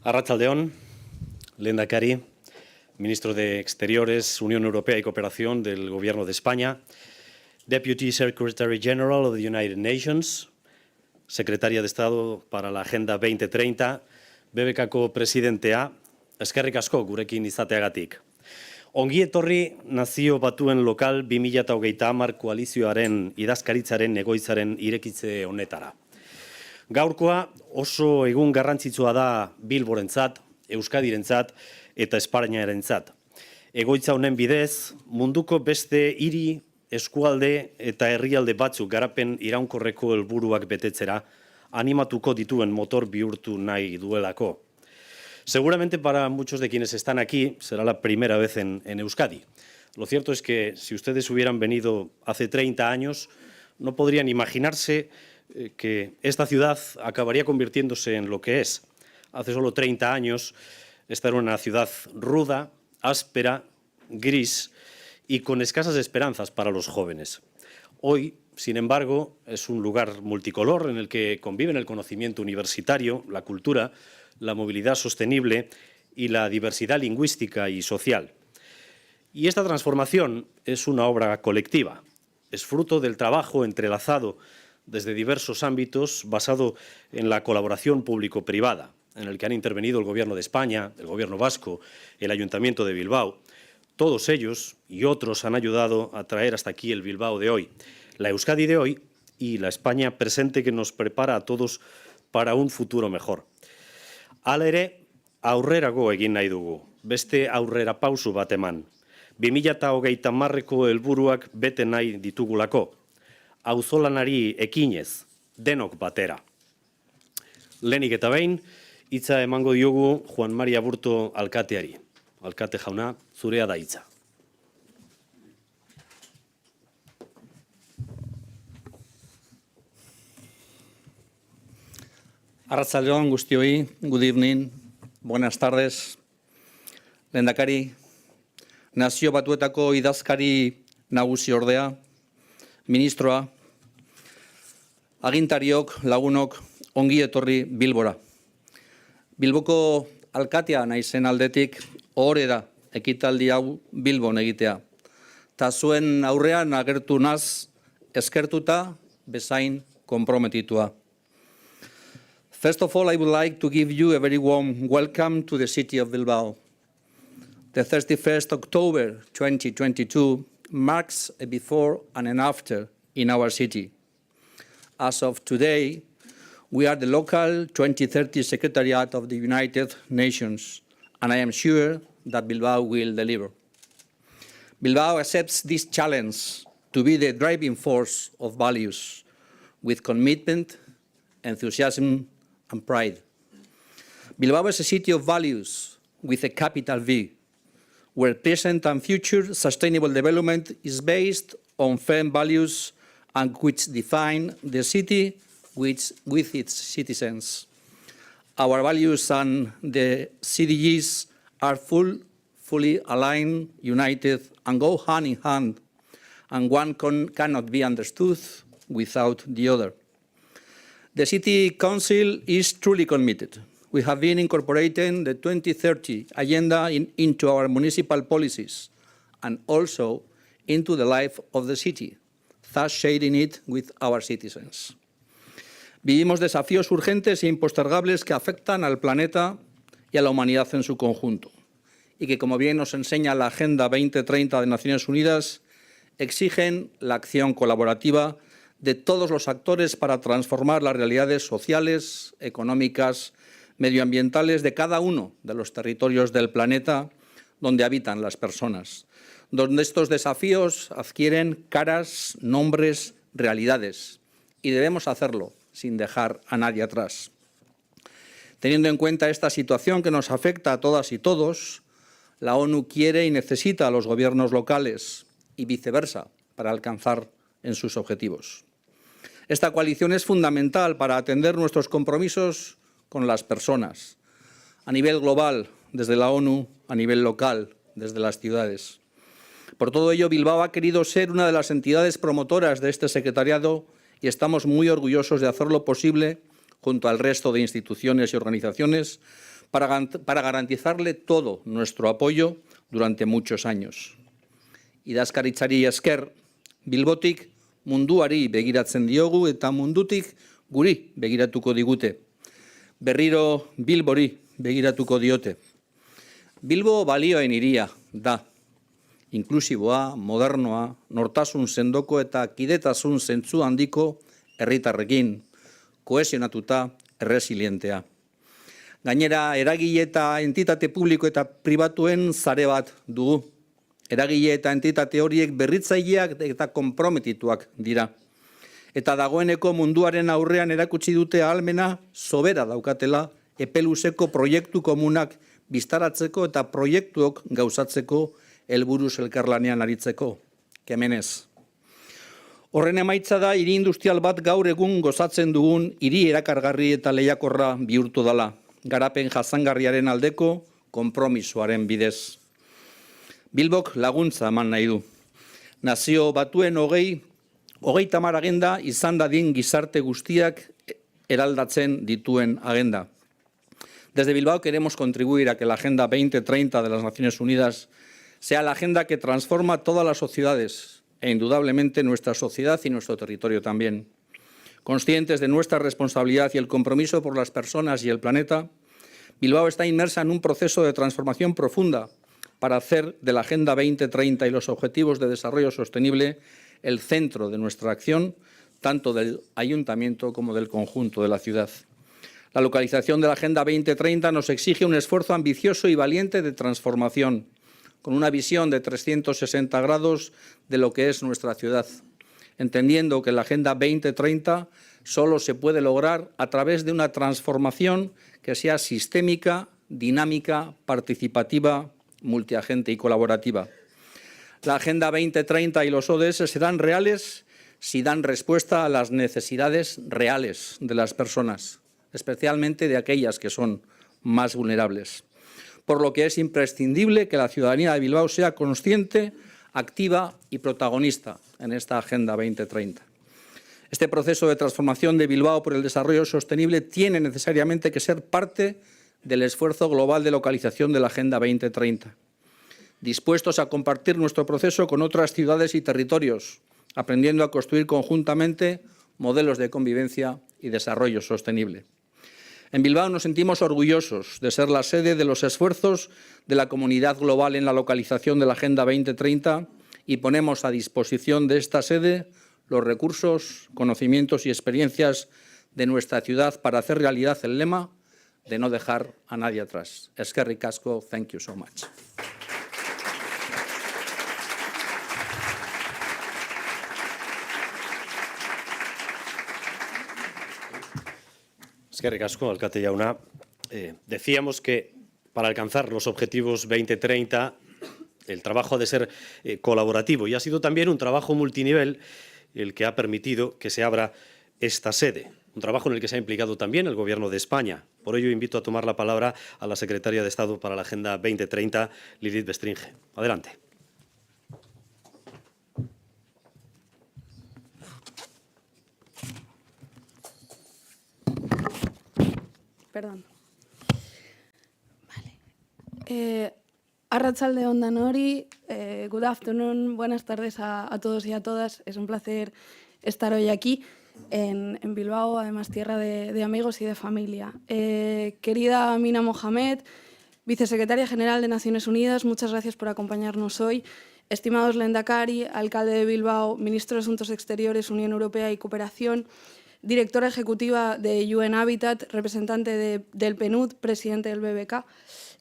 Arratsaldeon, Lehendakari, Ministro de Exteriores, Unión Europea y Cooperación del Gobierno de España, Deputy Secretary General of the United Nations, Secretaria de Estado para la Agenda 2030, BBKko presidentea, eskerrik asko gurekin izateagatik. Ongi etorri Nazio Batuen Local2030 Koalizioaren Idazkaritzaren egoitzaren irekitze honetara. Gaurkoa oso egun garrantzitsua da Bilborentzat, Euskadirentzat eta Espainiarentzat. Egoitza honen bidez, munduko beste hiri, eskualde eta herrialde batzuk garapen iraunkorreko helburuak betetzera animatuko dituen motor bihurtu nahi duelako. Seguramente para muchos de quienes están aquí será la primera vez en Euskadi. Lo cierto es que si ustedes hubieran venido hace 30 años, no podrían imaginarse que esta ciudad acabaría convirtiéndose en lo que es. Hace solo 30 años, esta era una ciudad ruda, áspera, gris y con escasas esperanzas para los jóvenes. Hoy, sin embargo, es un lugar multicolor en el que conviven el conocimiento universitario, la cultura, la movilidad sostenible y la diversidad lingüística y social. Y esta transformación es una obra colectiva, es fruto del trabajo entrelazado desde diversos ámbitos basado en la colaboración público-privada, en el que han intervenido el Gobierno de España, el Gobierno vasco, el Ayuntamiento de Bilbao. Todos ellos y otros han ayudado a traer hasta aquí el Bilbao de hoy, la Euskadi de hoy y la España presente que nos prepara a todos para un futuro mejor. Hala ere, aurrerago egin nahi dugu, beste aurrera pausu bat eman. 2030ko helburuak bete nahi ditugulako. Auzolanari ekinez, denok batera. Lehenik eta behin, hitza emango diogu Juan Maria Aburto alkateari. Alkate jauna, zurea da hitza. Arratsaldeon guztioi, good evening, buenas tardes. Lehendakari, Nazio Batuetako idazkari nagusi ordea, ministroa, agintariok, lagunok, ongi etorri Bilbora. Bilboko alkatea naizen aldetik ohore da ekitaldi hau Bilbon egitea. Ta zuen aurrean agertu naz, eskertuta, bezain konprometitua. First of all, I would like to give you a very warm welcome to the city of Bilbao. The 31st October 2022 marks a before and an after in our city. As of today, we are the local 2030 Secretariat of the United Nations, and I am sure that Bilbao will deliver. Bilbao accepts this challenge to be the driving force of values, with commitment, enthusiasm, and pride. Bilbao is a city of values with a capital V, where present and future sustainable development is based on firm values and which define the city with its citizens. Our values and the CDGs are fully aligned, united, and go hand in hand, and one cannot be understood without the other. The City Council is truly committed. We have been incorporating the 2030 agenda into our municipal policies and also into the life of the city, thus sharing it with our citizens. Vivimos desafíos urgentes e impostergables que afectan al planeta y a la humanidad en su conjunto, y que, como bien nos enseña la Agenda 2030 de Naciones Unidas, exigen la acción colaborativa de todos los actores para transformar las realidades sociales, económicas, medioambientales de cada uno de los territorios del planeta donde habitan las personas, donde estos desafíos adquieren caras, nombres, realidades, y debemos hacerlo sin dejar a nadie atrás. Teniendo en cuenta esta situación que nos afecta a todas y todos, la ONU quiere y necesita a los gobiernos locales y viceversa para alcanzar en sus objetivos. Esta coalición es fundamental para atender nuestros compromisos con las personas, a nivel global, desde la ONU, a nivel local, desde las ciudades. Por todo ello, Bilbao ha querido ser una de las entidades promotoras de este secretariado y estamos muy orgullosos de hacerlo posible junto al resto de instituciones y organizaciones para garantizarle todo nuestro apoyo durante muchos años. Idazkaritzari esker, Bilbotik munduari begiratzen diogu eta mundutik guri begiratuko digute. Berriro Bilbori begiratuko diote. Bilbo balioen hiria da. Inklusiboa, modernoa, nortasun sendoko eta kidetasun zentzu handiko herritarrekin, kohesionatuta, erresilientea. Gainera, eragile eta entitate publiko eta pribatuen zare bat dugu. Eragile eta entitate horiek berritzaileak eta konprometituak dira. Eta dagoeneko munduaren aurrean erakutsi dute ahalmena sobera daukatela epeluzeko proiektu komunak biztaratzeko eta proiektuok gauzatzeko helburuz elkarlanean aritzeko. Kemenez. Horren emaitza da hiri industrial bat gaur egun gozatzen dugun hiri erakargarri eta lehiakorra bihurtu dela, garapen jasangarriaren aldeko konpromisoaren bidez. Bilbok laguntza eman nahi du. Nazio Batuen 30 agenda izan dadin gizarte guztiak eraldatzen dituen agenda. Desde Bilbao queremos contribuir a que la Agenda 2030 de las Naciones Unidas sea la agenda que transforma todas las sociedades e indudablemente nuestra sociedad y nuestro territorio también. Conscientes de nuestra responsabilidad y el compromiso por las personas y el planeta, Bilbao está inmersa en un proceso de transformación profunda para hacer de la Agenda 2030 y los Objetivos de Desarrollo Sostenible el centro de nuestra acción, tanto del Ayuntamiento como del conjunto de la ciudad. La localización de la Agenda 2030 nos exige un esfuerzo ambicioso y valiente de transformación, con una visión de 360 grados de lo que es nuestra ciudad, entendiendo que la Agenda 2030 solo se puede lograr a través de una transformación que sea sistémica, dinámica, participativa, multiagente y colaborativa. La Agenda 2030 y los ODS serán reales si dan respuesta a las necesidades reales de las personas, especialmente de aquellas que son más vulnerables. Por lo que es imprescindible que la ciudadanía de Bilbao sea consciente, activa y protagonista en esta Agenda 2030. Este proceso de transformación de Bilbao por el desarrollo sostenible tiene necesariamente que ser parte del esfuerzo global de localización de la Agenda 2030. Dispuestos a compartir nuestro proceso con otras ciudades y territorios, aprendiendo a construir conjuntamente modelos de convivencia y desarrollo sostenible. En Bilbao nos sentimos orgullosos de ser la sede de los esfuerzos de la comunidad global en la localización de la Agenda 2030 y ponemos a disposición de esta sede los recursos, conocimientos y experiencias de nuestra ciudad para hacer realidad el lema de no dejar a nadie atrás. Eskerrik asko, thank you so much. Eskerrik asko, alkate jauna. Decíamos que para alcanzar los objetivos 2030 el trabajo ha de ser colaborativo y ha sido también un trabajo multinivel el que ha permitido que se abra esta sede. Un trabajo en el que se ha implicado también el Gobierno de España. Por ello invito a tomar la palabra a la Secretaria de Estado para la Agenda 2030, Lilith Bestringe. Adelante. Perdón. Vale. Arratsalde on danori, good afternoon, buenas tardes a todos y a todas. Es un placer estar hoy aquí en Bilbao, además tierra de amigos y de familia. Querida Mina Mohamed, Vicesecretaria General de Naciones Unidas, muchas gracias por acompañarnos hoy. Estimados Lehendakari, Alcalde de Bilbao, Ministro de Asuntos Exteriores, Unión Europea y Cooperación, Directora Ejecutiva de UN Habitat, representante del PNUD, presidente del BBK,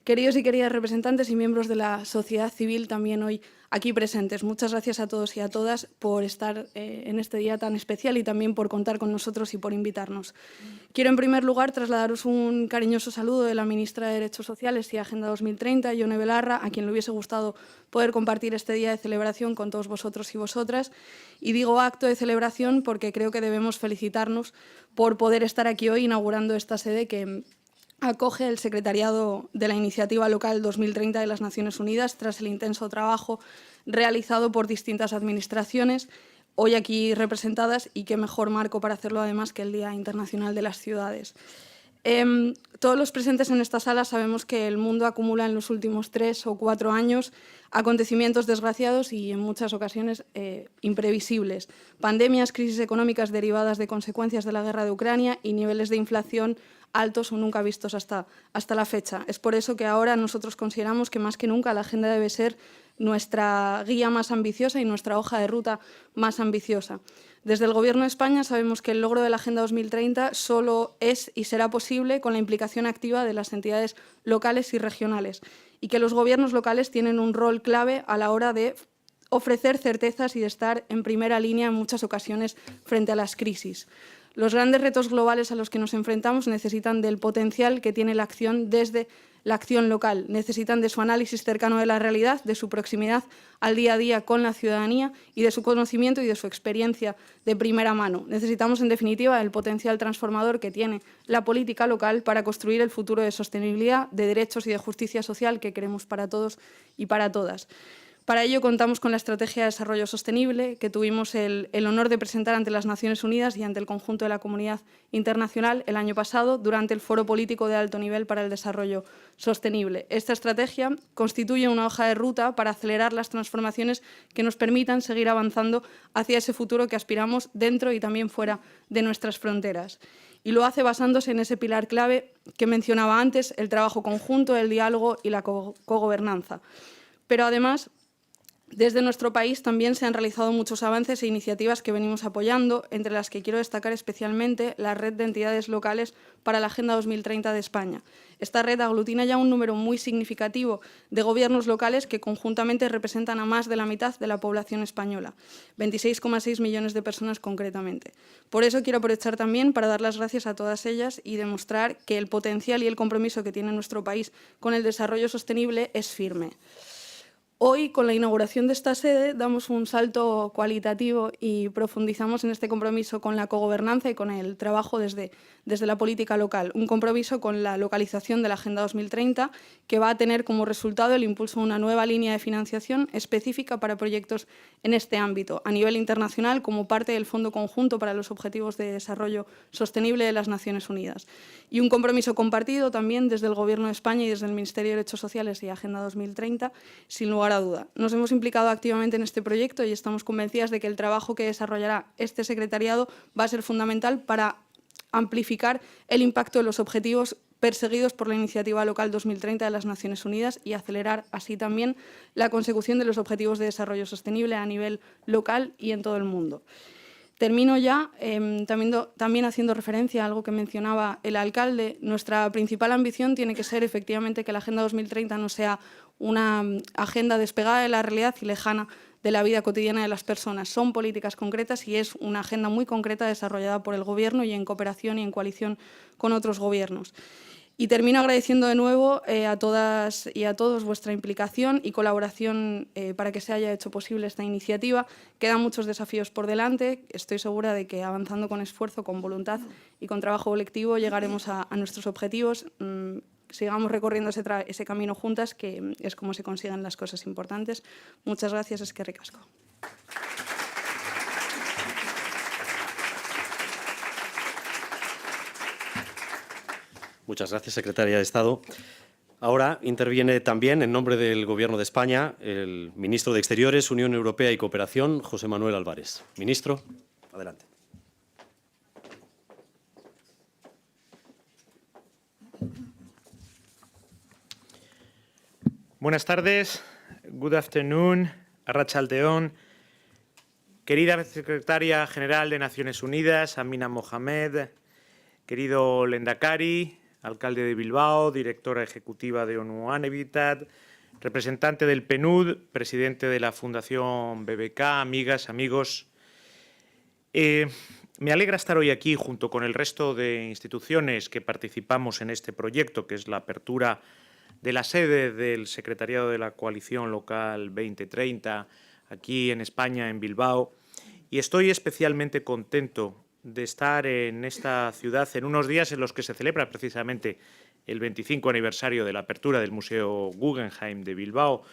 queridos y queridas representantes y miembros de la sociedad civil también hoy aquí presentes. Muchas gracias a todos y a todas por estar en este día tan especial y también por contar con nosotros y por invitarnos. Quiero en primer lugar trasladaros un cariñoso saludo de la Ministra de Derechos Sociales y Agenda 2030, Yone Belarra, a quien le hubiese gustado poder compartir este día de celebración con todos vosotros y vosotras. Y digo acto de celebración porque creo que debemos felicitarnos por poder estar aquí hoy inaugurando esta sede que acoge el Secretariado de la Iniciativa Local 2030 de las Naciones Unidas tras el intenso trabajo realizado por distintas administraciones, hoy aquí representadas, y qué mejor marco para hacerlo además que el Día Internacional de las Ciudades. Todos los presentes en esta sala sabemos que el mundo acumula en los últimos 3 o 4 años acontecimientos desgraciados y en muchas ocasiones imprevisibles. Pandemias, crisis económicas derivadas de consecuencias de la guerra de Ucrania y niveles de inflación altos o nunca vistos hasta la fecha. Es por eso que ahora nosotros consideramos que más que nunca la agenda debe ser nuestra guía más ambiciosa y nuestra hoja de ruta más ambiciosa. Desde el Gobierno de España sabemos que el logro de la Agenda 2030 solo es y será posible con la implicación activa de las entidades locales y regionales y que los gobiernos locales tienen un rol clave a la hora de ofrecer certezas y de estar en primera línea en muchas ocasiones frente a las crisis. Los grandes retos globales a los que nos enfrentamos necesitan del potencial que tiene la acción desde la acción local, necesitan de su análisis cercano de la realidad, de su proximidad al día a día con la ciudadanía y de su conocimiento y de su experiencia de primera mano. Necesitamos, en definitiva, el potencial transformador que tiene la política local para construir el futuro de sostenibilidad, de derechos y de justicia social que queremos para todos y para todas. Para ello contamos con la Estrategia de Desarrollo Sostenible, que tuvimos el honor de presentar ante las Naciones Unidas y ante el conjunto de la comunidad internacional el año pasado durante el Foro Político de Alto Nivel para el Desarrollo Sostenible. Esta estrategia constituye una hoja de ruta para acelerar las transformaciones que nos permitan seguir avanzando hacia ese futuro que aspiramos dentro y también fuera de nuestras fronteras. Y lo hace basándose en ese pilar clave que mencionaba antes, el trabajo conjunto, el diálogo y la cogobernanza. Pero además, desde nuestro país también se han realizado muchos avances e iniciativas que venimos apoyando, entre las que quiero destacar especialmente la Red de Entidades Locales para la Agenda 2030 de España. Esta red aglutina ya un número muy significativo de gobiernos locales que conjuntamente representan a más de la mitad de la población española, 26,6 millones de personas concretamente. Por eso quiero aprovechar también para dar las gracias a todas ellas y demostrar que el potencial y el compromiso que tiene nuestro país con el desarrollo sostenible es firme. Hoy, con la inauguración de esta sede, damos un salto cualitativo y profundizamos en este compromiso con la cogobernanza y con el trabajo desde la política local. Un compromiso con la localización de la Agenda 2030 que va a tener como resultado el impulso de una nueva línea de financiación específica para proyectos en este ámbito, a nivel internacional como parte del Fondo Conjunto para los Objetivos de Desarrollo Sostenible de las Naciones Unidas. Y un compromiso compartido también desde el Gobierno de España y desde el Ministerio de Derechos Sociales y Agenda 2030, sin lugar a duda. Nos hemos implicado activamente en este proyecto y estamos convencidas de que el trabajo que desarrollará este secretariado va a ser fundamental para amplificar el impacto de los objetivos perseguidos por la Iniciativa Local 2030 de las Naciones Unidas y acelerar así también la consecución de los objetivos de desarrollo sostenible a nivel local y en todo el mundo. Termino ya también haciendo referencia a algo que mencionaba el alcalde. Nuestra principal ambición tiene que ser efectivamente que la Agenda 2030 no sea una agenda despegada de la realidad y lejana de la vida cotidiana de las personas. Son políticas concretas y es una agenda muy concreta desarrollada por el Gobierno y en cooperación y en coalición con otros gobiernos. Y termino agradeciendo de nuevo a todas y a todos vuestra implicación y colaboración para que se haya hecho posible esta iniciativa. Quedan muchos desafíos por delante. Estoy segura de que avanzando con esfuerzo, con voluntad y con trabajo colectivo llegaremos a nuestros objetivos. Sigamos recorriendo ese camino juntas, que es como se consiguen las cosas importantes. Muchas gracias, eskerrik asko. Muchas gracias, Secretaria de Estado. Ahora interviene también, en nombre del Gobierno de España, el Ministro de Exteriores, Unión Europea y Cooperación, José Manuel Álvarez. Ministro, adelante. Buenas tardes, good afternoon, arratsaldeon. Querida Secretaria General de Naciones Unidas, Amina Mohamed, querido Lehendakari, alcalde de Bilbao, directora ejecutiva de ONU Habitat, representante del PNUD, presidente de la Fundación BBK, amigas, amigos. Me alegra estar hoy aquí junto con el resto de instituciones que participamos en este proyecto, que es la apertura de la sede del Secretariado de la Coalición Local2030, aquí en España, en Bilbao. Y estoy especialmente contento de estar en esta ciudad en unos días en los que se celebra precisamente el 25 aniversario de la apertura del Museo Guggenheim de Bilbao,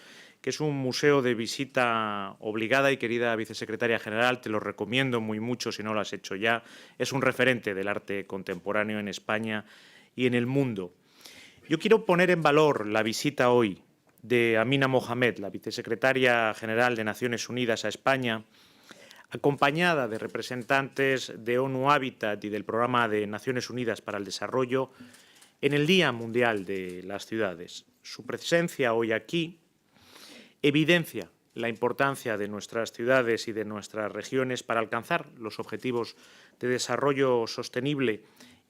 que es un museo de visita obligada y, querida Vicesecretaria General, te lo recomiendo muy mucho si no lo has hecho ya. Es un referente del arte contemporáneo en España y en el mundo. Yo quiero poner en valor la visita hoy de Amina Mohamed, la vicesecretaria general de Naciones Unidas a España, acompañada de representantes de ONU Habitat y del Programa de Naciones Unidas para el Desarrollo, en el Día Mundial de las Ciudades. Su presencia hoy aquí evidencia la importancia de nuestras ciudades y de nuestras regiones para alcanzar los objetivos de desarrollo sostenible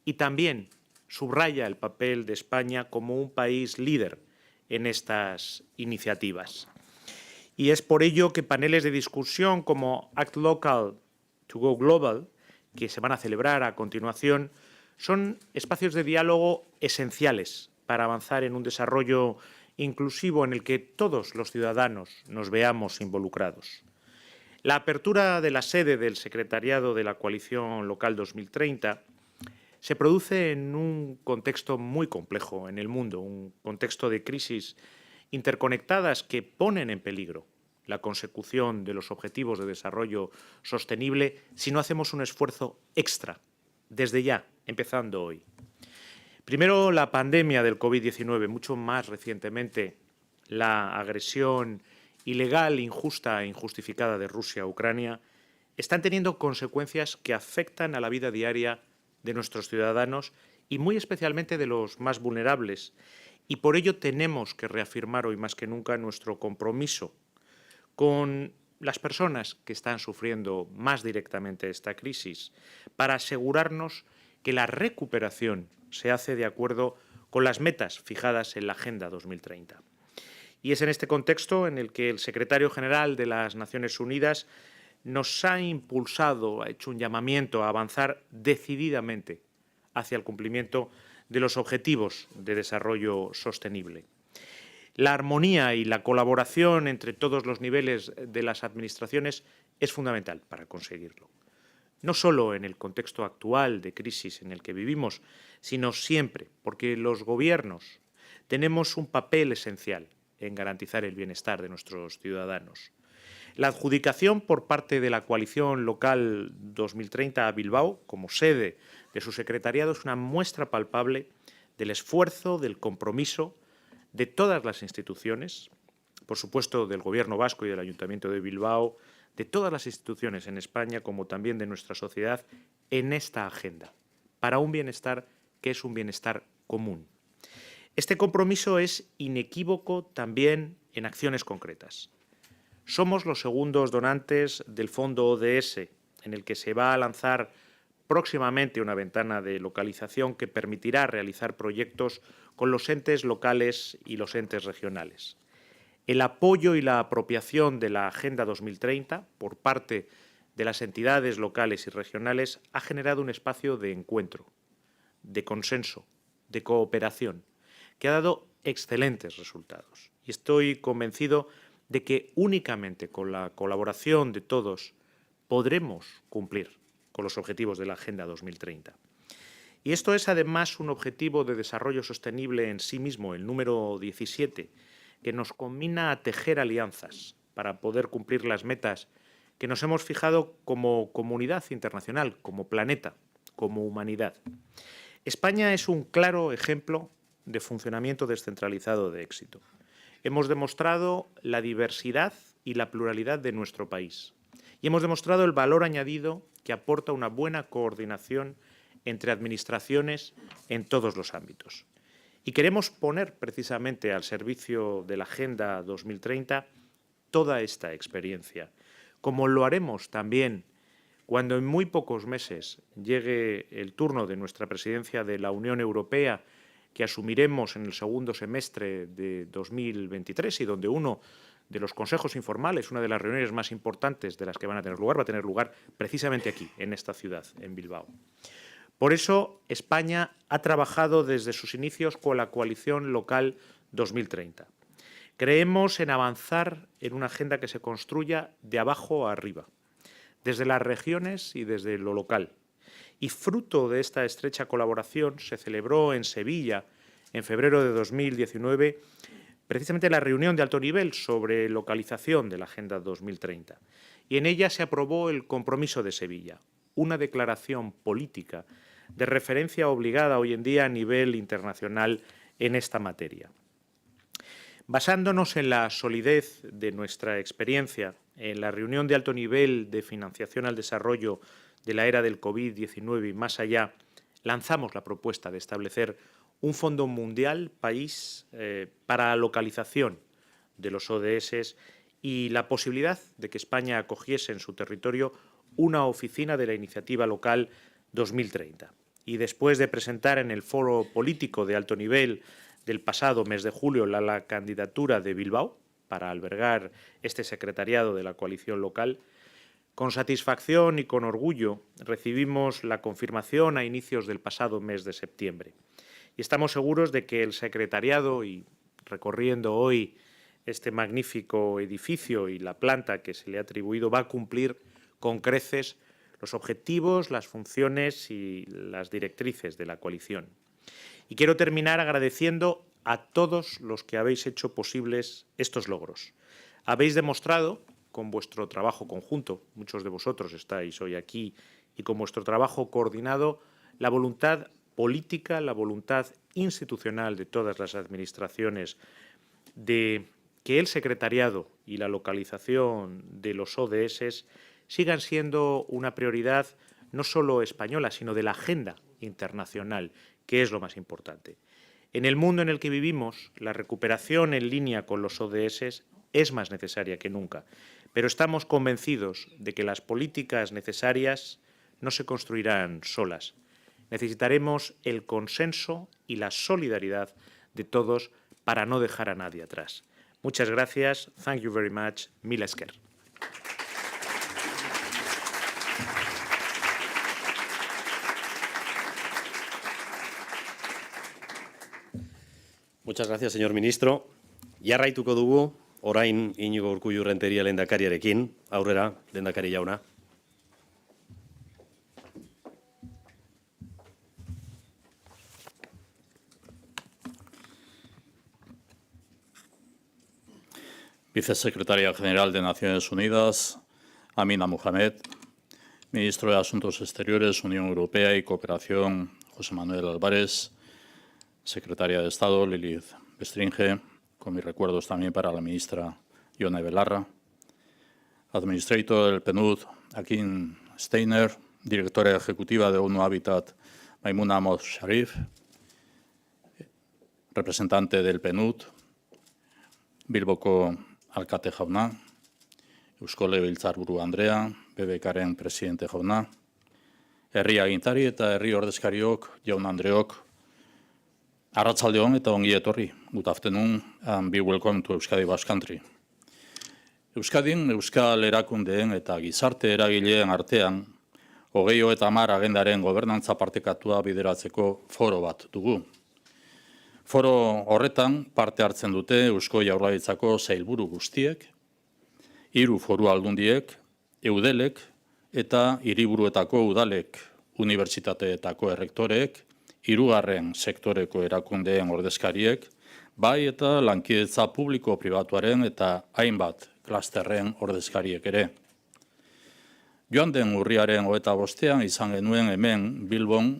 y también subraya el papel de España como un país líder en estas iniciativas. Y es por ello que paneles de discusión como Act Local to Go Global, que se van a celebrar a continuación, son espacios de diálogo esenciales para avanzar en un desarrollo inclusivo en el que todos los ciudadanos nos veamos involucrados. La apertura de la sede del Secretariado de la Coalición Local 2030 se produce en un contexto muy complejo en el mundo, un contexto de crisis interconectadas que ponen en peligro la consecución de los objetivos de desarrollo sostenible si no hacemos un esfuerzo extra, desde ya, empezando hoy. Primero, la pandemia del COVID-19, mucho más recientemente la agresión ilegal, injusta e injustificada de Rusia a Ucrania, están teniendo consecuencias que afectan a la vida diaria de nuestros ciudadanos y muy especialmente de los más vulnerables. Y por ello tenemos que reafirmar hoy más que nunca nuestro compromiso con las personas que están sufriendo más directamente esta crisis para asegurarnos que la recuperación se hace de acuerdo con las metas fijadas en la Agenda 2030. Y es en este contexto en el que el secretario general de las Naciones Unidas nos ha impulsado, ha hecho un llamamiento a avanzar decididamente hacia el cumplimiento de los objetivos de desarrollo sostenible. La armonía y la colaboración entre todos los niveles de las administraciones es fundamental para conseguirlo. No solo en el contexto actual de crisis en el que vivimos, sino siempre, porque los gobiernos tenemos un papel esencial en garantizar el bienestar de nuestros ciudadanos. La adjudicación por parte de la Coalición Local 2030 a Bilbao, como sede de su secretariado, es una muestra palpable del esfuerzo, del compromiso de todas las instituciones, por supuesto del Gobierno vasco y del Ayuntamiento de Bilbao, de todas las instituciones en España, como también de nuestra sociedad, en esta agenda, para un bienestar que es un bienestar común. Este compromiso es inequívoco también en acciones concretas. Somos los segundos donantes del Fondo ODS, en el que se va a lanzar próximamente una ventana de localización que permitirá realizar proyectos con los entes locales y los entes regionales. El apoyo y la apropiación de la Agenda 2030 por parte de las entidades locales y regionales ha generado un espacio de encuentro, de consenso, de cooperación, que ha dado excelentes resultados. Y estoy convencido de que únicamente con la colaboración de todos podremos cumplir con los objetivos de la Agenda 2030. Y esto es además un objetivo de desarrollo sostenible en sí mismo, el número 17, que nos combina a tejer alianzas para poder cumplir las metas que nos hemos fijado como comunidad internacional, como planeta, como humanidad. España es un claro ejemplo de funcionamiento descentralizado de éxito. Hemos demostrado la diversidad y la pluralidad de nuestro país y hemos demostrado el valor añadido que aporta una buena coordinación entre administraciones en todos los ámbitos. Y queremos poner precisamente al servicio de la Agenda 2030 toda esta experiencia, como lo haremos también cuando en muy pocos meses llegue el turno de nuestra presidencia de la Unión Europea, que asumiremos en el segundo semestre de 2023 y donde uno de los consejos informales, una de las reuniones más importantes de las que van a tener lugar, va a tener lugar precisamente aquí, en esta ciudad, en Bilbao. Por eso, España ha trabajado desde sus inicios con la Coalición Local 2030. Creemos en avanzar en una agenda que se construya de abajo a arriba, desde las regiones y desde lo local. Y fruto de esta estrecha colaboración se celebró en Sevilla, en febrero de 2019, precisamente la reunión de alto nivel sobre localización de la Agenda 2030. Y en ella se aprobó el compromiso de Sevilla, una declaración política de referencia obligada hoy en día a nivel internacional en esta materia. Basándonos en la solidez de nuestra experiencia, en la reunión de alto nivel de financiación al desarrollo de la era del COVID-19 y más allá, lanzamos la propuesta de establecer un fondo mundial país para la localización de los ODS y la posibilidad de que España acogiese en su territorio una oficina de la Iniciativa Local 2030. Y después de presentar en el foro político de alto nivel del pasado mes de julio la candidatura de Bilbao para albergar este secretariado de la coalición local, con satisfacción y con orgullo recibimos la confirmación a inicios del pasado mes de septiembre. Y estamos seguros de que el secretariado, y recorriendo hoy este magnífico edificio y la planta que se le ha atribuido, va a cumplir con creces los objetivos, las funciones y las directrices de la coalición. Y quiero terminar agradeciendo a todos los que habéis hecho posibles estos logros. Habéis demostrado, con vuestro trabajo conjunto, muchos de vosotros estáis hoy aquí, y con vuestro trabajo coordinado, la voluntad política, la voluntad institucional de todas las administraciones de que el secretariado y la localización de los ODS sigan siendo una prioridad no solo española, sino de la agenda internacional, que es lo más importante. En el mundo en el que vivimos, la recuperación en línea con los ODS es más necesaria que nunca, pero estamos convencidos de que las políticas necesarias no se construirán solas. Necesitaremos el consenso y la solidaridad de todos para no dejar a nadie atrás. Muchas gracias. Thank you very much. Mila esker. Muchas gracias, señor ministro. Jarraituko dugu, orain Iñigo Urkullu Renteria lehendakariarekin. Aurrera, lehendakari jauna. Vicesecretaria General de Naciones Unidas, Amina Mohamed, Ministro de Asuntos Exteriores, Unión Europea y Cooperación, José Manuel Álvarez, Secretaria de Estado, Lilith Bestringe, con mis recuerdos también para la ministra Ione Belarra, Administrator del PNUD, Akin Steiner, Directora Ejecutiva de ONU Habitat, Maimuna Amos Sharif, representante del PNUD, Bilboko Alkate jauna, Eusko Legebiltzarburu Andrea, BBKaren presidente jauna, herri agintari eta herri ordezkariok, jaun Andreok, arratsalde on eta ongi etorri. Good afternoon and be welcome to Euskadi Basque Country. Euskadin, Euskal erakundeen eta gizarte eragileen artean, 2030 agendaren gobernantza partekatua bideratzeko foro bat dugu. Foro horretan parte hartzen dute Eusko Jaurlaritzako sailburu guztiek, 3 foru aldundiek, eudelek eta hiriburuetako udalek, unibertsitateetako errektoreek, 3. sektoreko erakundeen ordezkariek, bai eta lankidetza publiko-pribatuaren eta hainbat klasterren ordezkariek ere. Joan den urriaren 25 izan genuen hemen Bilbon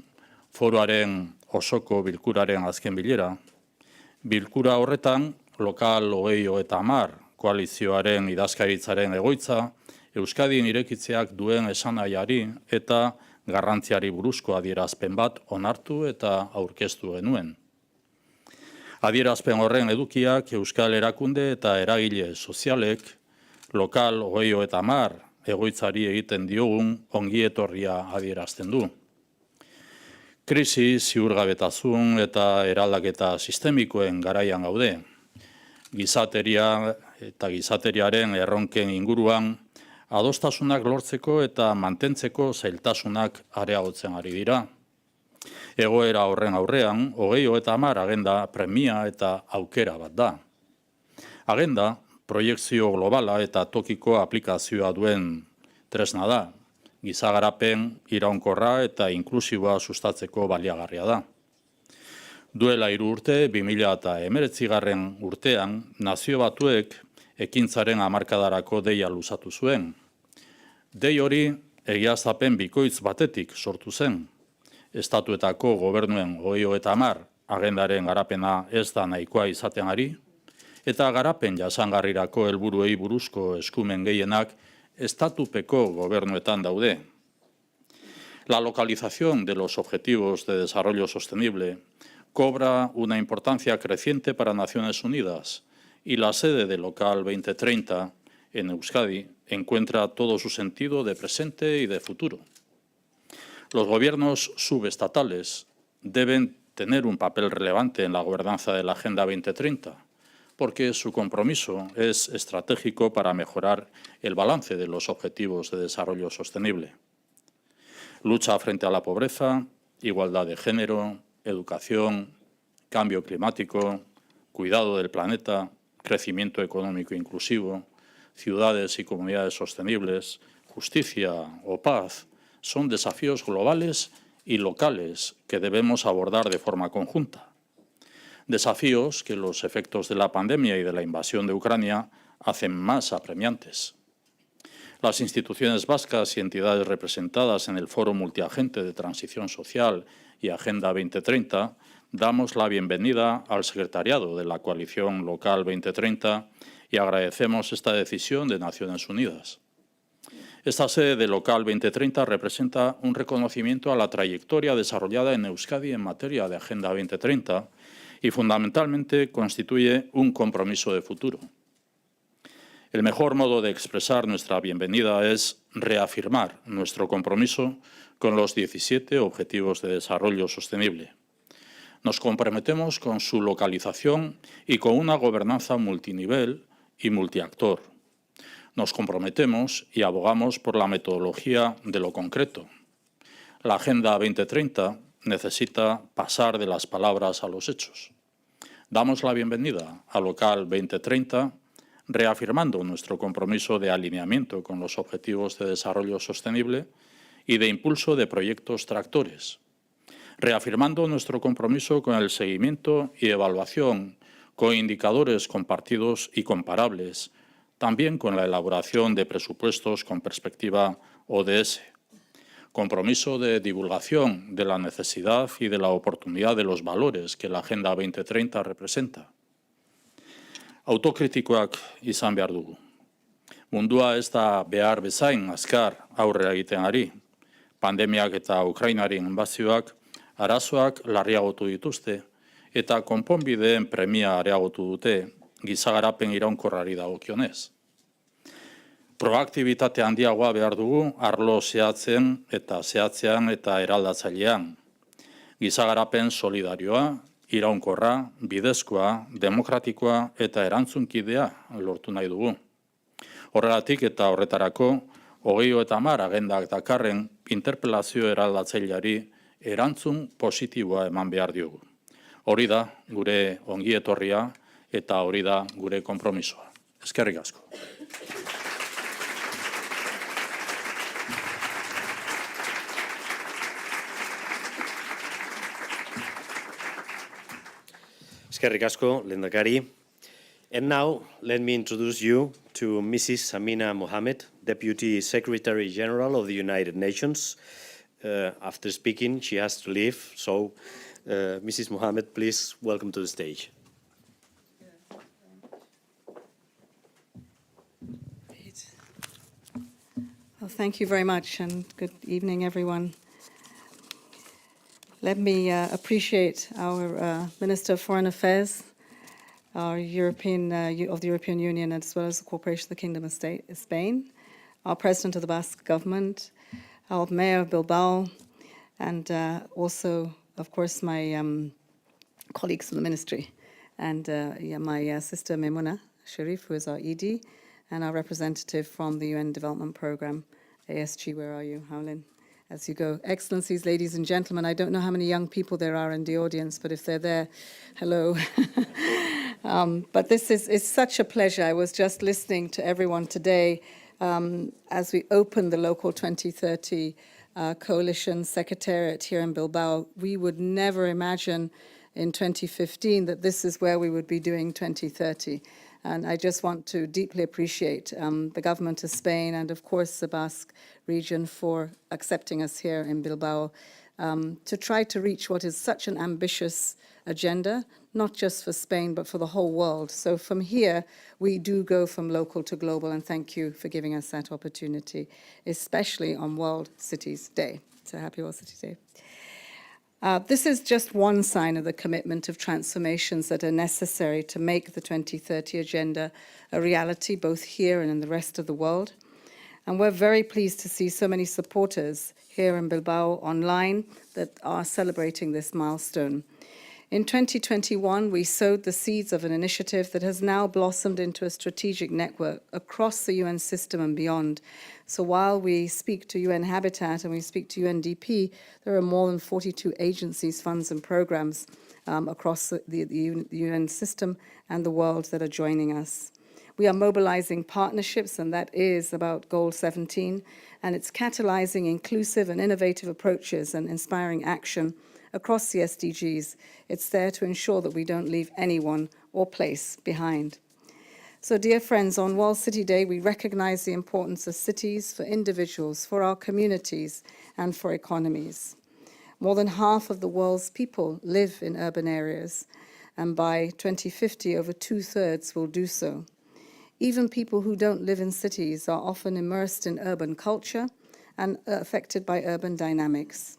foroaren osoko bilkuraren azken bilera. Bilkura horretan, lokal 2030 koalizioaren idazkaritzaren egoitza, Euskadin irekitzeak duen esanaiari eta garrantziari buruzko adierazpen bat onartu eta aurkeztu genuen. Adierazpen horren edukiak Euskal erakunde eta eragile sozialek lokal 2030 egoitzari egiten diogun ongietorria adierazten du. Krisi, ziurgabetasun eta eraldaketa sistemikoen garaian gaude. Gizateria eta gizateriaren erronken inguruan adostasunak lortzeko eta mantentzeko zailtasunak areagotzen ari dira. Egoera horren aurrean, 2030 agenda premia eta aukera bat da. Agenda, proiekzio globala eta tokiko aplikazioa duen tresna da. Gizagarapen, iraunkorra eta inklusiboa sustatzeko baliagarria da. Duela 3 urte, 2019 urtean, Nazio Batuek ekintzaren hamarkadarako deia luzatu zuen. Dei hori egiaztapen bikoitz batetik sortu zen. estatuetako gobernuen 2030 agendaren garapena ez da nahikoa izaten ari, eta garapen jasangarrirako helburuei buruzko eskumen gehienak estatupeko gobernuetan daude. La localización de los objetivos de desarrollo sostenible cobra una importancia creciente para Naciones Unidas y la sede de Local 2030 en Euskadi encuentra todo su sentido de presente y de futuro. Los gobiernos subestatales deben tener un papel relevante en la gobernanza de la Agenda 2030, porque su compromiso es estratégico para mejorar el balance de los objetivos de desarrollo sostenible. Lucha frente a la pobreza, igualdad de género, educación, cambio climático, cuidado del planeta, crecimiento económico inclusivo, ciudades y comunidades sostenibles, justicia o paz son desafíos globales y locales que debemos abordar de forma conjunta. Desafíos que los efectos de la pandemia y de la invasión de Ucrania hacen más apremiantes. Las instituciones vascas y entidades representadas en el Foro Multiagente de Transición Social y Agenda 2030 damos la bienvenida al Secretariado de la Coalición Local2030 y agradecemos esta decisión de Naciones Unidas. Esta sede de Local 2030 representa un reconocimiento a la trayectoria desarrollada en Euskadi en materia de Agenda 2030 y fundamentalmente constituye un compromiso de futuro. El mejor modo de expresar nuestra bienvenida es reafirmar nuestro compromiso con los 17 Objetivos de Desarrollo Sostenible. Nos comprometemos con su localización y con una gobernanza multinivel y multiactor. Nos comprometemos y abogamos por la metodología de lo concreto. La Agenda 2030 necesita pasar de las palabras a los hechos. Damos la bienvenida a Local 2030, reafirmando nuestro compromiso de alineamiento con los Objetivos de Desarrollo Sostenible y de impulso de proyectos tractores, reafirmando nuestro compromiso con el seguimiento y evaluación con indicadores compartidos y comparables, también con la elaboración de presupuestos con perspectiva ODS, compromiso de divulgación de la necesidad y de la oportunidad de los valores que la Agenda 2030 representa. Autokritikoak izan behar dugu. Mundua ez da behar bezain azkar aurrera egiten ari. Pandemiak eta Ukrainaren inbazioak arazoak larriagotu dituzte eta konponbideen premia areagotu dute gizagarapen iraunkorrari dagokionez. Proaktibitate handiagoa behar dugu arlo zehatzean eta eraldatzailean. Gizagarapen solidarioa, iraunkorra, bidezkoa, demokratikoa eta erantzunkidea lortu nahi dugu. Horregatik eta horretarako, 2030 agendak dakarren interpelazio eraldatzaileari erantzun positiboa eman behar diogu. Hori da gure ongietorria eta hori da gure konpromisoa. Eskerrik asko. Eskerrik asko, Lehendakari. And now, let me introduce you to Mrs. Amina Mohammed, Deputy Secretary General of the United Nations. After speaking, she has to leave. So, Mrs. Mohammed, please welcome to the stage. Well, thank you very much, and good evening, everyone. Let me appreciate our Minister of Foreign Affairs, our of the European Union, as well as the Cooperation of the Kingdom of Spain, our President of the Basque Government, our Mayor of Bilbao, and also, of course, my colleagues from the Ministry, and my sister Memuna Sharif, who is our ED, and our representative from the UN Development Programme, ASG. Where are you, Howlin? As you go. Excellencies, ladies and gentlemen, I don't know how many young people there are in the audience, but if they're there, hello. But this is such a pleasure. I was just listening to everyone today as we opened the Local 2030 Coalition Secretariat here in Bilbao. We would never imagine in 2015 that this is where we would be doing 2030. And I just want to deeply appreciate the government of Spain and, of course, the Basque region for accepting us here in Bilbao to try to reach what is such an ambitious agenda, not just for Spain, but for the whole world. So from here, we do go from local to global, and thank you for giving us that opportunity, especially on World Cities Day. So happy World Cities Day. This is just one sign of the commitment of transformations that are necessary to make the 2030 agenda a reality, both here and in the rest of the world. And we're very pleased to see so many supporters here in Bilbao online that are celebrating this milestone. In 2021, we sowed the seeds of an initiative that has now blossomed into a strategic network across the UN system and beyond. So while we speak to UN Habitat and we speak to UNDP, there are more than 42 agencies, funds and programs across the UN system and the world that are joining us. We are mobilizing partnerships, and that is about Goal 17, and it's catalyzing inclusive and innovative approaches and inspiring action across the SDGs. It's there to ensure that we don't leave anyone or place behind. So dear friends, on World City Day, we recognize the importance of cities for individuals, for our communities, and for economies. More than half of the world's people live in urban areas, and by 2050, over 2/3 will do so. Even people who don't live in cities are often immersed in urban culture and affected by urban dynamics.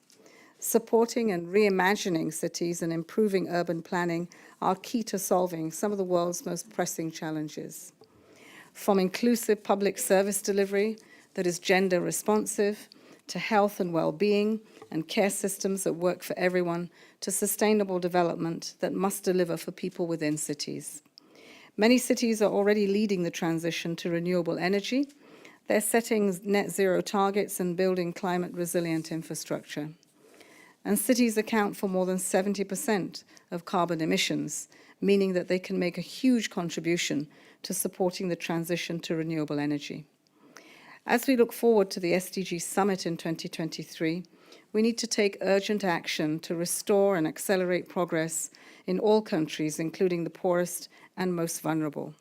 Supporting and reimagining cities and improving urban planning are key to solving some of the world's most pressing challenges. From inclusive public service delivery that is gender responsive, to health and well-being and care systems that work for everyone, to sustainable development that must deliver for people within cities. Many cities are already leading the transition to renewable energy. They're setting net zero targets and building climate resilient infrastructure. And cities account for more than 70% of carbon emissions, meaning that they can make a huge contribution to supporting the transition to renewable energy. As we look forward to the SDG Summit in 2023, we need to take urgent action to restore and accelerate progress in all countries, including the poorest and most vulnerable.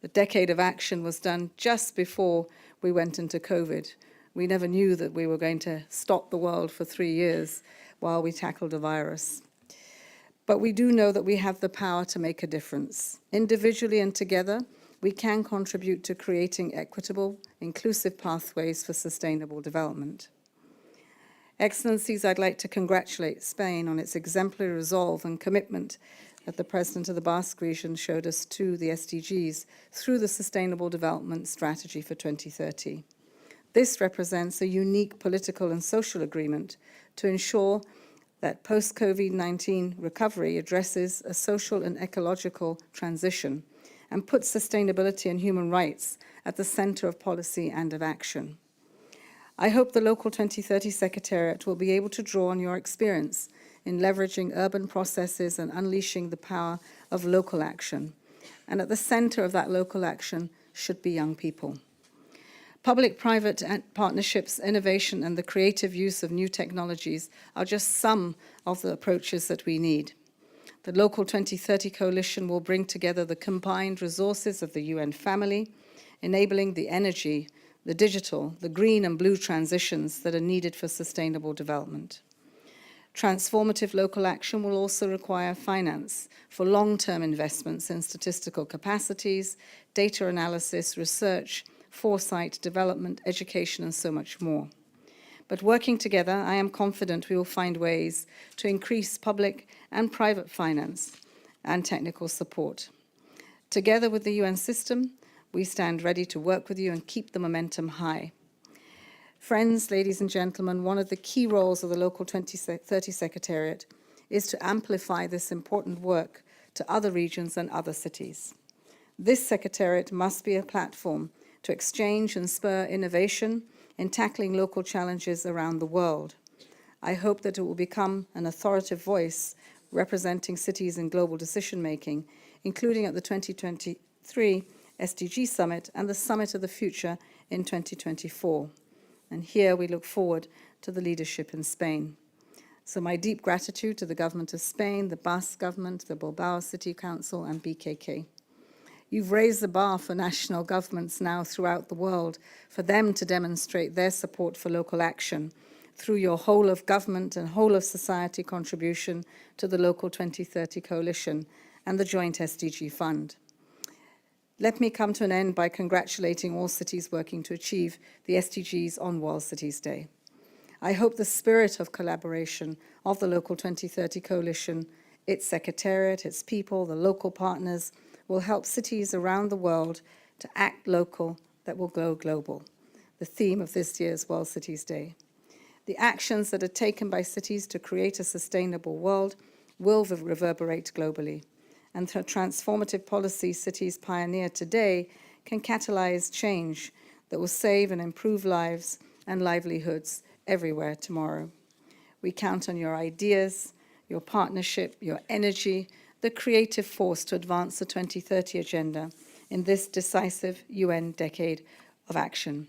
The decade of action was done just before we went into COVID. We never knew that we were going to stop the world for 3 years while we tackled a virus. But we do know that we have the power to make a difference. Individually and together, we can contribute to creating equitable, inclusive pathways for sustainable development. Excellencies, I'd like to congratulate Spain on its exemplary resolve and commitment that the President of the Basque region showed us to the SDGs through the Sustainable Development Strategy for 2030. This represents a unique political and social agreement to ensure that post-COVID-19 recovery addresses a social and ecological transition and puts sustainability and human rights at the center of policy and of action. I hope the local 2030 Secretariat will be able to draw on your experience in leveraging urban processes and unleashing the power of local action. And at the center of that local action should be young people. Public-private partnerships, innovation, and the creative use of new technologies are just some of the approaches that we need. The Local 2030 Coalition will bring together the combined resources of the UN family, enabling the energy, the digital, the green and blue transitions that are needed for sustainable development. Transformative local action will also require finance for long-term investments in statistical capacities, data analysis, research, foresight, development, education, and so much more. But working together, I am confident we will find ways to increase public and private finance and technical support. Together with the UN system, we stand ready to work with you and keep the momentum high. Friends, ladies and gentlemen, one of the key roles of the Local 2030 Secretariat is to amplify this important work to other regions and other cities. This Secretariat must be a platform to exchange and spur innovation in tackling local challenges around the world. I hope that it will become an authoritative voice representing cities in global decision-making, including at the 2023 SDG Summit and the Summit of the Future in 2024. And here we look forward to the leadership in Spain. So my deep gratitude to the government of Spain, the Basque government, the Bilbao City Council, and BKK. You've raised the bar for national governments now throughout the world for them to demonstrate their support for local action through your whole of government and whole of society contribution to the Local 2030 Coalition and the joint SDG Fund. Let me come to an end by congratulating all cities working to achieve the SDGs on World Cities Day. I hope the spirit of collaboration of the Local 2030 Coalition, its Secretariat, its people, the local partners, will help cities around the world to act local that will go global, the theme of this year's World Cities Day. The actions that are taken by cities to create a sustainable world will reverberate globally, and the transformative policies cities pioneer today can catalyze change that will save and improve lives and livelihoods everywhere tomorrow. We count on your ideas, your partnership, your energy, the creative force to advance the 2030 agenda in this decisive UN decade of action.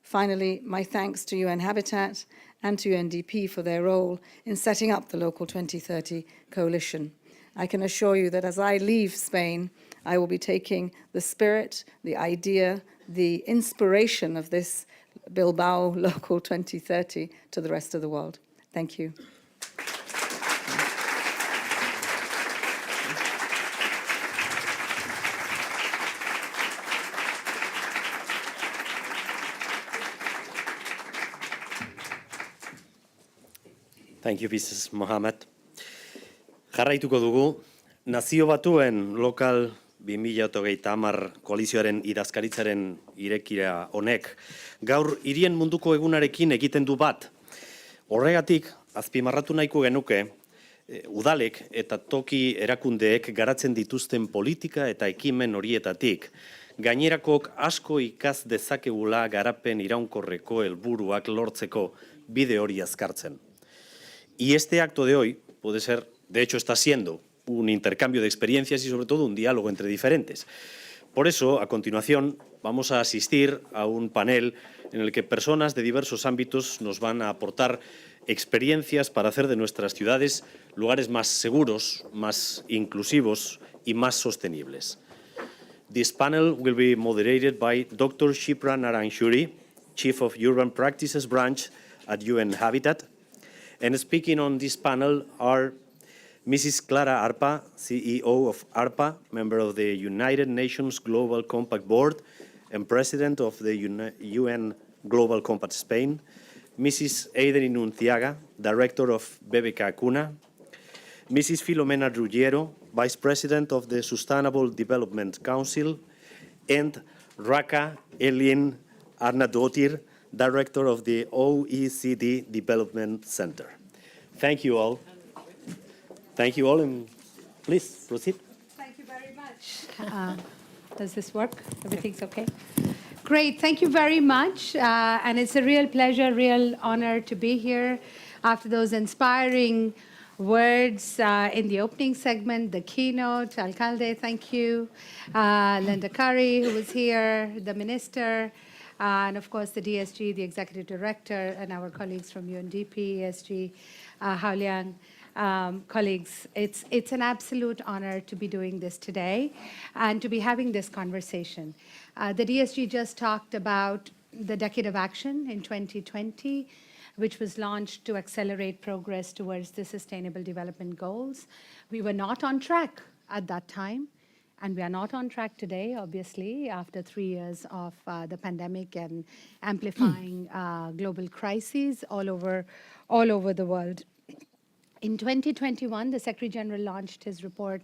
Finally, my thanks to UN Habitat and to UNDP for their role in setting up the Local 2030 Coalition. I can assure you that as I leave Spain, I will be taking the spirit, the idea, the inspiration of this Bilbao Local 2030 to the rest of the world. Thank you. Thank you, Mrs. Mohammed. Jarraituko dugu, Nazio Batuen Local2030 Koalizioaren Idazkaritzaren irekiera honek gaur Hirien Munduko Egunarekin egiten du bat. Horregatik, azpimarratu nahiko genuke, udalek eta toki erakundeek garatzen dituzten politika eta ekimen horietatik, gainerakok asko ikas dezakegula garapen iraunkorreko helburuak lortzeko bide hori azkartzen. Y este acto de hoy puede ser, de hecho está siendo, un intercambio de experiencias y sobre todo un diálogo entre diferentes. Por eso, a continuación, vamos a asistir a un panel en el que personas de diversos ámbitos nos van a aportar experiencias para hacer de nuestras ciudades lugares más seguros, más inclusivos y más sostenibles. This panel will be moderated by Dr. Shipra Naranjuri, Chief of Urban Practices Branch at UN Habitat. And speaking on this panel are Mrs. Clara Arpa, CEO of ARPA, member of the United Nations Global Compact Board and President of the UN Global Compact Spain, Mrs. Eider Unciaga, Director of BBK Cuna, Mrs. Filomena Ruggiero, Vice President of the Sustainable Development Council, and Raka Elin Arnadotir, Director of the OECD Development Center. Thank you all. Thank you all, and please proceed. Thank you very much. Does this work? Everything's okay? Great, thank you very much. And it's a real pleasure, real honor to be here after those inspiring words in the opening segment, the keynote. Alcalde, thank you. Linda Curry, who was here, the minister, and of course the DSG, the executive director, and our colleagues from UNDP, ESG, Haoliang. Colleagues, it's an absolute honor to be doing this today and to be having this conversation. The DSG just talked about the Decade of Action in 2020, which was launched to accelerate progress towards the Sustainable Development Goals. We were not on track at that time, and we are not on track today, obviously, after 3 years of the pandemic and amplifying global crises all over the world. In 2021, the Secretary General launched his report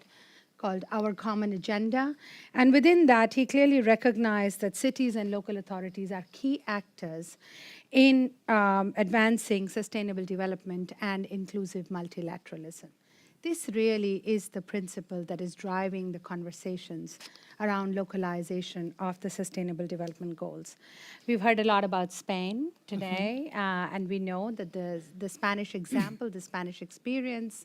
called Our Common Agenda. And within that, he clearly recognized that cities and local authorities are key actors in advancing sustainable development and inclusive multilateralism. This really is the principle that is driving the conversations around localization of the Sustainable Development Goals. We've heard a lot about Spain today, and we know that the Spanish example, the Spanish experience,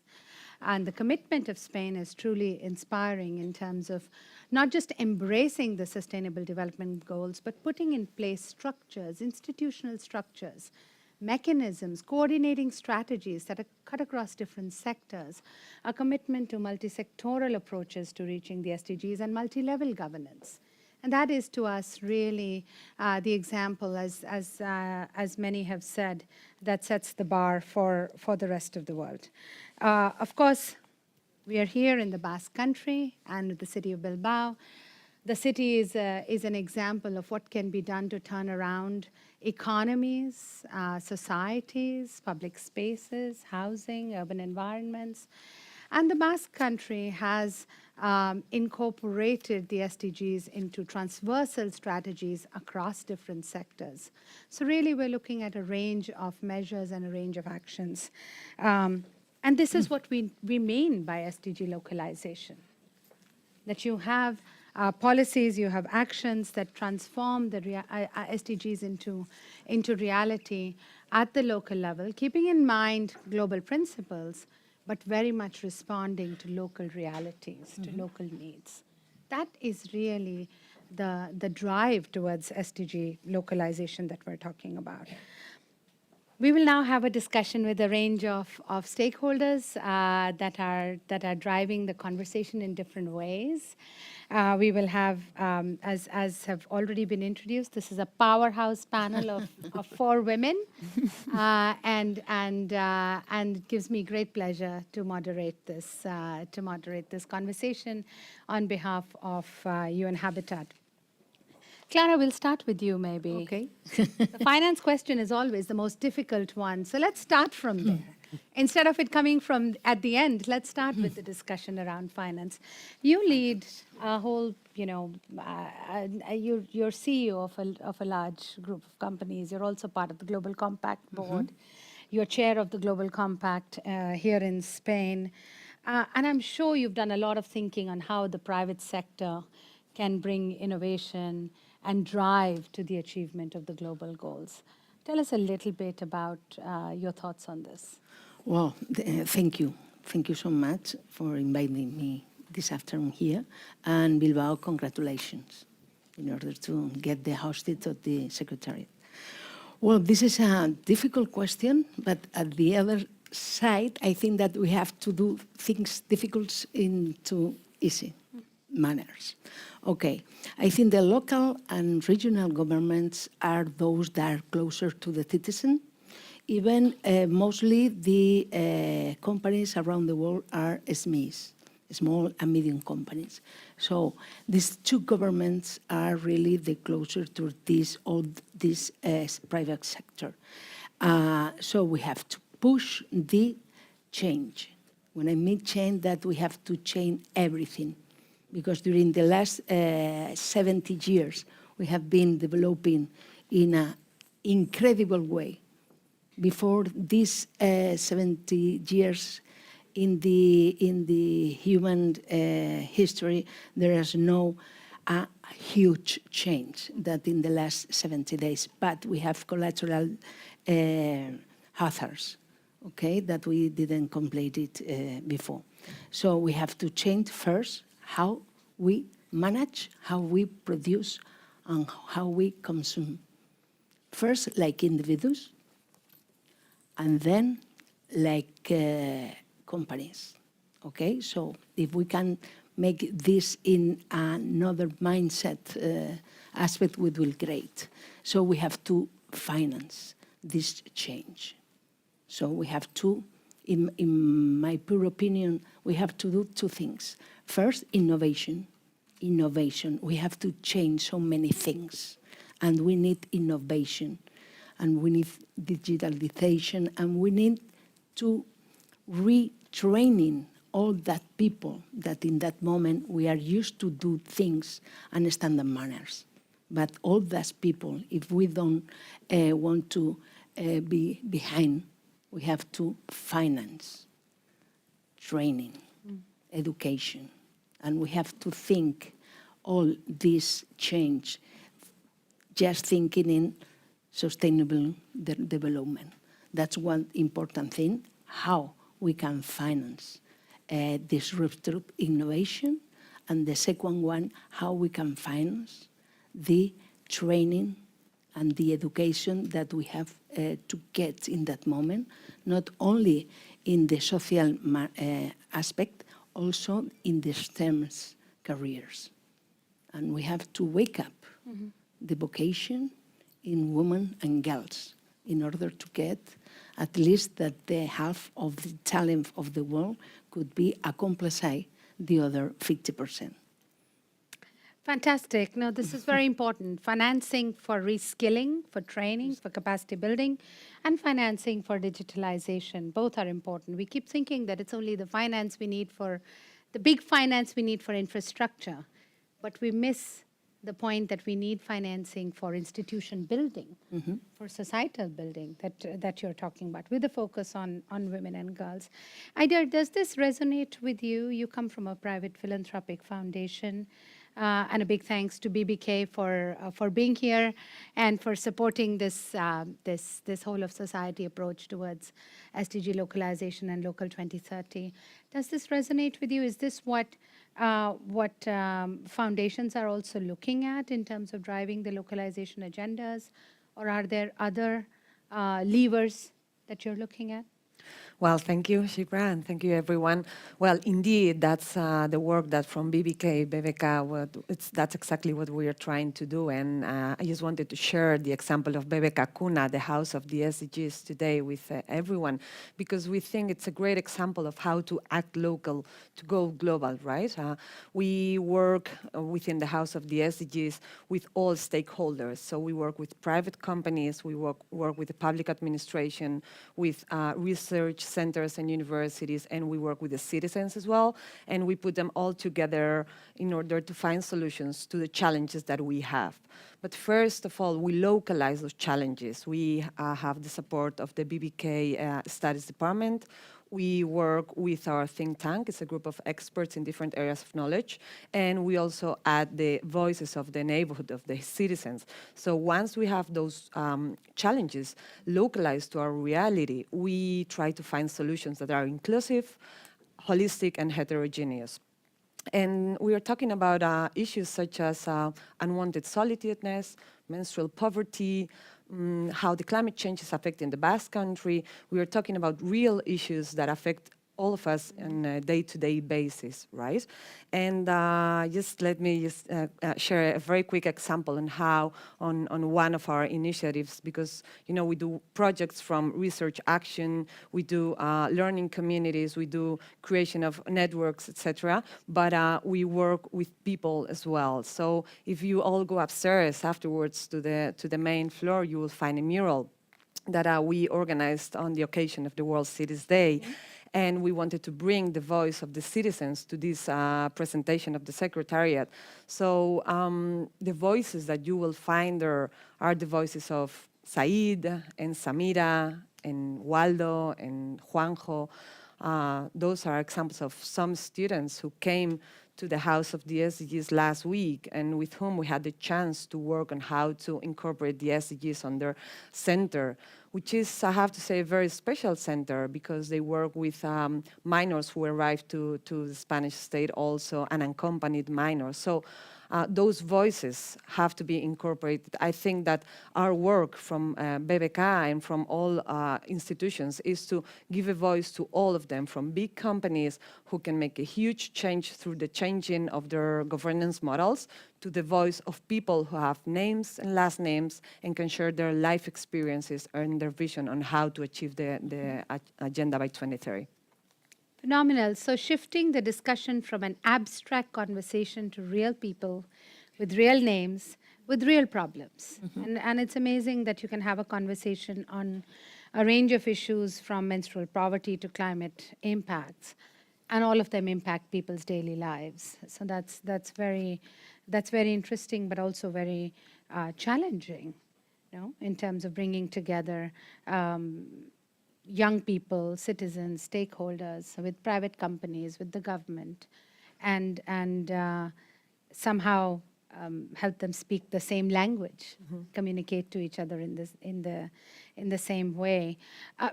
and the commitment of Spain is truly inspiring in terms of not just embracing the Sustainable Development Goals, but putting in place structures, institutional structures, mechanisms, coordinating strategies that are cut across different sectors, a commitment to multi-sectoral approaches to reaching the SDGs, and multi-level governance. And that is to us really the example, as many have said, that sets the bar for the rest of the world. Of course, we are here in the Basque Country and the city of Bilbao. The city is an example of what can be done to turn around economies, societies, public spaces, housing, urban environments. And the Basque Country has incorporated the SDGs into transversal strategies across different sectors. So really, we're looking at a range of measures and a range of actions. And this is what we mean by SDG localization, that you have policies, you have actions that transform the SDGs into reality at the local level, keeping in mind global principles, but very much responding to local realities, to local needs. That is really the drive towards SDG localization that we're talking about. We will now have a discussion with a range of stakeholders that are driving the conversation in different ways. We will have, as have already been introduced, this is a powerhouse panel of 4 women, and it gives me great pleasure to moderate this conversation on behalf of UN Habitat. Clara, we'll start with you, maybe. Okay. The finance question is always the most difficult one, so let's start from there. Instead of it coming from at the end, let's start with the discussion around finance. You lead a whole, you're CEO of a large group of companies. You're also part of the Global Compact Board. You're chair of the Global Compact here in Spain. And I'm sure you've done a lot of thinking on how the private sector can bring innovation and drive to the achievement of the global goals. Tell us a little bit about your thoughts on this. Well, thank you. Thank you so much for inviting me this afternoon here. And Bilbao, congratulations in order to get the hostage of the Secretariat. Well, this is a difficult question, but at the other side, I think that we have to do things difficult into easy manners. Okay, I think the local and regional governments are those that are closer to the citizen. Even mostly the companies around the world are SMEs, small and medium companies. So these 2 governments are really the closer to this private sector. So we have to push the change. When I mean change, that we have to change everything. Because during the last 70 years, we have been developing in an incredible way. Before these 70 years in the human history, there is no huge change that in the last 70 days. But we have collateral hazards, okay, that we didn't complete it before. So we have to change first how we manage, how we produce, and how we consume. First, like individuals, and then like companies, okay? So if we can make this in another mindset aspect, we will be great. So we have to finance this change. So we have to, in my pure opinion, we have to do 2 things. First, innovation. Innovation. We have to change so many things, and we need innovation, and we need digitalization, and we need to retraining all that people that in that moment we are used to do things and standard manners. But all those people, if we don't want to be behind, we have to finance, training, education, and we have to think all this change, just thinking in sustainable development. That's one important thing, how we can finance disruptive innovation, and the second one, how we can finance the training and the education that we have to get in that moment, not only in the social aspect, also in the STEM careers. And we have to wake up the vocation in women and girls in order to get at least that the half of the talent of the world could be accomplish the other 50%. Fantastic. No, this is very important. Financing for reskilling, for training, for capacity building, and financing for digitalization. Both are important. We keep thinking that it's only the finance we need for, the big finance we need for infrastructure, but we miss the point that we need financing for institution building, for societal building that you're talking about, with a focus on women and girls. Ida, does this resonate with you? You come from a private philanthropic foundation, and a big thanks to BBK for being here and for supporting this this whole of society approach towards SDG localization and Local 2030. Does this resonate with you? Is this what foundations are also looking at in terms of driving the localization agendas, or are there other levers that you're looking at? Well, thank you, Shipra, and thank you, everyone. Well, indeed, that's the work that from BBK, that's exactly what we are trying to do. And I just wanted to share the example of BBK Cuna, the House of the SDGs, today with everyone, because we think it's a great example of how to act local to go global, right? We work within the House of the SDGs with all stakeholders. So we work with private companies, we work with the public administration, with research centers and universities, and we work with the citizens as well, and we put them all together in order to find solutions to the challenges that we have. But first of all, we localize those challenges. We have the support of the BBK Studies Department. We work with our think tank. It's a group of experts in different areas of knowledge. And we also add the voices of the neighborhood, of the citizens. So once we have those challenges localized to our reality, we try to find solutions that are inclusive, holistic, and heterogeneous. And we are talking about issues such as unwanted solitudeness, menstrual poverty, how the climate change is affecting the Basque country. We are talking about real issues that affect all of us on a day-to-day basis, right? And just let me just share a very quick example on how, on one of our initiatives, because, you know, we do projects from research action, we do learning communities, we do creation of networks, etc. But we work with people as well. So if you all go upstairs afterwards to the main floor, you will find a mural that we organized on the occasion of the World Cities Day. And we wanted to bring the voice of the citizens to this presentation of the Secretariat. So the voices that you will find there are the voices of Said and Samira and Waldo and Juanjo. Those are examples of some students who came to the House of the SDGs last week and with whom we had the chance to work on how to incorporate the SDGs on their center, which is, I have to say, a very special center because they work with minors who arrived to the Spanish state, also unaccompanied minors. So those voices have to be incorporated. I think that our work from BBK and from all institutions is to give a voice to all of them, from big companies who can make a huge change through the changing of their governance models, to the voice of people who have names and last names and can share their life experiences and their vision on how to achieve the agenda by 2030. Phenomenal. So shifting the discussion from an abstract conversation to real people with real names, with real problems. And it's amazing that you can have a conversation on a range of issues from menstrual poverty to climate impacts, and all of them impact people's daily lives. So that's very interesting, but also very challenging, you know, in terms of bringing together young people, citizens, stakeholders, with private companies, with the government, and somehow help them speak the same language, communicate to each other in the same way.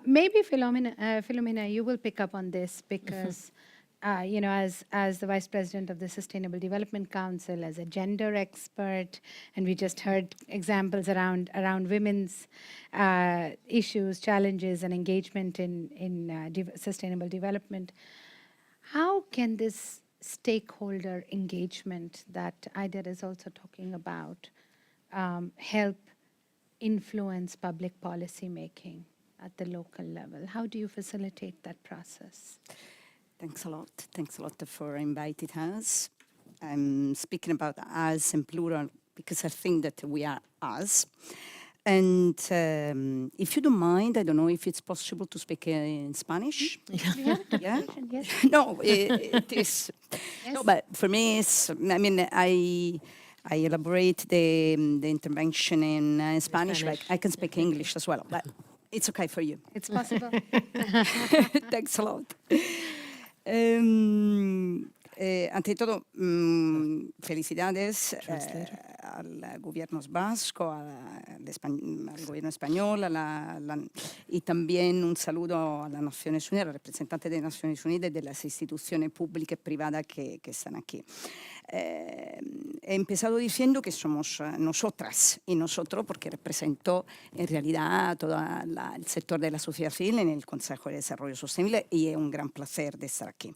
Maybe Philomena, you will pick up on this because you know, as the Vice President of the Sustainable Development Council, as a gender expert, and we just heard examples around women's issues, challenges, and engagement in sustainable development. How can this stakeholder engagement that IDER is also talking about help influence public policy making at the local level? How do you facilitate that process? Thanks a lot. Thanks a lot for inviting us. I'm speaking about us in plural because I think that we are us. And if you don't mind, I don't know if it's possible to speak in Spanish. Yeah? Yes. No, it is. Yes. No, but for me, it's, I mean, I elaborate the intervention in Spanish, like I can speak English as well, but it's okay for you. It's possible. Thanks a lot. Ante todo, felicidades al gobierno vasco, al gobierno español, y también un saludo a las Naciones Unidas, a los representantes de las Naciones Unidas y de las instituciones públicas y privadas que están aquí. He empezado diciendo que somos nosotras y nosotros porque represento en realidad todo el sector de la sociedad civil en el Consejo de Desarrollo Sostenible y es un gran placer de estar aquí.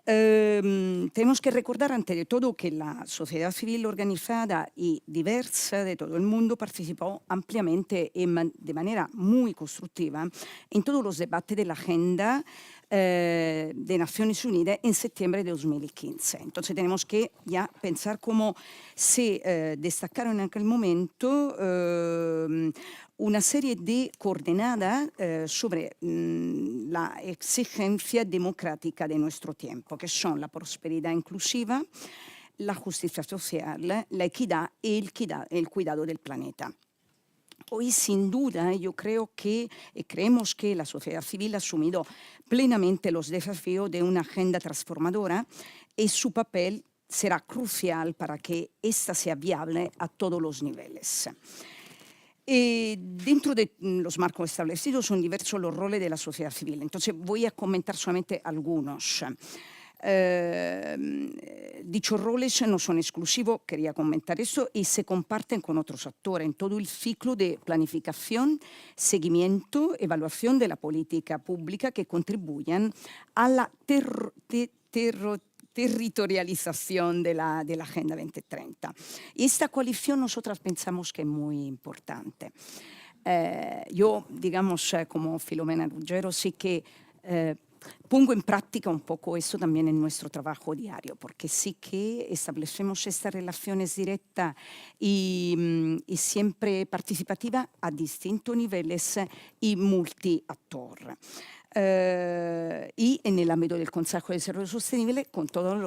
Tenemos que recordar ante de todo que la sociedad civil organizada y diversa de todo el mundo participó ampliamente y de manera muy constructiva en todos los debates de la agenda de Naciones Unidas en septiembre de 2015. Entonces tenemos que ya pensar cómo se destacaron en aquel momento una serie de coordenadas sobre la exigencia democrática de nuestro tiempo, que son la prosperidad inclusiva, la justicia social, la equidad y el cuidado del planeta. Hoy, sin duda, yo creo que creemos que la sociedad civil ha asumido plenamente los desafíos de una agenda transformadora y su papel será crucial para que ésta sea viable a todos los niveles. Dentro de los marcos establecidos son diversos los roles de la sociedad civil. Entonces voy a comentar solamente algunos. Dichos roles no son exclusivos, quería comentar eso, y se comparten con otros actores en todo el ciclo de planificación, seguimiento, evaluación de la política pública que contribuyan a la territorialización de la Agenda 2030. Y esta coalición nosotras pensamos que es muy importante. Yo, digamos, como Filomena Ruggero, sí que pongo en práctica un poco eso también en nuestro trabajo diario, porque sí que establecemos estas relaciones directas y siempre participativas a distintos niveles y multiactor. Y en el ámbito del Consejo de Desarrollo Sostenible con todas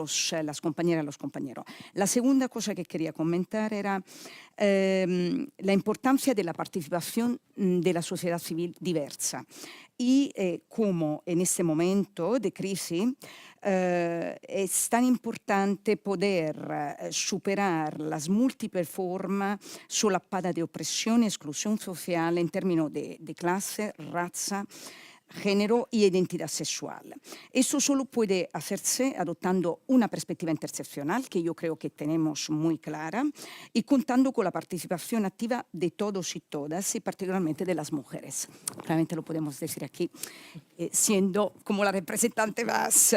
las compañeras y los compañeros. La segunda cosa que quería comentar era la importancia de la participación de la sociedad civil diversa y cómo en este momento de crisis es tan importante poder superar las múltiples formas solapadas de opresión y exclusión social en términos de clase, raza, género y identidad sexual. Eso solo puede hacerse adoptando una perspectiva interseccional que yo creo que tenemos muy clara y contando con la participación activa de todos y todas y particularmente de las mujeres. Claramente lo podemos decir aquí, siendo como la representante más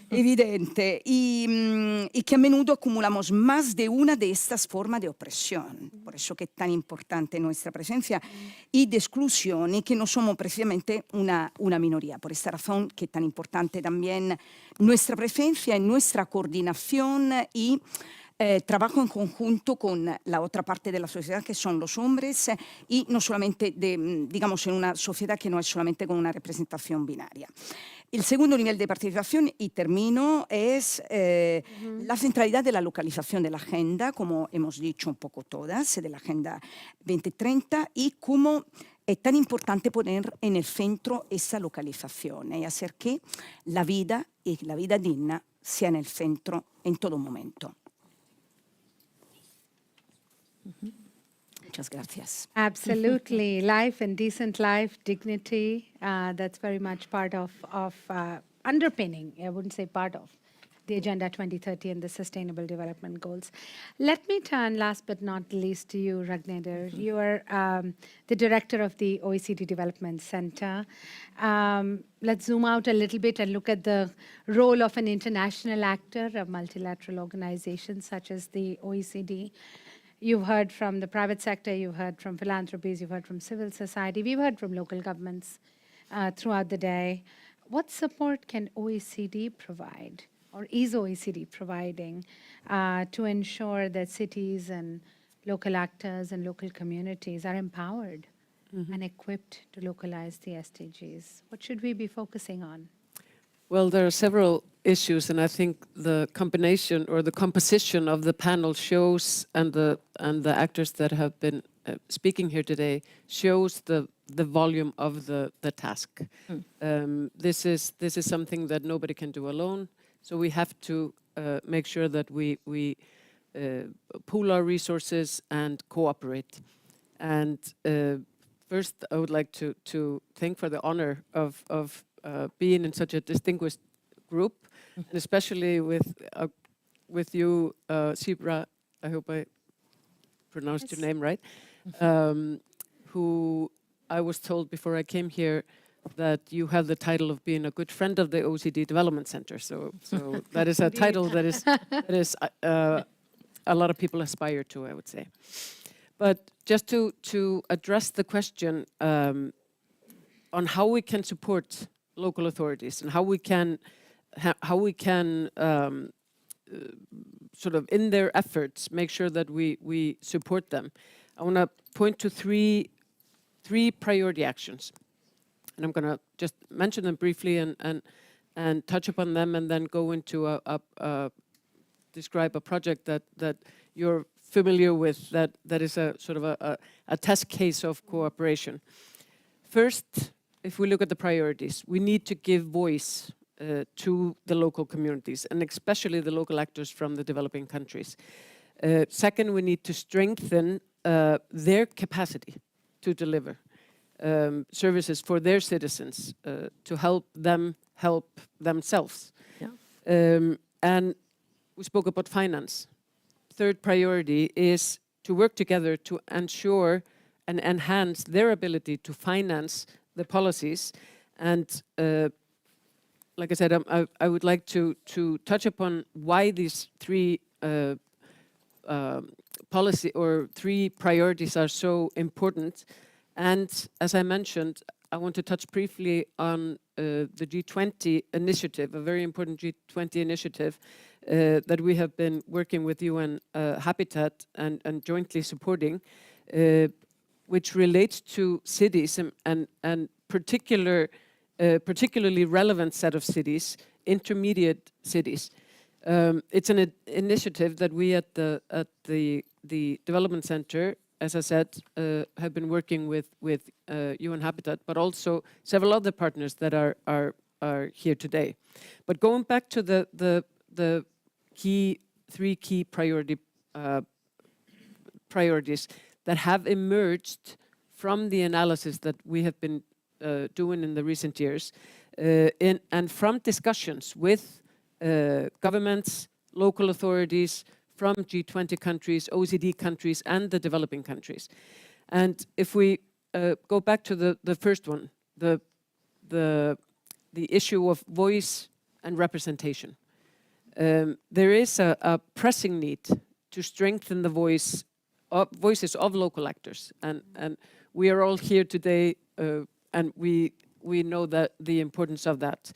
evidente y que a menudo acumulamos más de una de estas formas de opresión. Por eso que es tan importante nuestra presencia y de exclusión y que no somos precisamente una minoría. Por esta razón que es tan importante también nuestra presencia y nuestra coordinación y trabajo en conjunto con la otra parte de la sociedad que son los hombres y no solamente, digamos, en una sociedad que no es solamente con una representación binaria. El segundo nivel de participación, y termino, es la centralidad de la localización de la agenda, como hemos dicho un poco todas, de la Agenda 2030 y cómo es tan importante poner en el centro esa localización y hacer que la vida y la vida digna sea en el centro en todo momento. Muchas gracias. Absolutely. Life and decent life, dignity, that's very much part of underpinning, I wouldn't say part of, the Agenda 2030 and the Sustainable Development Goals. Let me turn, last but not least, to you, Ragneder. You are the director of the OECD Development Center. Let's zoom out a little bit and look at the role of an international actor, a multilateral organization such as the OECD. You've heard from the private sector, you've heard from philanthropies, you've heard from civil society, we've heard from local governments throughout the day. What support can OECD provide, or is OECD providing, to ensure that cities and local actors and local communities are empowered and equipped to localize the SDGs? What should we be focusing on? Well, there are several issues, and I think the combination or the composition of the panel shows, and the actors that have been speaking here today shows the volume of the task. This is something that nobody can do alone. So we have to make sure that we pool our resources and cooperate. And first, I would like to thank for the honor of being in such a distinguished group, and especially with you, Sibra. I hope I pronounced your name right. Who I was told before I came here that you have the title of being a good friend of the OECD Development Center. So that is a title that is a lot of people aspire to, I would say. But just to address the question on how we can support local authorities and how we can sort of in their efforts make sure that we support them, I want to point to three priority actions. And I'm going to just mention them briefly and touch upon them, and then go into describe a project that you're familiar with that is a sort of a test case of cooperation. First, if we look at the priorities, we need to give voice to the local communities, and especially the local actors from the developing countries. Second, we need to strengthen their capacity to deliver services for their citizens, to help them help themselves. Yeah. And we spoke about finance. Third priority is to work together to ensure and enhance their ability to finance the policies. And like I said, I would like to touch upon why these three policy or three priorities are so important. And as I mentioned, I want to touch briefly on the G20 initiative, a very important G20 initiative that we have been working with UN Habitat and jointly supporting, which relates to cities and particularly relevant set of cities, intermediate cities. It's an initiative that we at the Development Center, as I said, have been working with UN Habitat, but also several other partners that are here today. But going back to the three key priorities that have emerged from the analysis that we have been doing in the recent years, and from discussions with governments, local authorities, from G20 countries, OECD countries, and the developing countries. And if we go back to the first one, the issue of voice and representation, there is a pressing need to strengthen the voices of local actors, and we are all here today, and we know that the importance of that,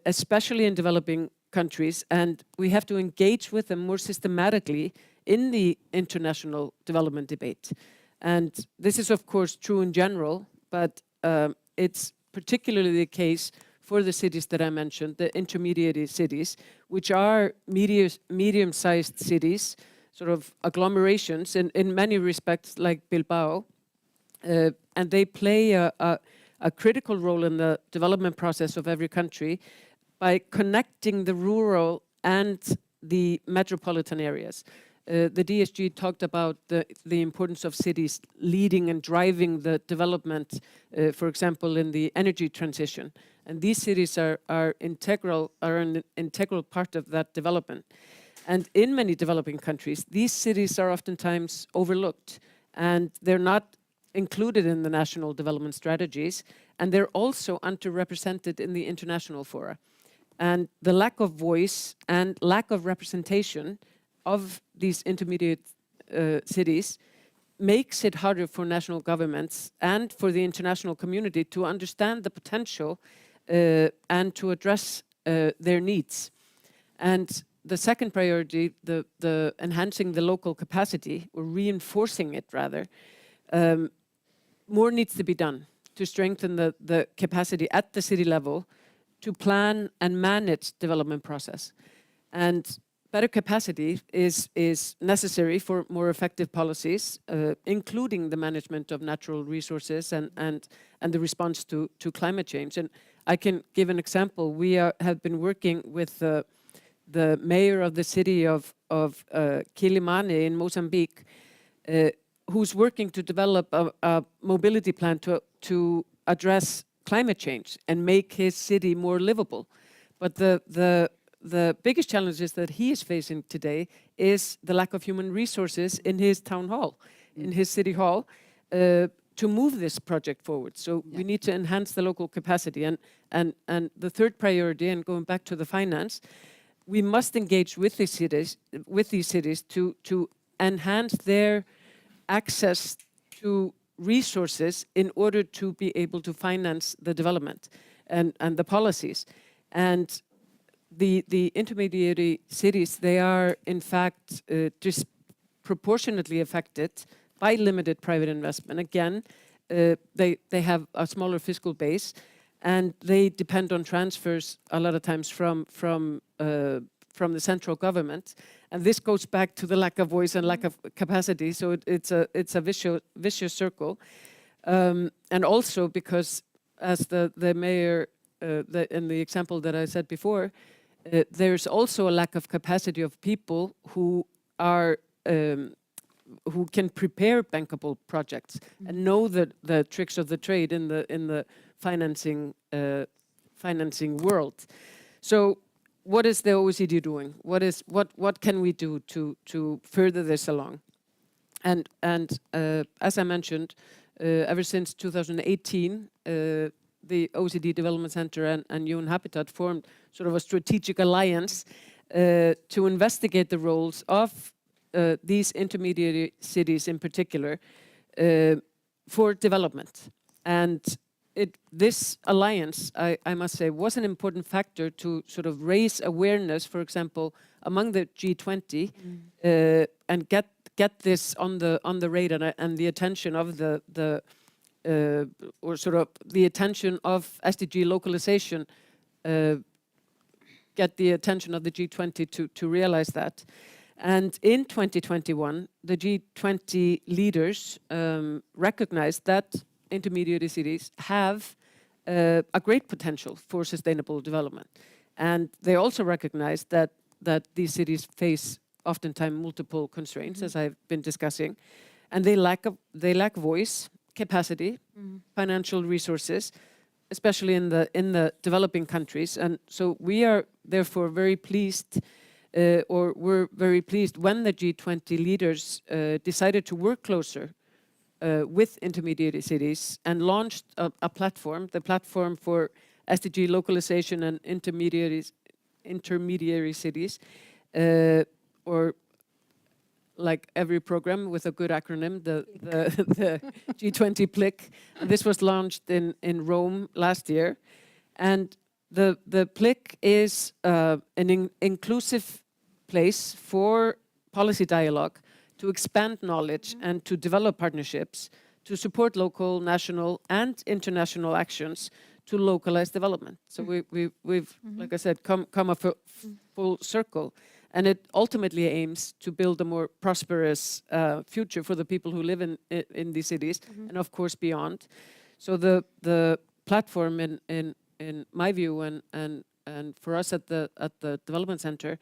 especially in developing countries, and we have to engage with them more systematically in the international development debate. And this is of course true in general, but it's particularly the case for the cities that I mentioned, the intermediate cities, which are medium-sized cities, sort of agglomerations in many respects like Bilbao, and they play a critical role in the development process of every country by connecting the rural and the metropolitan areas. the DSG talked about the importance of cities leading and driving the development, for example, in the energy transition. And these cities are an integral part of that development. And in many developing countries, these cities are oftentimes overlooked, and they're not included in the national development strategies, and they're also underrepresented in the international fora. And the lack of voice and lack of representation of these intermediate cities makes it harder for national governments and for the international community to understand the potential and to address their needs. And the second priority, the enhancing the local capacity, or reinforcing it rather, more needs to be done to strengthen the capacity at the city level to plan and manage development process. And better capacity is necessary for more effective policies, including the management of natural resources and the response to climate change. And I can give an example. We have been working with the mayor of the city of Quilimane in Mozambique, who's working to develop a mobility plan to address climate change and make his city more livable. But the biggest challenge that he is facing today is the lack of human resources in his town hall, in his city hall, to move this project forward. So we need to enhance the local capacity. And the third priority, and going back to the finance, we must engage with these cities to enhance their access to resources in order to be able to finance the development and the policies. And the intermediary cities, they are in fact disproportionately affected by limited private investment. Again, they have a smaller fiscal base, and they depend on transfers a lot of times from the central government. And this goes back to the lack of voice and lack of capacity. So it's a vicious circle. And also because, as the mayor, in the example that I said before, there's also a lack of capacity of people who are who can prepare bankable projects and know the tricks of the trade in the financing world. So what is the OECD doing? What can we do to further this along? And as I mentioned, ever since 2018, the OECD Development Center and UN Habitat formed sort of a strategic alliance to investigate the roles of these intermediate cities in particular for development. And this alliance, I must say, was an important factor to sort of raise awareness, for example, among the G20 and get this on the radar and the attention of or sort of the attention of SDG localization, get the attention of the G20 to realize that. And in 2021, the G20 leaders recognized that intermediate cities have a great potential for sustainable development. And they also recognized that these cities face oftentimes multiple constraints, as I've been discussing, and they lack voice, capacity, financial resources, especially in the developing countries. And so we are therefore very pleased, we're very pleased when the G20 leaders decided to work closer with intermediate cities and launched a platform, the platform for SDG localization and intermediary cities, or like every program with a good acronym, the G20 PLIC. This was launched in Rome last year. And the PLIC is an inclusive place for policy dialogue, to expand knowledge and to develop partnerships, to support local, national and international actions to localize development. So we've like I said, come a full circle. And it ultimately aims to build a more prosperous future for the people who live in these cities, and of course beyond. So the platform, in my view, and for us at the Development Center,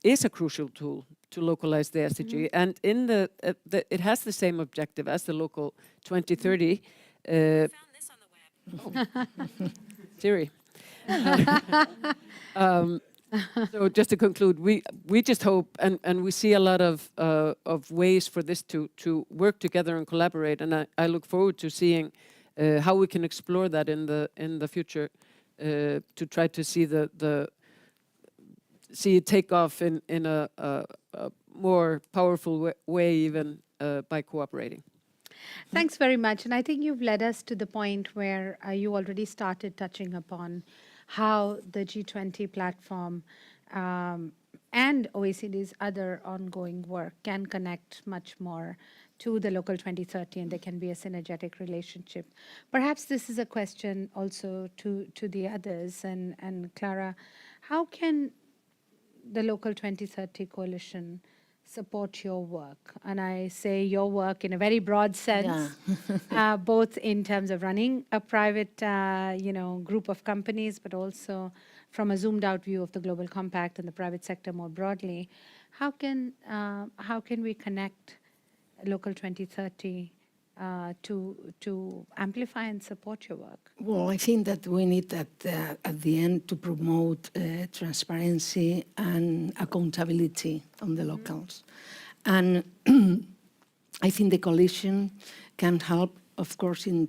is a crucial tool localize the SDG. And in it has the same objective as the Local 2030. Found this on the web. Siri. So just to conclude, we just hope, and we see a lot of ways for this to work together and collaborate, and I look forward to seeing how we can explore that in the future to try to see see it take off in a more powerful way, even by cooperating. Thanks very much. And I think you've led us to the point where you already started touching upon how the G20 platform and OECD's other ongoing work can connect much more to the Local 2030, and there can be a synergetic relationship. Perhaps this is a question also to the others. And Clara, how can the Local 2030 Coalition support your work? And I say your work in a very broad sense, both in terms of running a private, group of companies, but also from a zoomed out view of the global compact and the private sector more broadly. How can we connect Local 2030 to amplify and support your work? Well, I think that we need at the end to promote transparency and accountability on the locals. And I think the coalition can help, of course, in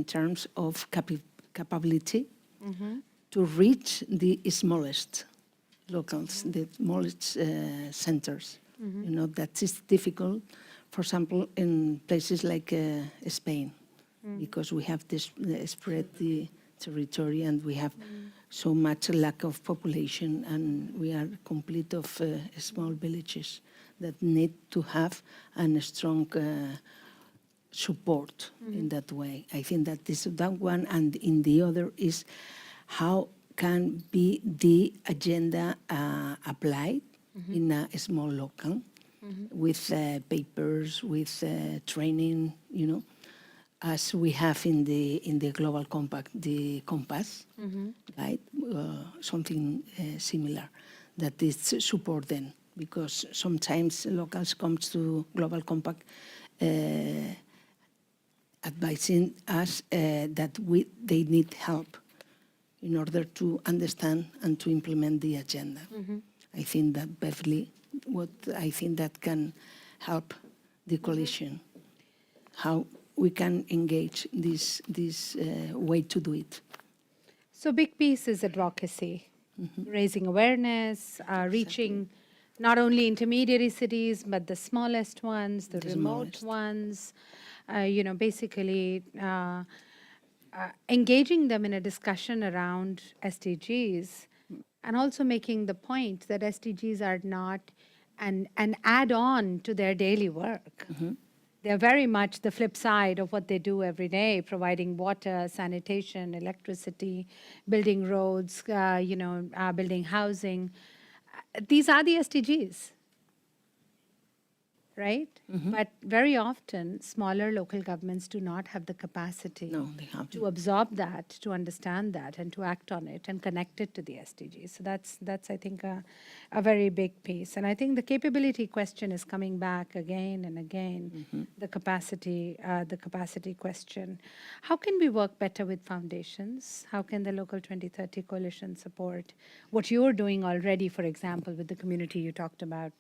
terms of capability to reach the smallest locals, the smallest centers. You know, that is difficult, for example, in places like Spain, because we have this spread the territory and we have so much lack of population, and we are complete of small villages that need to have a strong support in that way. I think that is that one, and in the other is how can be the agenda applied in a small local with papers, with training, you know, as we have in the global compact, the compass, right? Something similar that is support them, because sometimes locals come to global compact advising us that they need help in order to understand and to implement the agenda. I think that Beverly, what I think that can help the coalition, how we can engage this way to do it. So big piece is advocacy, raising awareness, reaching not only intermediary cities, but the smallest ones, the remote ones, basically engaging them in a discussion around SDGs, and also making the point that SDGs are not an add-on to their daily work. They're very much the flip side of what they do every day, providing water, sanitation, electricity, building roads, building housing. These are the SDGs, right? But very often, smaller local governments do not have the capacity to absorb that, to understand that, and to act on it and connect it to the SDGs. So that's I think, a very big piece. And I think the capability question is coming back again and again, the capacity question. How can we work better with foundations? How can the Local 2030 Coalition support what you're doing already, for example, with the community you talked about,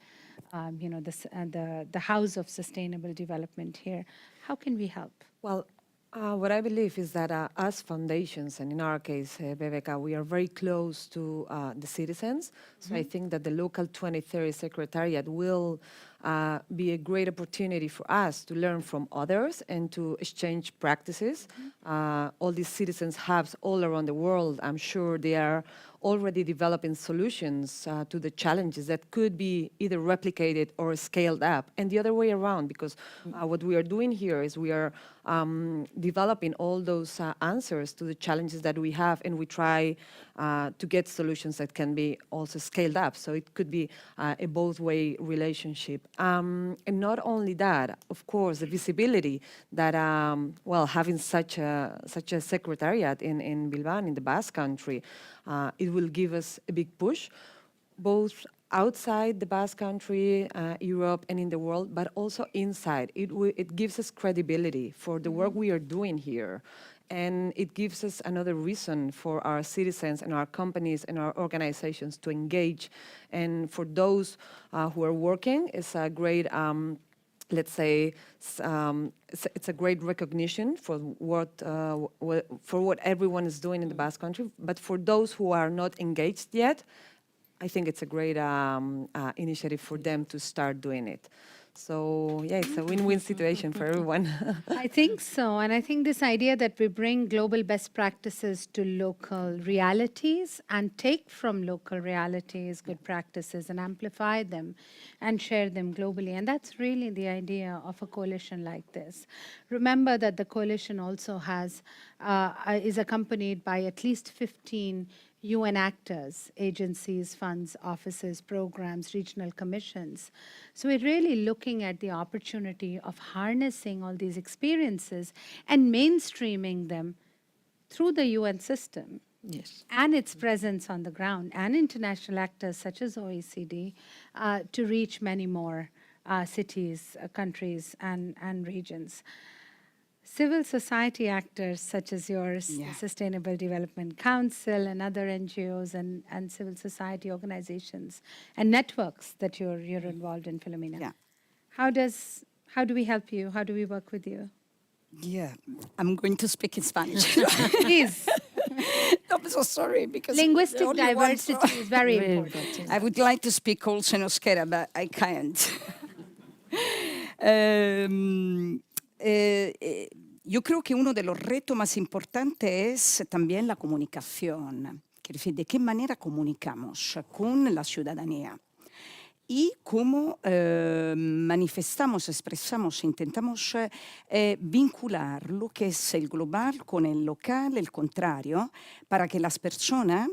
the House of Sustainable Development here? How can we help? Well, what I believe is that as foundations, and in our case, Bebeka, we are very close to the citizens. So I think that the Local 2030 Secretariat will be a great opportunity for us to learn from others and to exchange practices. All these citizens hubs all around the world, I'm sure they are already developing solutions to the challenges that could be either replicated or scaled up, and the other way around, because what we are doing here is we are developing all those answers to the challenges that we have, and we try to get solutions that can be also scaled up. So it could be a both-way relationship. And not only that, of course, the visibility that, having such a secretariat in Bilbao, in the Basque country, it will give us a big push, both outside the Basque Country, Europe, and in the world, but also inside. It gives us credibility for the work we are doing here. And it gives us another reason for our citizens and our companies and our organizations to engage. And for those who are working, it's a great, let's say, it's a great recognition for what everyone is doing in the Basque Country. But for those who are not engaged yet, I think it's a great initiative for them to start doing it. So, yeah, it's a win-win situation for everyone. I think so. And I think this idea that we bring global best practices to local realities and take from local realities good practices and amplify them and share them globally. And that's really the idea of a coalition like this. Remember that the coalition also has, is accompanied by at least 15 UN actors, agencies, funds, offices, programs, regional commissions. So we're really looking at the opportunity of harnessing all these experiences and mainstreaming them through the UN system. Yes. And its presence on the ground, and international actors such as OECD, to reach many more cities, countries, and regions. Civil society actors such as yours, the Sustainable Development Council and other NGOs and civil society organizations and networks that you're involved in, Filomena. Yeah. How do we help you? How do we work with you? Yeah, I'm going to speak in Spanish. Please. I'm so sorry because Linguistic the only one, diversity is very important. I would like to speak also in euskera, but I can't. Yo creo que uno de los retos más importantes es también la comunicación. Quiero decir, de qué manera comunicamos con la ciudadanía y cómo manifestamos, expresamos, intentamos vincular lo que es el global con el local, el contrario, para que las personas,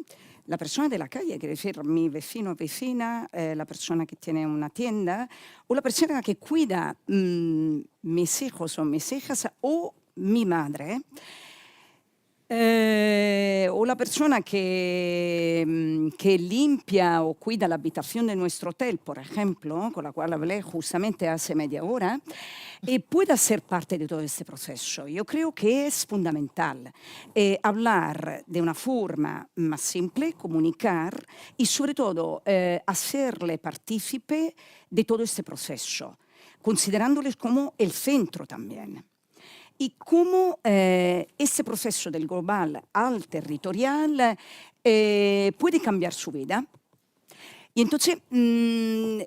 la persona de la calle, quiere decir mi vecino o vecina, la persona que tiene una tienda, o la persona que cuida mis hijos o mis hijas, o mi madre, o la persona que limpia o cuida la habitación de nuestro hotel, por ejemplo, con la cual hablé justamente hace media hora, pueda ser parte de todo este proceso. Yo creo que es fundamental hablar de una forma más simple, comunicar y sobre todo hacerle partícipe de todo este proceso, considerándoles como el centro también. Y cómo este proceso del global al territorial puede cambiar su vida. Y entonces,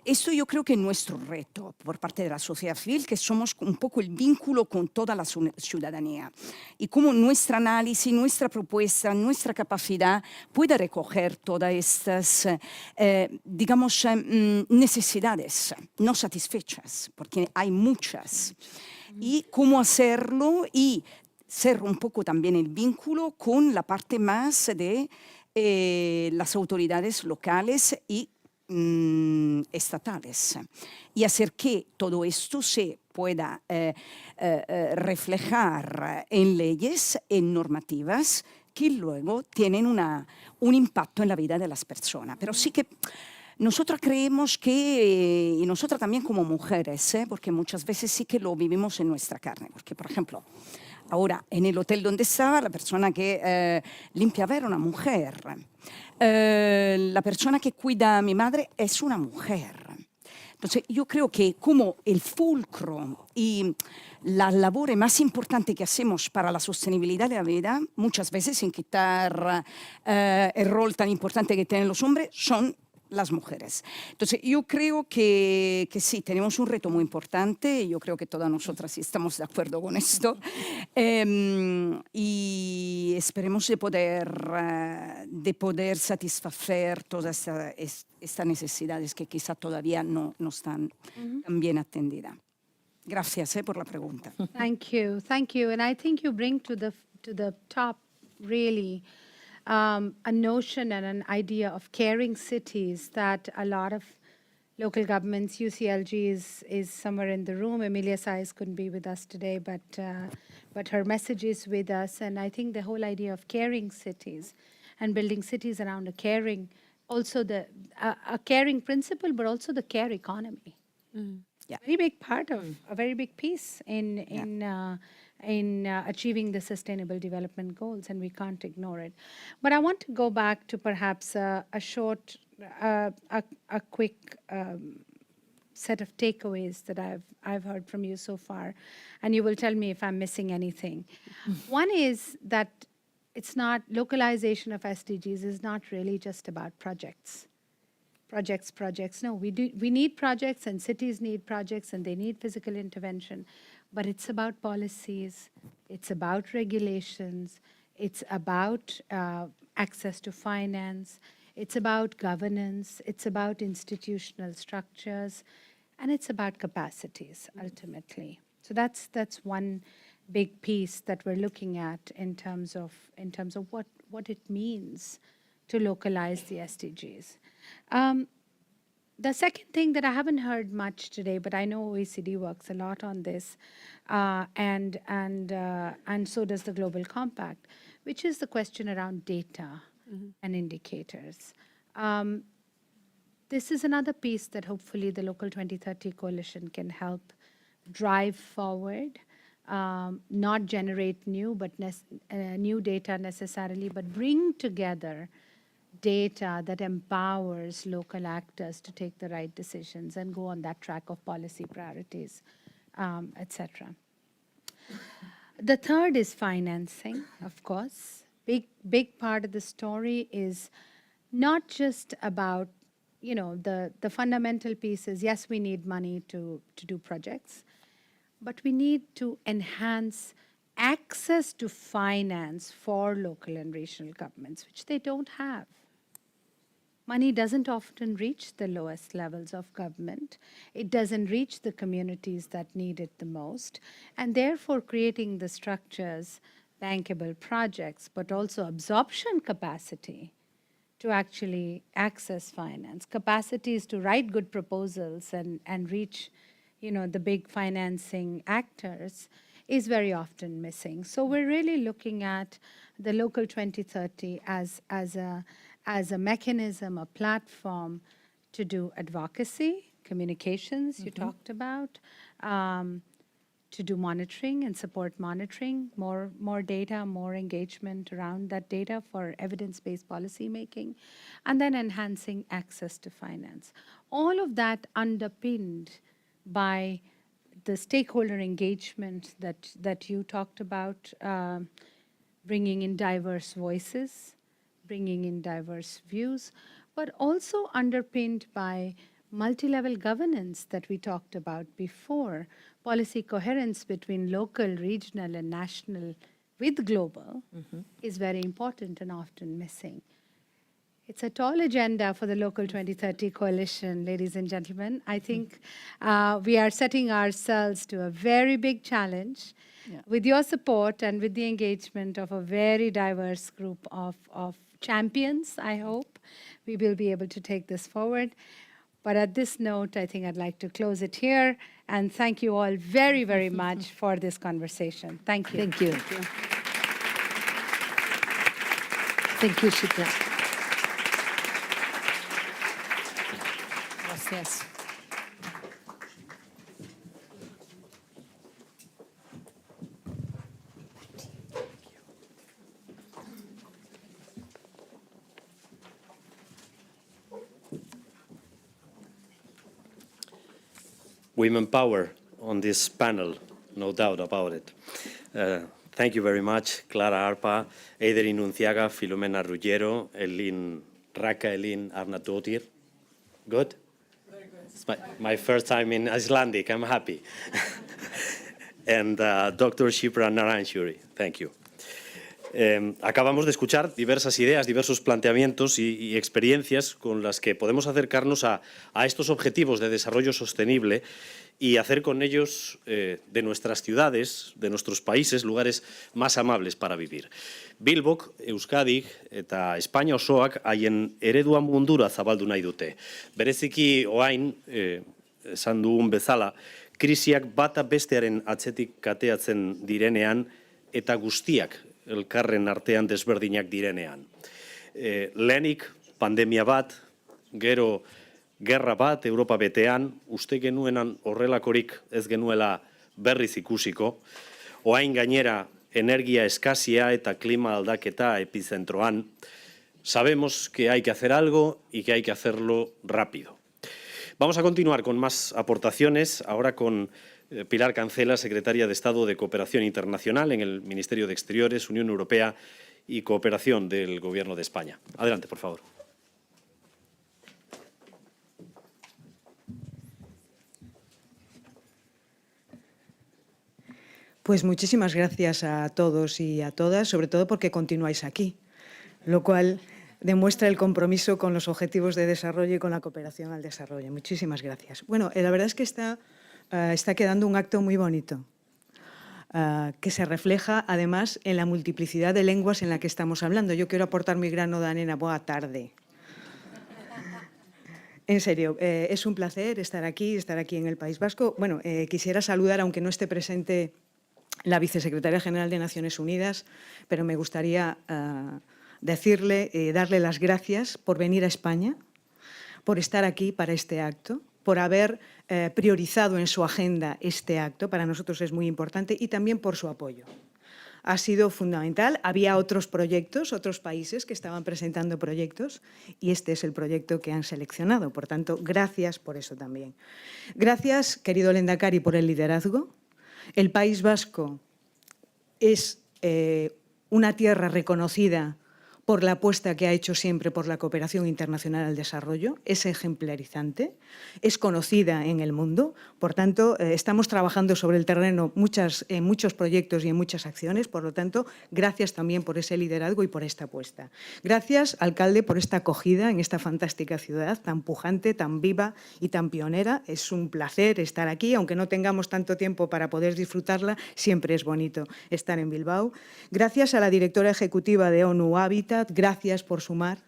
esto yo creo que es nuestro reto por parte de la sociedad civil, que somos un poco el vínculo con toda la ciudadanía. Y cómo nuestra análisis, nuestra propuesta, nuestra capacidad puede recoger todas estas, digamos, necesidades no satisfechas, porque hay muchas. Y cómo hacerlo y ser un poco también el vínculo con la parte más de las autoridades locales y estatales. Y hacer que todo esto se pueda reflejar en leyes, en normativas, que luego tienen un impacto en la vida de las personas. Pero sí que nosotras creemos que, y nosotras también como mujeres, porque muchas veces sí que lo vivimos en nuestra carne, porque por ejemplo, ahora en el hotel donde estaba, la persona que limpiaba era una mujer, la persona que cuida a mi madre es una mujer. Entonces yo creo que como el fulcro y la labor más importante que hacemos para la sostenibilidad de la vida, muchas veces sin quitar el rol tan importante que tienen los hombres, son las mujeres. Entonces, yo creo que sí, tenemos un reto muy importante, yo creo que todas nosotras sí estamos de acuerdo con esto, y esperemos de poder satisfacer todas estas necesidades que quizá todavía no están tan bien atendidas. Gracias por la pregunta. Thank you. And I think you bring to the top, really, a notion and an idea of caring cities that a lot of local governments, UCLG is somewhere in the room. Emilia Saiz couldn't be with us today, but her message is with us. And I think the whole idea of caring cities and building cities around a caring also a caring principle, but also the care economy. Yeah. Very big part of a very big piece in achieving the Sustainable Development Goals, and we can't ignore it. But I want to go back to perhaps a quick set of takeaways that I've heard from you so far, and you will tell me if I'm missing anything. One is that it's not localization of SDGs is not really just about projects. Projects. No, we need projects, and cities need projects, and they need physical intervention. But it's about policies, it's about regulations, it's about access to finance, it's about governance, it's about institutional structures, and it's about capacities, ultimately. So that's one big piece that we're looking at in terms of what it means to localize the SDGs. The second thing that I haven't heard much today, but I know OECD works a lot on this, and so does the Global Compact, which is the question around data and indicators. This is another piece that hopefully the Local 2030 Coalition can help drive forward, not generate new data necessarily, but bring together data that empowers local actors to take the right decisions and go on that track of policy priorities, etc. The third is financing, of course. Big part of the story is not just about, the fundamental piece is, yes, we need money to do projects, but we need to enhance access to finance for local and regional governments, which they don't have. Money doesn't often reach the lowest levels of government. It doesn't reach the communities that need it the most. And therefore, creating the structures, bankable projects, but also absorption capacity to actually access finance, capacities to write good proposals and reach, the big financing actors is very often missing. So we're really looking at the Local 2030 as a mechanism, a platform to do advocacy, communications you talked about, to do monitoring and support monitoring, more data, more engagement around that data for evidence-based policy making, and then enhancing access to finance. All of that underpinned by the stakeholder engagement that you talked about, bringing in diverse voices, bringing in diverse views, but also underpinned by multi-level governance that we talked about before, policy coherence between local, regional, and national with global is very important and often missing. It's a tall agenda for the Local 2030 Coalition, ladies and gentlemen. I think we are setting ourselves to a very big challenge. Yeah. With your support and with the engagement of a very diverse group of champions, I hope, we will be able to take this forward. But at this note, I think I'd like to close it here. And thank you all very, very much for this conversation. Thank you. Thank you. Thank you, Shikra. Gracias. Women power on this panel, no doubt about it. Thank you very much, Clara Arpa, Eider Inunciaga, Filomena Ruggiero, Elin Arnautotir. Good? Very good. It's my first time in Icelandic, I'm happy. And Dr. Shipra Naranjuri, thank you. Acabamos de escuchar diversas ideas, diversos planteamientos y experiencias con las que podemos acercarnos a estos objetivos de desarrollo sostenible y hacer con ellos de nuestras ciudades, de nuestros países, lugares más amables para vivir. Bilbok, Euskadi eta Espainia osoak haien eredua mundura zabaldu nahi dute. Bereziki orain, esan dugun bezala, krisiak bata bestearen atzetik kateatzen direnean eta guztiak elkarren artean desberdinak direnean. Lehenik pandemia bat, gero gerra bat Europa betean, uste genuenan horrelakorik ez genuela berriz ikusiko, orain gainera energia eskasia eta klima aldaketa epizentroan, sabemos que hay que hacer algo y que hay que hacerlo rápido. Vamos a continuar con más aportaciones, ahora con Pilar Cancela, secretaria de Estado de Cooperación Internacional en el Ministerio de Exteriores, Unión Europea y Cooperación del Gobierno de España. Adelante, por favor. Pues muchísimas gracias a todos y a todas, sobre todo porque continuáis aquí, lo cual demuestra el compromiso con los objetivos de desarrollo y con la cooperación al desarrollo. Muchísimas gracias. Bueno, la verdad es que está quedando un acto muy bonito, que se refleja además en la multiplicidad de lenguas en la que estamos hablando. Yo quiero aportar mi grano de arena. Buena tarde. En serio, es un placer estar aquí en el País Vasco. Bueno, quisiera saludar, aunque no esté presente, la vicesecretaria general de Naciones Unidas, pero me gustaría darle las gracias por venir a España, por estar aquí para este acto, por haber priorizado en su agenda este acto, para nosotros es muy importante, y también por su apoyo. Ha sido fundamental. Había otros proyectos, otros países que estaban presentando proyectos, y este es el proyecto que han seleccionado. Por tanto, gracias por eso también. Gracias, querido Lehendakari, por el liderazgo. El País Vasco es una tierra reconocida por la apuesta que ha hecho siempre por la cooperación internacional al desarrollo, es ejemplarizante, es conocida en el mundo. Por tanto, estamos trabajando sobre el terreno en muchos proyectos y en muchas acciones. Por lo tanto, gracias también por ese liderazgo y por esta apuesta. Gracias, alcalde, por esta acogida en esta fantástica ciudad tan pujante, tan viva y tan pionera. Es un placer estar aquí, aunque no tengamos tanto tiempo para poder disfrutarla, siempre es bonito estar en Bilbao. Gracias a la directora ejecutiva de ONU Habitat. Gracias por sumar,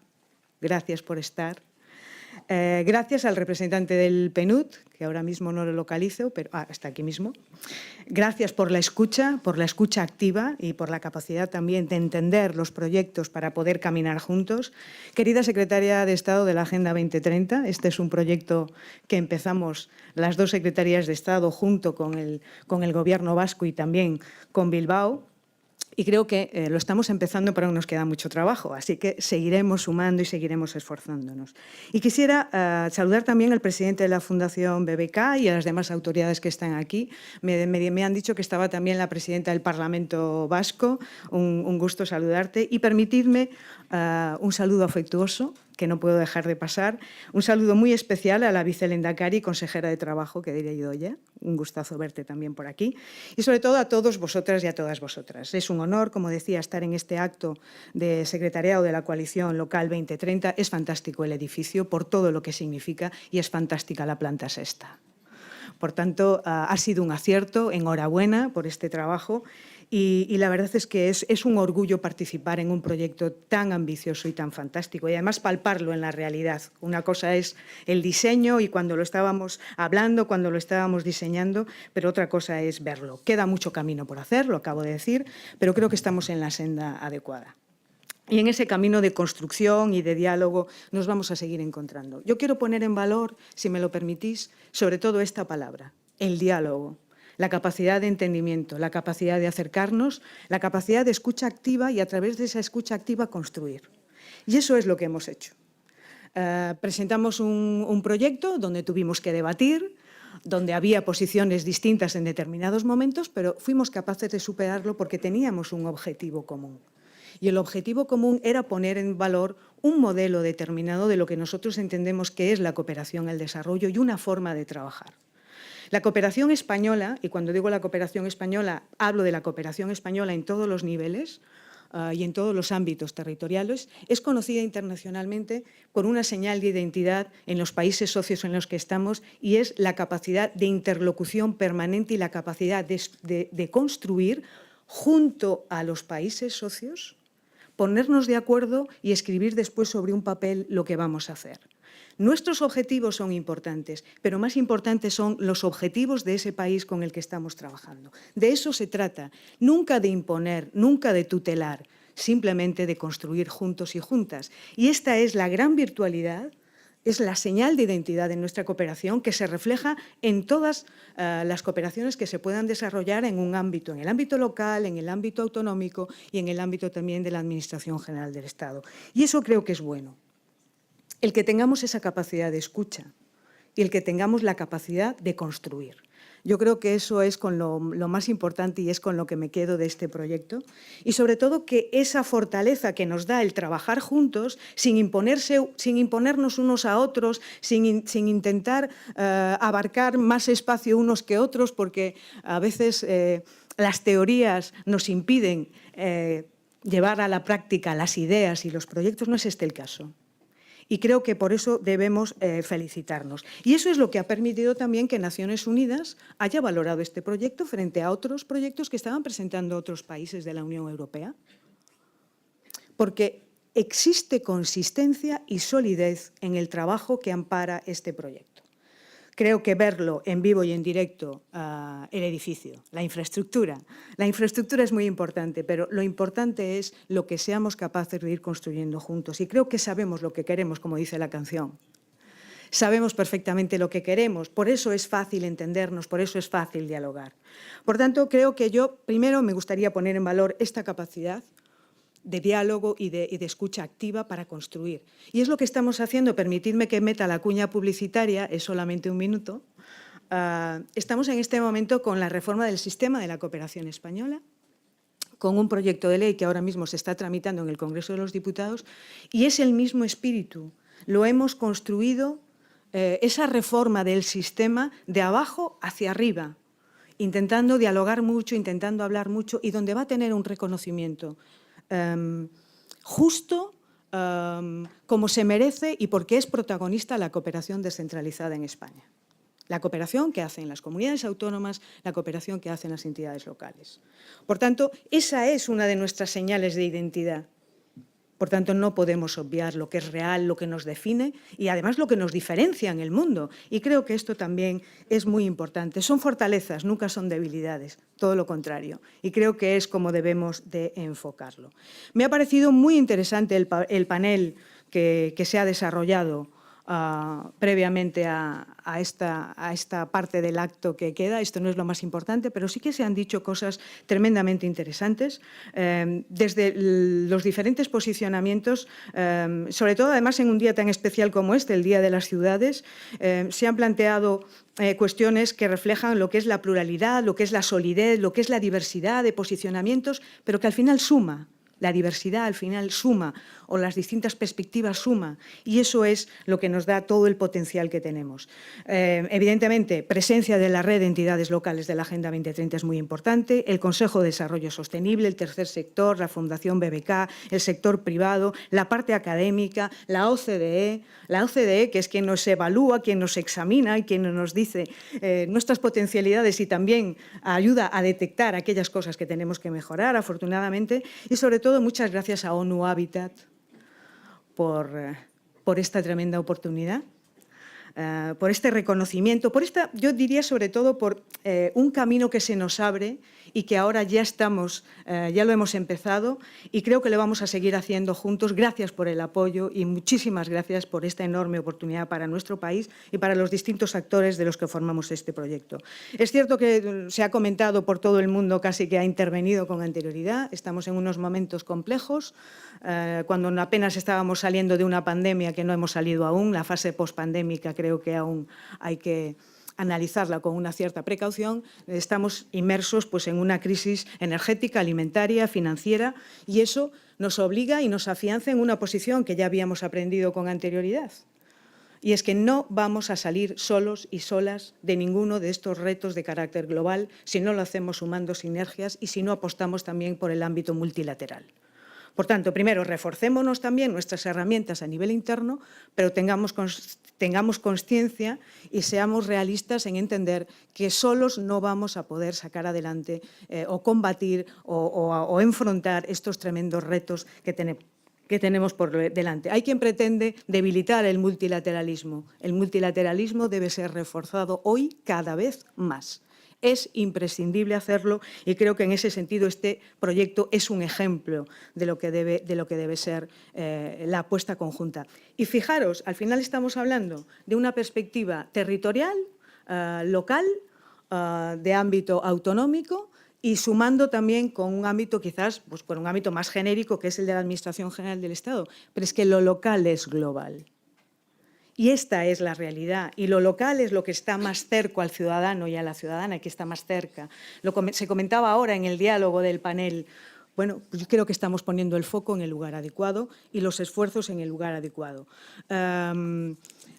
gracias por estar. Gracias al representante del PNUD, que ahora mismo no lo localizo, pero está aquí mismo. Gracias por la escucha activa y por la capacidad también de entender los proyectos para poder caminar juntos. Querida secretaria de Estado de la Agenda 2030, este es un proyecto que empezamos las dos secretarías de Estado junto con el Gobierno vasco y también con Bilbao. Y creo que lo estamos empezando, pero aún nos queda mucho trabajo, así que seguiremos sumando y seguiremos esforzándonos. Y quisiera saludar también al presidente de la Fundación BBK y a las demás autoridades que están aquí. Me han dicho que estaba también la presidenta del Parlamento Vasco. Un gusto saludarte. Y permitidme un saludo afectuoso que no puedo dejar de pasar. Un saludo muy especial a la vicelehendakari y consejera de Trabajo, que diré yo ya. Un gustazo verte también por aquí. Y sobre todo a todos vosotras y a todas vosotras. Es un honor, como decía, estar en este acto de Secretariado de la Coalición Local2030. Es fantástico el edificio por todo lo que significa y es fantástica la planta sexta. Por tanto, ha sido un acierto. Enhorabuena por este trabajo. Y la verdad es que es un orgullo participar en un proyecto tan ambicioso y tan fantástico y además palparlo en la realidad. Una cosa es el diseño y cuando lo estábamos hablando, cuando lo estábamos diseñando, pero otra cosa es verlo. Queda mucho camino por hacer, lo acabo de decir, pero creo que estamos en la senda adecuada. Y en ese camino de construcción y de diálogo nos vamos a seguir encontrando. Yo quiero poner en valor, si me lo permitís, sobre todo esta palabra, el diálogo. La capacidad de entendimiento, la capacidad de acercarnos, la capacidad de escucha activa y a través de esa escucha activa construir. Y eso es lo que hemos hecho. Presentamos un proyecto donde tuvimos que debatir, donde había posiciones distintas en determinados momentos, pero fuimos capaces de superarlo porque teníamos un objetivo común. Y el objetivo común era poner en valor un modelo determinado de lo que nosotros entendemos que es la cooperación al desarrollo y una forma de trabajar. La cooperación española, y cuando digo la cooperación española, hablo de la cooperación española en todos los niveles y en todos los ámbitos territoriales, es conocida internacionalmente por una señal de identidad en los países socios en los que estamos y es la capacidad de interlocución permanente y la capacidad de construir junto a los países socios, ponernos de acuerdo y escribir después sobre un papel lo que vamos a hacer. Nuestros objetivos son importantes, pero más importantes son los objetivos de ese país con el que estamos trabajando. De eso se trata, nunca de imponer, nunca de tutelar, simplemente de construir juntos y juntas. Y esta es la gran virtualidad, es la señal de identidad de nuestra cooperación que se refleja en todas las cooperaciones que se puedan desarrollar en un ámbito, en el ámbito local, en el ámbito autonómico y en el ámbito también de la Administración General del Estado. Y eso creo que es bueno. El que tengamos esa capacidad de escucha y el que tengamos la capacidad de construir. Yo creo que eso es con lo más importante y es con lo que me quedo de este proyecto. Y sobre todo que esa fortaleza que nos da el trabajar juntos, sin imponernos unos a otros, sin intentar abarcar más espacio unos que otros, porque a veces las teorías nos impiden llevar a la práctica las ideas y los proyectos, no es este el caso. Y creo que por eso debemos felicitarnos. Y eso es lo que ha permitido también que Naciones Unidas haya valorado este proyecto frente a otros proyectos que estaban presentando otros países de la Unión Europea. Porque existe consistencia y solidez en el trabajo que ampara este proyecto. Creo que verlo en vivo y en directo, el edificio, la infraestructura. La infraestructura es muy importante, pero lo importante es lo que seamos capaces de ir construyendo juntos. Y creo que sabemos lo que queremos, como dice la canción. Sabemos perfectamente lo que queremos, por eso es fácil entendernos, por eso es fácil dialogar. Por tanto, creo que yo primero me gustaría poner en valor esta capacidad de diálogo y de escucha activa para construir. Y es lo que estamos haciendo, permitidme que meta la cuña publicitaria, es solamente un minuto. Estamos en este momento con la reforma del sistema de la cooperación española, con un proyecto de ley que ahora mismo se está tramitando en el Congreso de los Diputados, y es el mismo espíritu. Lo hemos construido, esa reforma del sistema, de abajo hacia arriba, intentando dialogar mucho, intentando hablar mucho, y donde va a tener un reconocimiento justo, como se merece y porque es protagonista la cooperación descentralizada en España. La cooperación que hacen las comunidades autónomas, la cooperación que hacen las entidades locales. Por tanto, esa es una de nuestras señales de identidad. Por tanto, no podemos obviar lo que es real, lo que nos define y además lo que nos diferencia en el mundo. Y creo que esto también es muy importante. Son fortalezas, nunca son debilidades, todo lo contrario. Y creo que es como debemos de enfocarlo. Me ha parecido muy interesante el panel que se ha desarrollado previamente a esta parte del acto que queda. Esto no es lo más importante, pero sí que se han dicho cosas tremendamente interesantes desde los diferentes posicionamientos, sobre todo además en un día tan especial como este, el Día de las Ciudades. Se han planteado cuestiones que reflejan lo que es la pluralidad, lo que es la solidez, lo que es la diversidad de posicionamientos, pero que al final suma. La diversidad al final suma, o las distintas perspectivas suma, y eso es lo que nos da todo el potencial que tenemos. Evidentemente, presencia de la red de entidades locales de la Agenda 2030 es muy importante, el Consejo de Desarrollo Sostenible, el tercer sector, la Fundación BBK, el sector privado, la parte académica, la OCDE, que es quien nos evalúa, quien nos examina y quien nos dice nuestras potencialidades y también ayuda a detectar aquellas cosas que tenemos que mejorar, afortunadamente, y sobre todo muchas gracias a ONU Habitat por esta tremenda oportunidad, por este reconocimiento, yo diría sobre todo por un camino que se nos abre y que ahora ya lo hemos empezado y creo que lo vamos a seguir haciendo juntos. Gracias por el apoyo y muchísimas gracias por esta enorme oportunidad para nuestro país y para los distintos actores de los que formamos este proyecto. Es cierto que se ha comentado por todo el mundo, casi que ha intervenido con anterioridad. Estamos en unos momentos complejos, cuando apenas estábamos saliendo de una pandemia que no hemos salido aún. La fase pospandémica creo que aún hay que analizarla con una cierta precaución. Estamos inmersos en una crisis energética, alimentaria, financiera, y eso nos obliga y nos afianza en una posición que ya habíamos aprendido con anterioridad. Y es que no vamos a salir solos y solas de ninguno de estos retos de carácter global si no lo hacemos sumando sinergias y si no apostamos también por el ámbito multilateral. Por tanto, primero, reforcémonos también nuestras herramientas a nivel interno, pero tengamos consciencia y seamos realistas en entender que solos no vamos a poder sacar adelante o combatir o enfrentar estos tremendos retos que tenemos por delante. Hay quien pretende debilitar el multilateralismo. El multilateralismo debe ser reforzado hoy cada vez más. Es imprescindible hacerlo y creo que en ese sentido este proyecto es un ejemplo de lo que debe ser la apuesta conjunta. Y fijaros, al final estamos hablando de una perspectiva territorial, local, de ámbito autonómico, y sumando también con un ámbito quizás, pues con un ámbito más genérico, que es el de la Administración General del Estado. Pero es que lo local es global. Y esta es la realidad. Y lo local es lo que está más cerca al ciudadano y a la ciudadana, que está más cerca. Se comentaba ahora en el diálogo del panel. Bueno, pues yo creo que estamos poniendo el foco en el lugar adecuado y los esfuerzos en el lugar adecuado.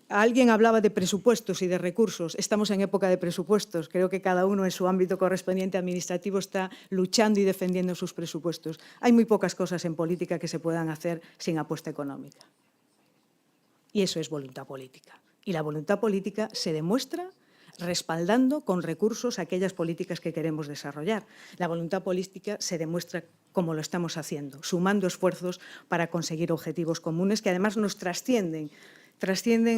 Alguien hablaba de presupuestos y de recursos. Estamos en época de presupuestos. Creo que cada uno en su ámbito correspondiente administrativo está luchando y defendiendo sus presupuestos. Hay muy pocas cosas en política que se puedan hacer sin apuesta económica. Y eso es voluntad política. Y la voluntad política se demuestra respaldando con recursos aquellas políticas que queremos desarrollar. La voluntad política se demuestra como lo estamos haciendo, sumando esfuerzos para conseguir objetivos comunes que además nos trascienden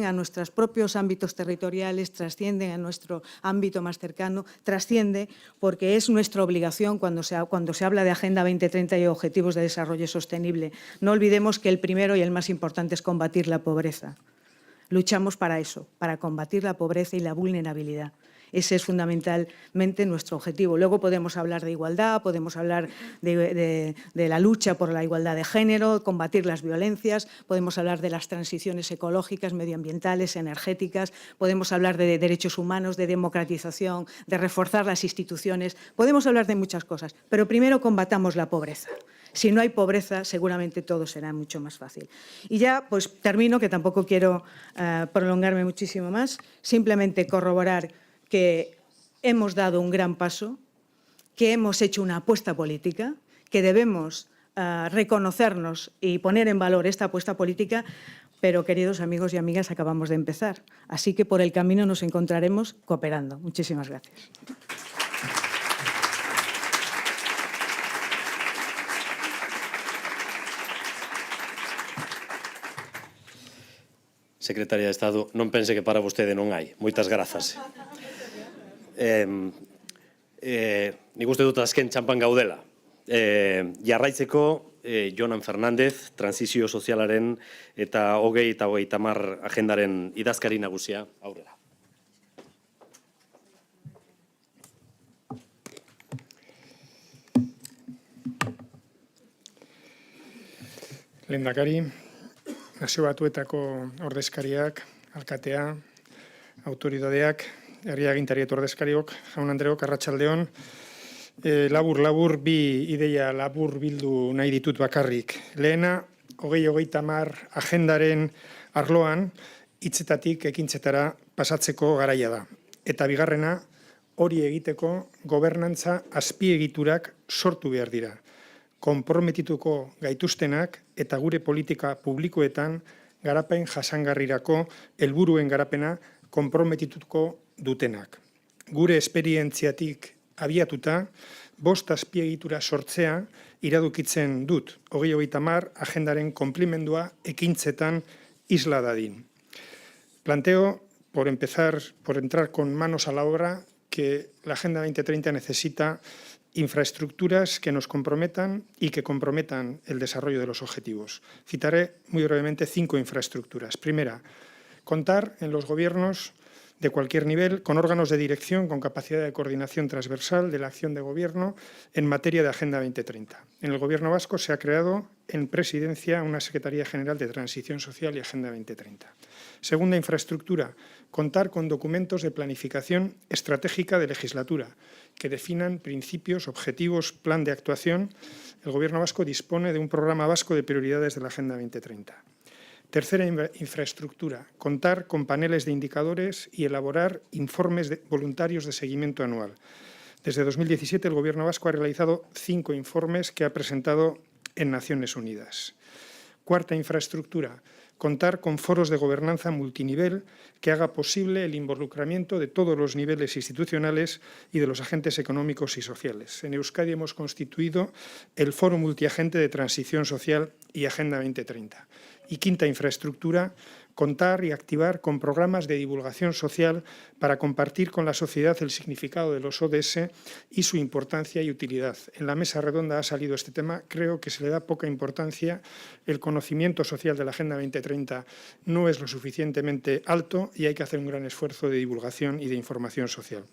a nuestros propios ámbitos territoriales, trascienden a nuestro ámbito más cercano, trasciende porque es nuestra obligación cuando se habla de Agenda 2030 y Objetivos de Desarrollo Sostenible. No olvidemos que el primero y el más importante es combatir la pobreza. Luchamos para eso, para combatir la pobreza y la vulnerabilidad. Ese es fundamentalmente nuestro objetivo. Luego podemos hablar de igualdad, podemos hablar de la lucha por la igualdad de género, combatir las violencias, podemos hablar de las transiciones ecológicas, medioambientales, energéticas, podemos hablar de derechos humanos, de democratización, de reforzar las instituciones, podemos hablar de muchas cosas, pero primero combatamos la pobreza. Si no hay pobreza, seguramente todo será mucho más fácil. Y ya pues termino, que tampoco quiero prolongarme muchísimo más, simplemente corroborar que hemos dado un gran paso, que hemos hecho una apuesta política, que debemos reconocernos y poner en valor esta apuesta política, pero, queridos amigos y amigas, acabamos de empezar. Así que por el camino nos encontraremos cooperando. Muchísimas gracias. Secretaria de Estado, non pense que para vostede non hai. Moitas grazas. Nik uste dut azken txampan gaudela. Jarraitzeko, Jonan Fernández, transizio sozialaren eta 2030 agendaren idazkari nagusia, aurrera. Lehendakari, Nazio Batuetako ordezkariak, alkatea, autoridadeak, herri agintariek ordezkariok, jaun Andreok, arratsaldeon. Labur bi ideia labur bildu nahi ditut bakarrik. Lehena, 2030 agendaren arloan hitzetatik ekintzetara pasatzeko garaia da. Eta bigarrena, hori egiteko gobernantza azpiegiturak sortu behar dira. Konprometituko gaituztenak eta gure politika publikoetan garapen jasangarrirako helburuen garapena konprometituko dutenak. Gure esperientziatik abiatuta, 5 azpiegitura sortzea iradokitzen dut 2030 agendaren konplimendua ekintzetan isla dadin. Planteo, por entrar con manos a la obra, que la Agenda 2030 necesita infraestructuras que nos comprometan y que comprometan el desarrollo de los objetivos. Citaré muy brevemente 5 infraestructuras. Primera, contar en los gobiernos de cualquier nivel con órganos de dirección con capacidad de coordinación transversal de la acción de gobierno en materia de Agenda 2030. En el Gobierno vasco se ha creado en Presidencia una Secretaría General de Transición Social y Agenda 2030. Segunda infraestructura, contar con documentos de planificación estratégica de legislatura que definan principios, objetivos, plan de actuación. El Gobierno vasco dispone de un programa vasco de prioridades de la Agenda 2030. Tercera infraestructura, contar con paneles de indicadores y elaborar informes voluntarios de seguimiento anual. Desde 2017 el Gobierno vasco ha realizado 5 informes que ha presentado en Naciones Unidas. Cuarta infraestructura, contar con foros de gobernanza multinivel que haga posible el involucramiento de todos los niveles institucionales y de los agentes económicos y sociales. En Euskadi hemos constituido el Foro Multiagente de Transición Social y Agenda 2030. Y quinta infraestructura, contar y activar con programas de divulgación social para compartir con la sociedad el significado de los ODS y su importancia y utilidad. En la mesa redonda ha salido este tema. Creo que se le da poca importancia. El conocimiento social de la Agenda 2030 no es lo suficientemente alto y hay que hacer un gran esfuerzo de divulgación y de información social.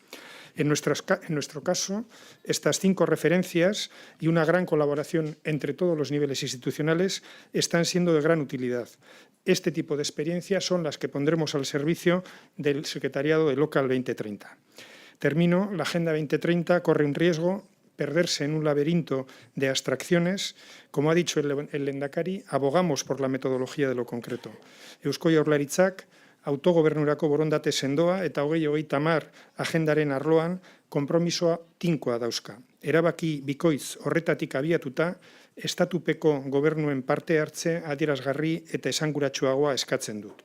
En nuestro caso, estas 5 referencias y una gran colaboración entre todos los niveles institucionales están siendo de gran utilidad. Este tipo de experiencias son las que pondremos al servicio del Secretariado de Local2030. Termino. La Agenda 2030 corre un riesgo perderse en un laberinto de abstracciones. Como ha dicho el lehendakari, abogamos por la metodología de lo concreto. Eusko Jaurlaritzak autogobernurako borondate sendoa eta 2030 agendaren arloan konpromisoa tinkoa dauzka. Erabaki bikoitz horretatik abiatuta, estatupeko gobernuen parte hartze adierazgarri eta esanguratsuagoa eskatzen dut.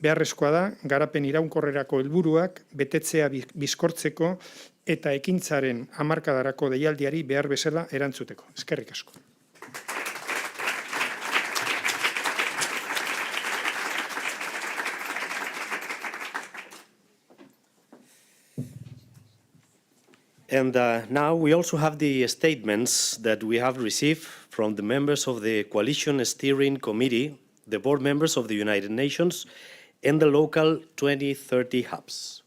Beharrezkoa da, garapen iraunkorrerako helburuak betetzea bizkortzeko eta ekintzaren hamarkadarako deialdiari behar bezala erantzuteko. Eskerrik asko. And now we also have the statements that we have received from the members of the Coalition Steering Committee, the board members of the United Nations, and the local 2030 hubs.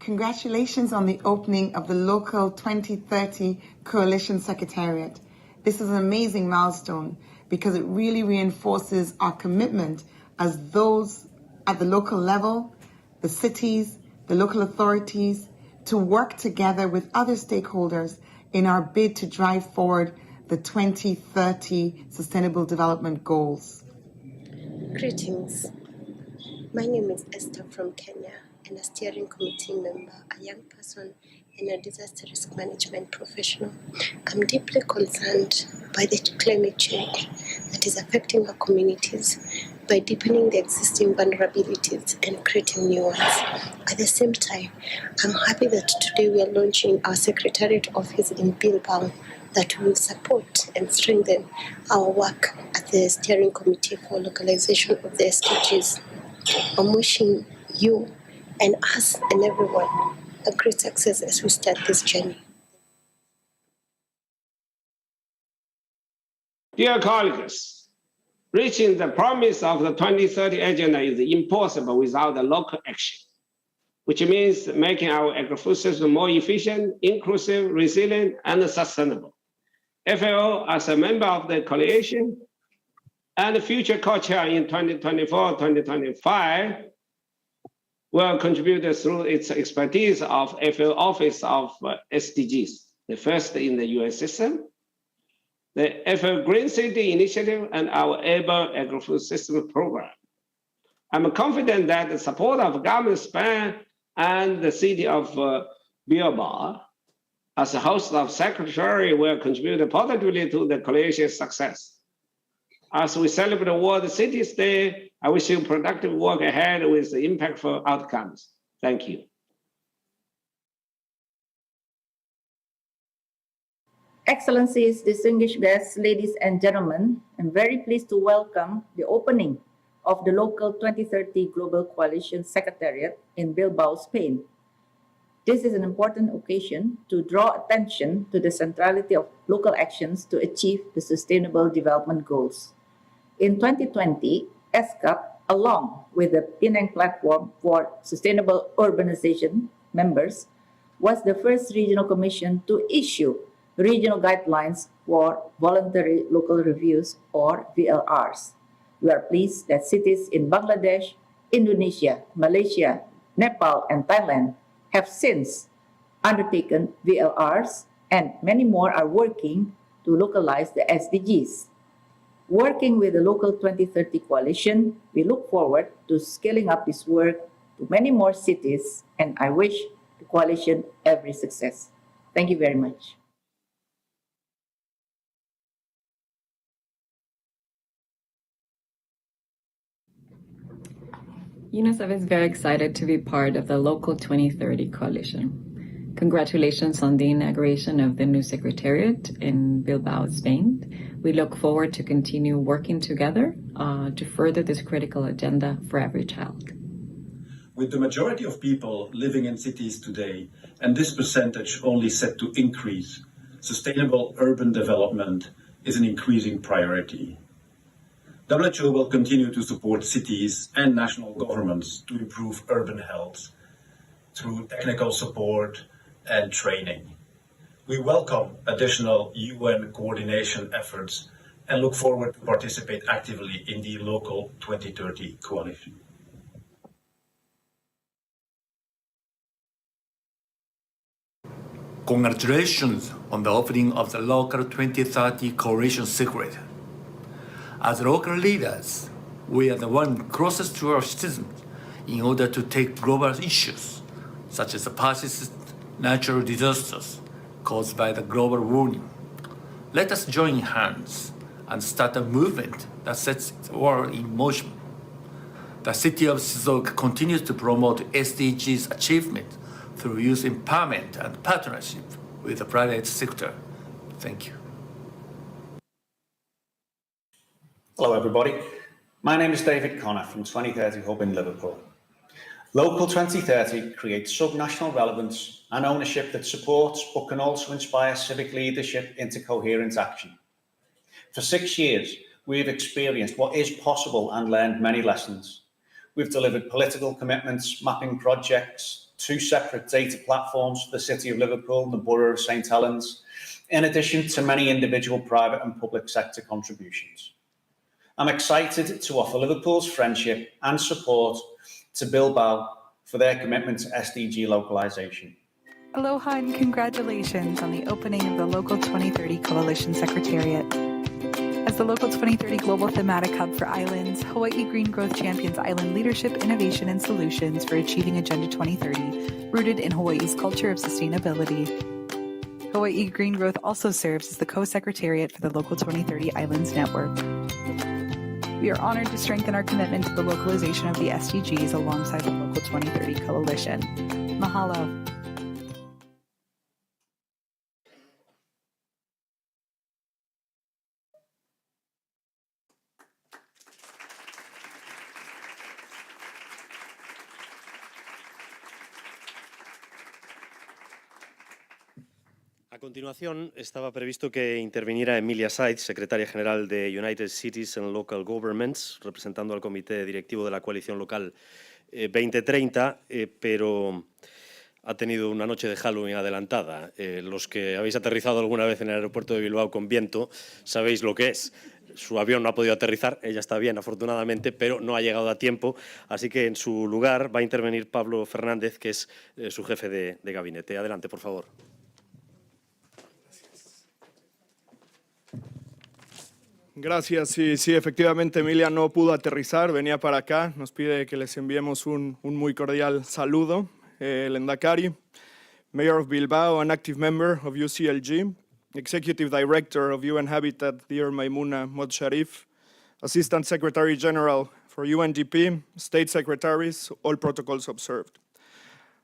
Congratulations on the opening of the Local 2030 Coalition Secretariat. This is an amazing milestone because it really reinforces our commitment as those at the local level, the cities, the local authorities, to work together with other stakeholders in our bid to drive forward the 2030 Sustainable Development Goals. Greetings. My name is Esther from Kenya, and a steering committee member, a young person, and a disaster risk management professional. I'm deeply concerned by the climate change that is affecting our communities by deepening the existing vulnerabilities and creating new ones. At the same time, I'm happy that today we are launching our Secretariat office in Bilbao that will support and strengthen our work at the Steering Committee for Localization of the SDGs. I'm wishing you and us and everyone a great success as we start this journey. Dear colleagues, reaching the promise of the 2030 agenda is impossible without the local action, which means making our agri-food system more efficient, inclusive, resilient, and sustainable. FAO, as a member of the coalition and future co-chair in 2024-2025, will contribute through its expertise of FAO Office of SDGs, the first in the US system, the FAO Green City Initiative, and our Able Agri-Food System Program. I'm confident that the support of government Spain and the city of Bilbao as a host of secretary will contribute positively to the coalition's success. As we celebrate World Cities Day, I wish you productive work ahead with impactful outcomes. Thank you. Excellencies, distinguished guests, ladies and gentlemen, I'm very pleased to welcome the opening of the Local 2030 Global Coalition Secretariat in Bilbao, Spain. This is an important occasion to draw attention to the centrality of local actions to achieve the Sustainable Development Goals. In 2020, ESCAP, along with the Penang Platform for Sustainable Urbanization members, was the first regional commission to issue regional guidelines for voluntary local reviews, or VLRs. We are pleased that cities in Bangladesh, Indonesia, Malaysia, Nepal, and Thailand have since undertaken VLRs, and many more are working to localize the SDGs. Working with the Local 2030 Coalition, we look forward to scaling up this work to many more cities, and I wish the coalition every success. Thank you very much. UNICEF is very excited to be part of the Local 2030 Coalition. Congratulations on the inauguration of the new Secretariat in Bilbao, Spain. We look forward to continue working together to further this critical agenda for every child. With the majority of people living in cities today, and this percentage only set to increase, sustainable urban development is an increasing priority. WHO will continue to support cities and national governments to improve urban health through technical support and training. We welcome additional UN coordination efforts and look forward to participate actively in the Local 2030 Coalition. Congratulations on the opening of the Local 2030 Coalition Secretariat. As local leaders, we are the one closest to our citizens in order to take global issues, such as the persistent natural disasters caused by the global warming. Let us join hands and start a movement that sets the world in motion. The city of Shizuoka continues to promote SDGs achievement through youth empowerment and partnership with the private sector. Thank you. Hello everybody, my name is David Connor from 2030 Hub in Liverpool. Local 2030 creates sub-national relevance and ownership that supports but can also inspire civic leadership into coherent action. For 6 years, we've experienced what is possible and learned many lessons. We've delivered political commitments, mapping projects, 2 separate data platforms for the City of Liverpool and the Borough of St Helens, in addition to many individual private and public sector contributions. I'm excited to offer Liverpool's friendship and support to Bilbao for their commitment to SDG localisation. Aloha and congratulations on the opening of the Local 2030 Coalition Secretariat. As the Local 2030 Global Thematic Hub for Islands, Hawaii Green Growth champions island leadership, innovation, and solutions for achieving Agenda 2030, rooted in Hawaii's culture of sustainability. Hawaii Green Growth also serves as the co-secretariat for the Local 2030 Islands Network. We are honored to strengthen our commitment to the localization of the SDGs alongside the Local 2030 Coalition. Mahalo. A continuación, estaba previsto que interviniera Emilia Saiz, secretaria general de United Cities and Local Governments, representando al comité directivo de la Coalición Local2030, pero ha tenido una noche de Halloween adelantada. Los que habéis aterrizado alguna vez en el aeropuerto de Bilbao con viento sabéis lo que es. Su avión no ha podido aterrizar, ella está bien afortunadamente, pero no ha llegado a tiempo, así que en su lugar va a intervenir Pablo Fernández, que es su jefe de gabinete. Adelante, por favor. Gracias. Sí, efectivamente Emilia no pudo aterrizar, venía para acá. Nos pide que les enviemos un muy cordial saludo. Lehendakari, Mayor of Bilbao, an active member of UCLG, Executive Director of UN Habitat, dear Maimuna Mod Sharif, Assistant Secretary General for UNDP, State Secretaries, all protocols observed.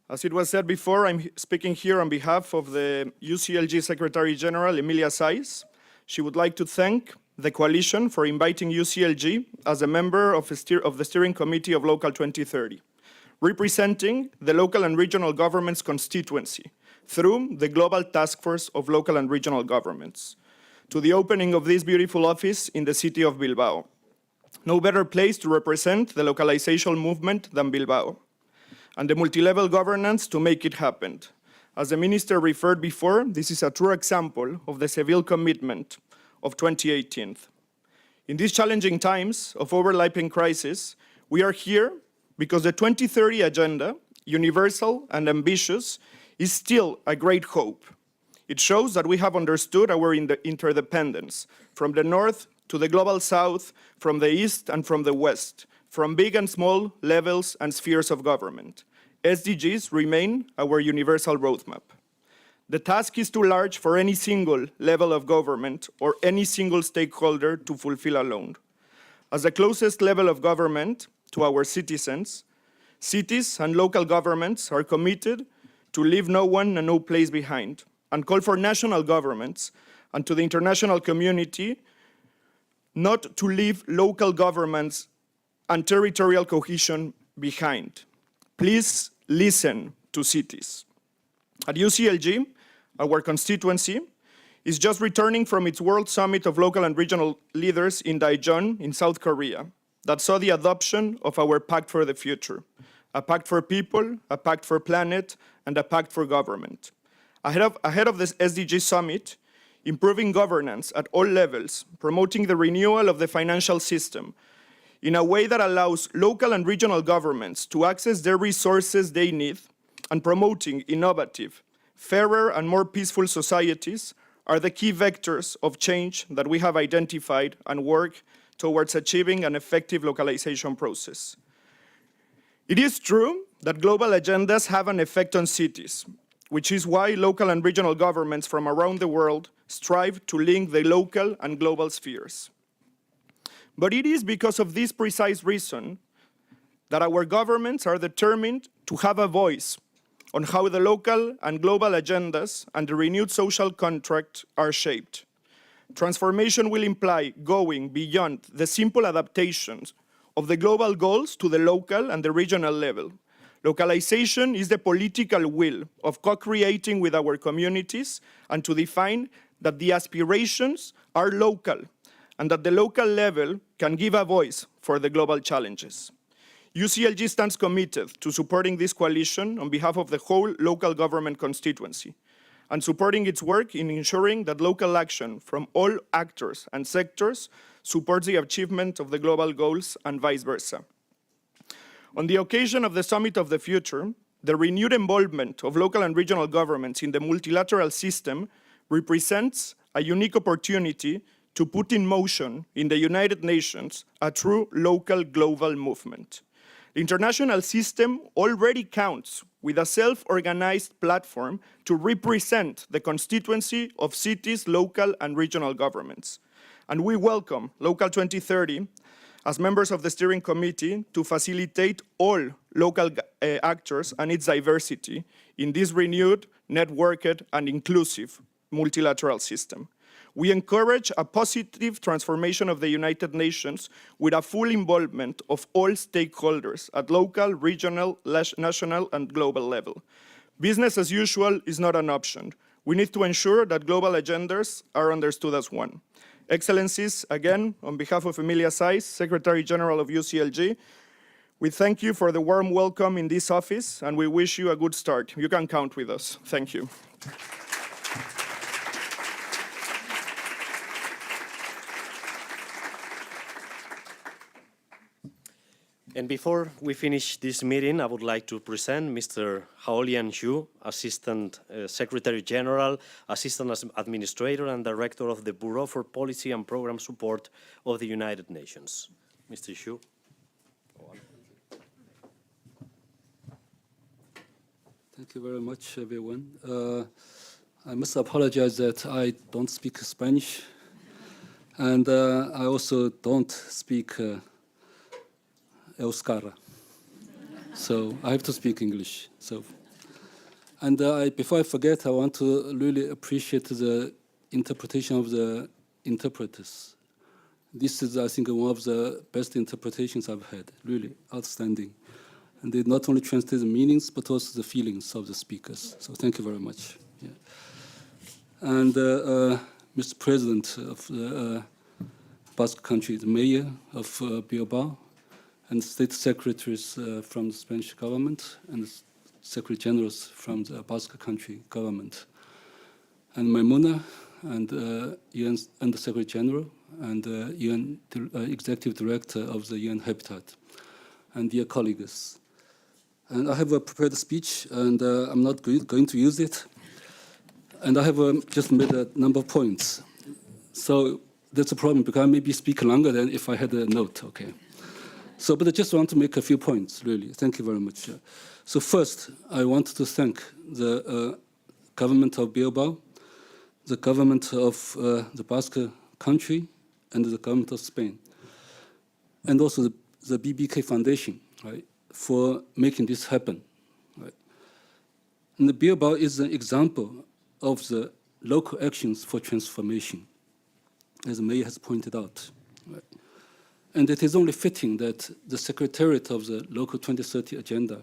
As it was said before, I'm speaking here on behalf of the UCLG Secretary General, Emilia Saiz. She would like to thank the Coalition for inviting UCLG as a member of the Steering Committee of Local 2030, representing the local and regional governments constituency through the Global Task Force of Local and Regional Governments, to the opening of this beautiful office in the city of Bilbao. No better place to represent the localization movement than Bilbao, and the multi-level governance to make it happen. As the Minister referred before, this is a true example of the Seville commitment of 2018. In these challenging times of overlapping crisis, we are here because the 2030 agenda universal and ambitious, is still a great hope. It shows that we have understood our interdependence, from the north to the global south, from the east and from the west, from big and small levels and spheres of government. SDGs remain our universal roadmap. The task is too large for any single level of government or any single stakeholder to fulfill alone. As the closest level of government to our citizens, cities and local governments are committed to leave no one and no place behind, and call for national governments and to the international community not to leave local governments and territorial cohesion behind. Please listen to cities. At UCLG, our constituency is just returning from its World Summit of Local and Regional Leaders in Daejeon in South Korea that saw the adoption of our Pact for the Future, a pact for people, a pact for planet, and a pact for government. Ahead of this SDG summit, improving governance at all levels, promoting the renewal of the financial system in a way that allows local and regional governments to access their resources they need, and promoting innovative, fairer and more peaceful societies are the key vectors of change that we have identified and work towards achieving an effective localization process. It is true that global agendas have an effect on cities, which is why local and regional governments from around the world strive to link the local and global spheres. But it is because of this precise reason that our governments are determined to have a voice on how the local and global agendas and the renewed social contract are shaped. Transformation will imply going beyond the simple adaptations of the global goals to the local and the regional level. Localization is the political will of co-creating with our communities and to define that the aspirations are local and that the local level can give a voice for the global challenges. UCLG stands committed to supporting this coalition on behalf of the whole local government constituency and supporting its work in ensuring that local action from all actors and sectors supports the achievement of the global goals and vice versa. On the occasion of the Summit of the Future, the renewed involvement of local and regional governments in the multilateral system represents a unique opportunity to put in motion in the United Nations a true local global movement. The international system already counts with a self-organized platform to represent the constituency of cities, local and regional governments. And we welcome Local 2030 as members of the steering committee to facilitate all local actors and its diversity in this renewed, networked and inclusive multilateral system. We encourage a positive transformation of the United Nations with a full involvement of all stakeholders at local, regional, national and global level. Business as usual is not an option. We need to ensure that global agendas are understood as one. Excellencies, again, on behalf of Emilia Saiz, Secretary General of UCLG, we thank you for the warm welcome in this office and we wish you a good start. You can count with us. Thank you. And before we finish this meeting, I would like to present Mr. Haolian Xu, Assistant Secretary General, Assistant Administrator and Director of the Bureau for Policy and Program Support of the United Nations. Mr. Xu. Thank you very much, everyone. I must apologize that I don't speak Spanish, and I also don't speak Euskara, so I have to speak English. And before I forget, I want to really appreciate the interpretation of the interpreters. This is, I think, one of the best interpretations I've had, really outstanding. And they not only translate the meanings, but also the feelings of the speakers. So thank you very much. Yeah. And Mr. President of the Basque Country, the Mayor of Bilbao, and state secretaries from the Spanish government, and secretary generals from the Basque Country government, and Maimuna, and UN Under Secretary General, and UN Executive Director of the UN Habitat, and dear colleagues. And I have a prepared speech, and I'm not going to use it. And I have just made a number of points. So that's a problem, because I maybe speak longer than if I had a note, okay? So, but I just want to make a few points, really. Thank you very much. So first, I want to thank the government of Bilbao, the government of the Basque country, and the government of Spain, and also the BBK Foundation, right, for making this happen. Right? And the Bilbao is an example of the local actions for transformation, as the mayor has pointed out. Right? And it is only fitting that the Secretariat of the Local 2030 agenda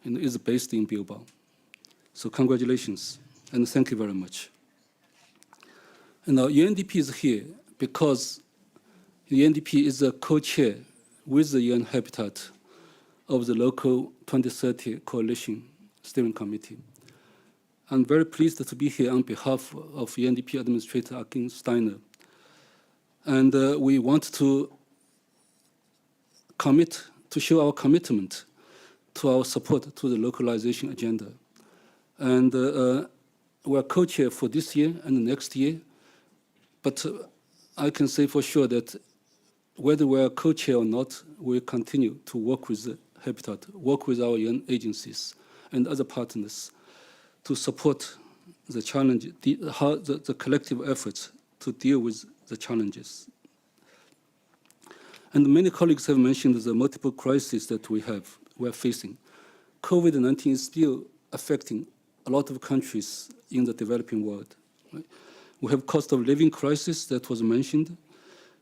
is based in Bilbao. So congratulations, and thank you very much. And now UNDP is here because the UNDP is a co-chair with the UN Habitat of the Local 2030 Coalition Steering Committee. I'm very pleased to be here on behalf of UNDP Administrator Akin Steiner. And we want to commit, to show our commitment to our support to the localization agenda. And we're co-chair for this year and the next year, but I can say for sure that whether we're co-chair or not, we'll continue to work with the Habitat, work with our UN agencies and other partners to support the challenge, the collective efforts to deal with the challenges. And many colleagues have mentioned the multiple crises that we're facing. COVID-19 is still affecting a lot of countries in the developing world. Right? We have cost of living crisis that was mentioned.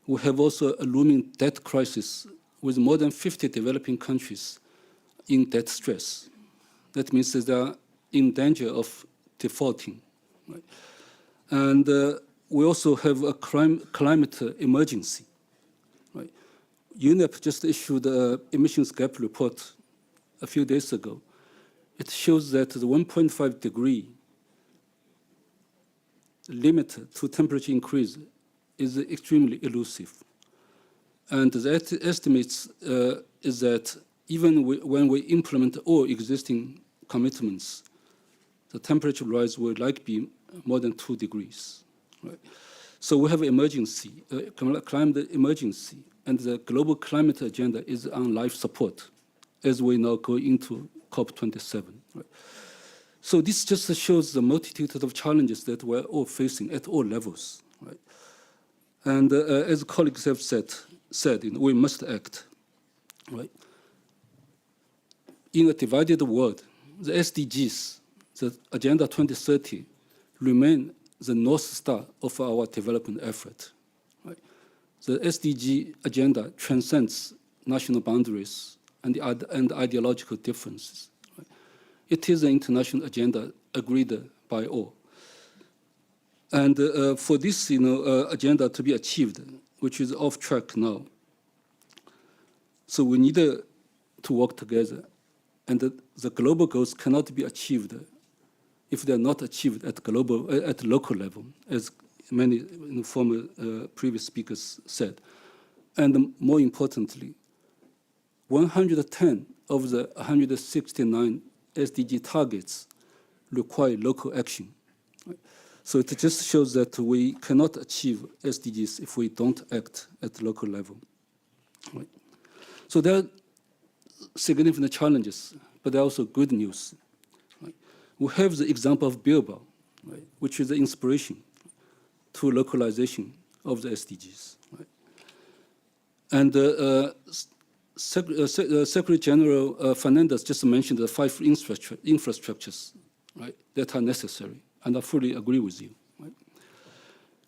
We have also a looming debt crisis with more than 50 developing countries in debt stress. That means that they are in danger of defaulting. Right? And we also have a climate emergency. Right? UNEP just issued an emissions gap report a few days ago. It shows that the 1.5 degree limit to temperature increase is extremely elusive. And the estimates is that even when we implement all existing commitments, the temperature rise will likely be more than 2 degrees. Right? So we have emergency, climate emergency, and the global climate agenda is on life support as we now go into COP27. Right? So this just shows the multitude of challenges that we're all facing at all levels. Right? And as colleagues have said, we must act. Right? In a divided world, the SDGs, the Agenda 2030, remain the North Star of our development effort. Right? The SDG agenda transcends national boundaries and ideological differences. Right? It is an international agenda agreed by all. And for this agenda to be achieved, which is off track now, so we need to work together. And the global goals cannot be achieved if they're not achieved at local level, as many former previous speakers said. And more importantly, 110 of the 169 SDG targets require local action. Right? So it just shows that we cannot achieve SDGs if we don't act at the local level. Right? So there are significant challenges, but there are also good news. Right? We have the example of Bilbao, right, which is the inspiration to localization of the SDGs. Right? And Secretary General Fernandez just mentioned the 5 infrastructures, right, that are necessary, and I fully agree with you. Right?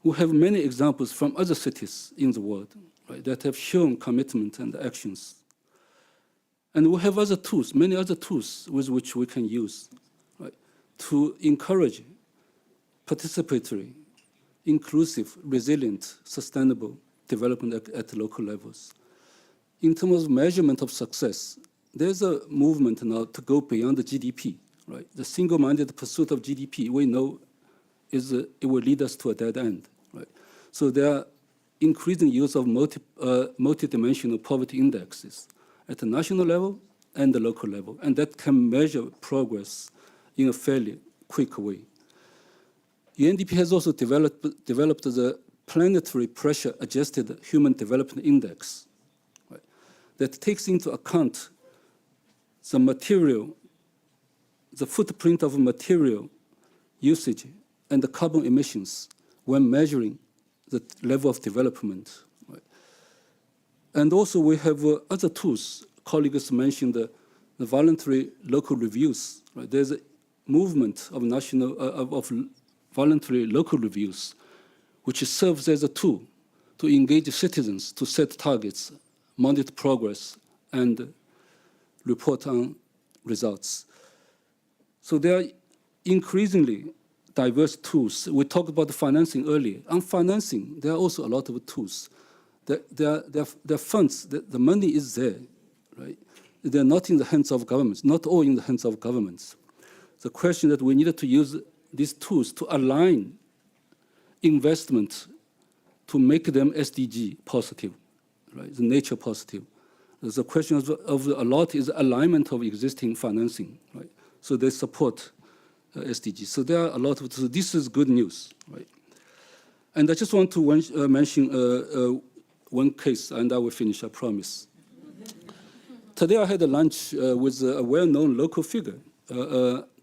We have many examples from other cities in the world, right, that have shown commitment and actions. And we have other tools, many other tools with which we can use, right, to encourage participatory, inclusive, resilient, sustainable development at local levels. In terms of measurement of success, there's a movement now to go beyond the GDP, right? The single-minded pursuit of GDP, we know, it will lead us to a dead end, right? So there are increasing use of multidimensional poverty indexes at the national level and the local level, and that can measure progress in a fairly quick way. UNDP has also developed the Planetary Pressure Adjusted Human Development Index, right, that takes into account the material, the footprint of material usage and the carbon emissions when measuring the level of development. Right. And also we have other tools. Colleagues mentioned the voluntary local reviews. Right. There's a movement of voluntary local reviews, which serves as a tool to engage citizens to set targets, monitor progress, and report on results. So there are increasingly diverse tools. We talked about the financing earlier. On financing, there are also a lot of tools. There are funds, the money is there, right? They're not in the hands of governments, not all in the hands of governments. The question that we needed to use these tools to align investment to make them SDG positive, right? The nature positive. The question of a lot is alignment of existing financing, right? So they support SDGs. So there are a lot of, so this is good news, right? And I just want to mention one case, and I will finish, I promise. Today I had a lunch with a well-known local figure,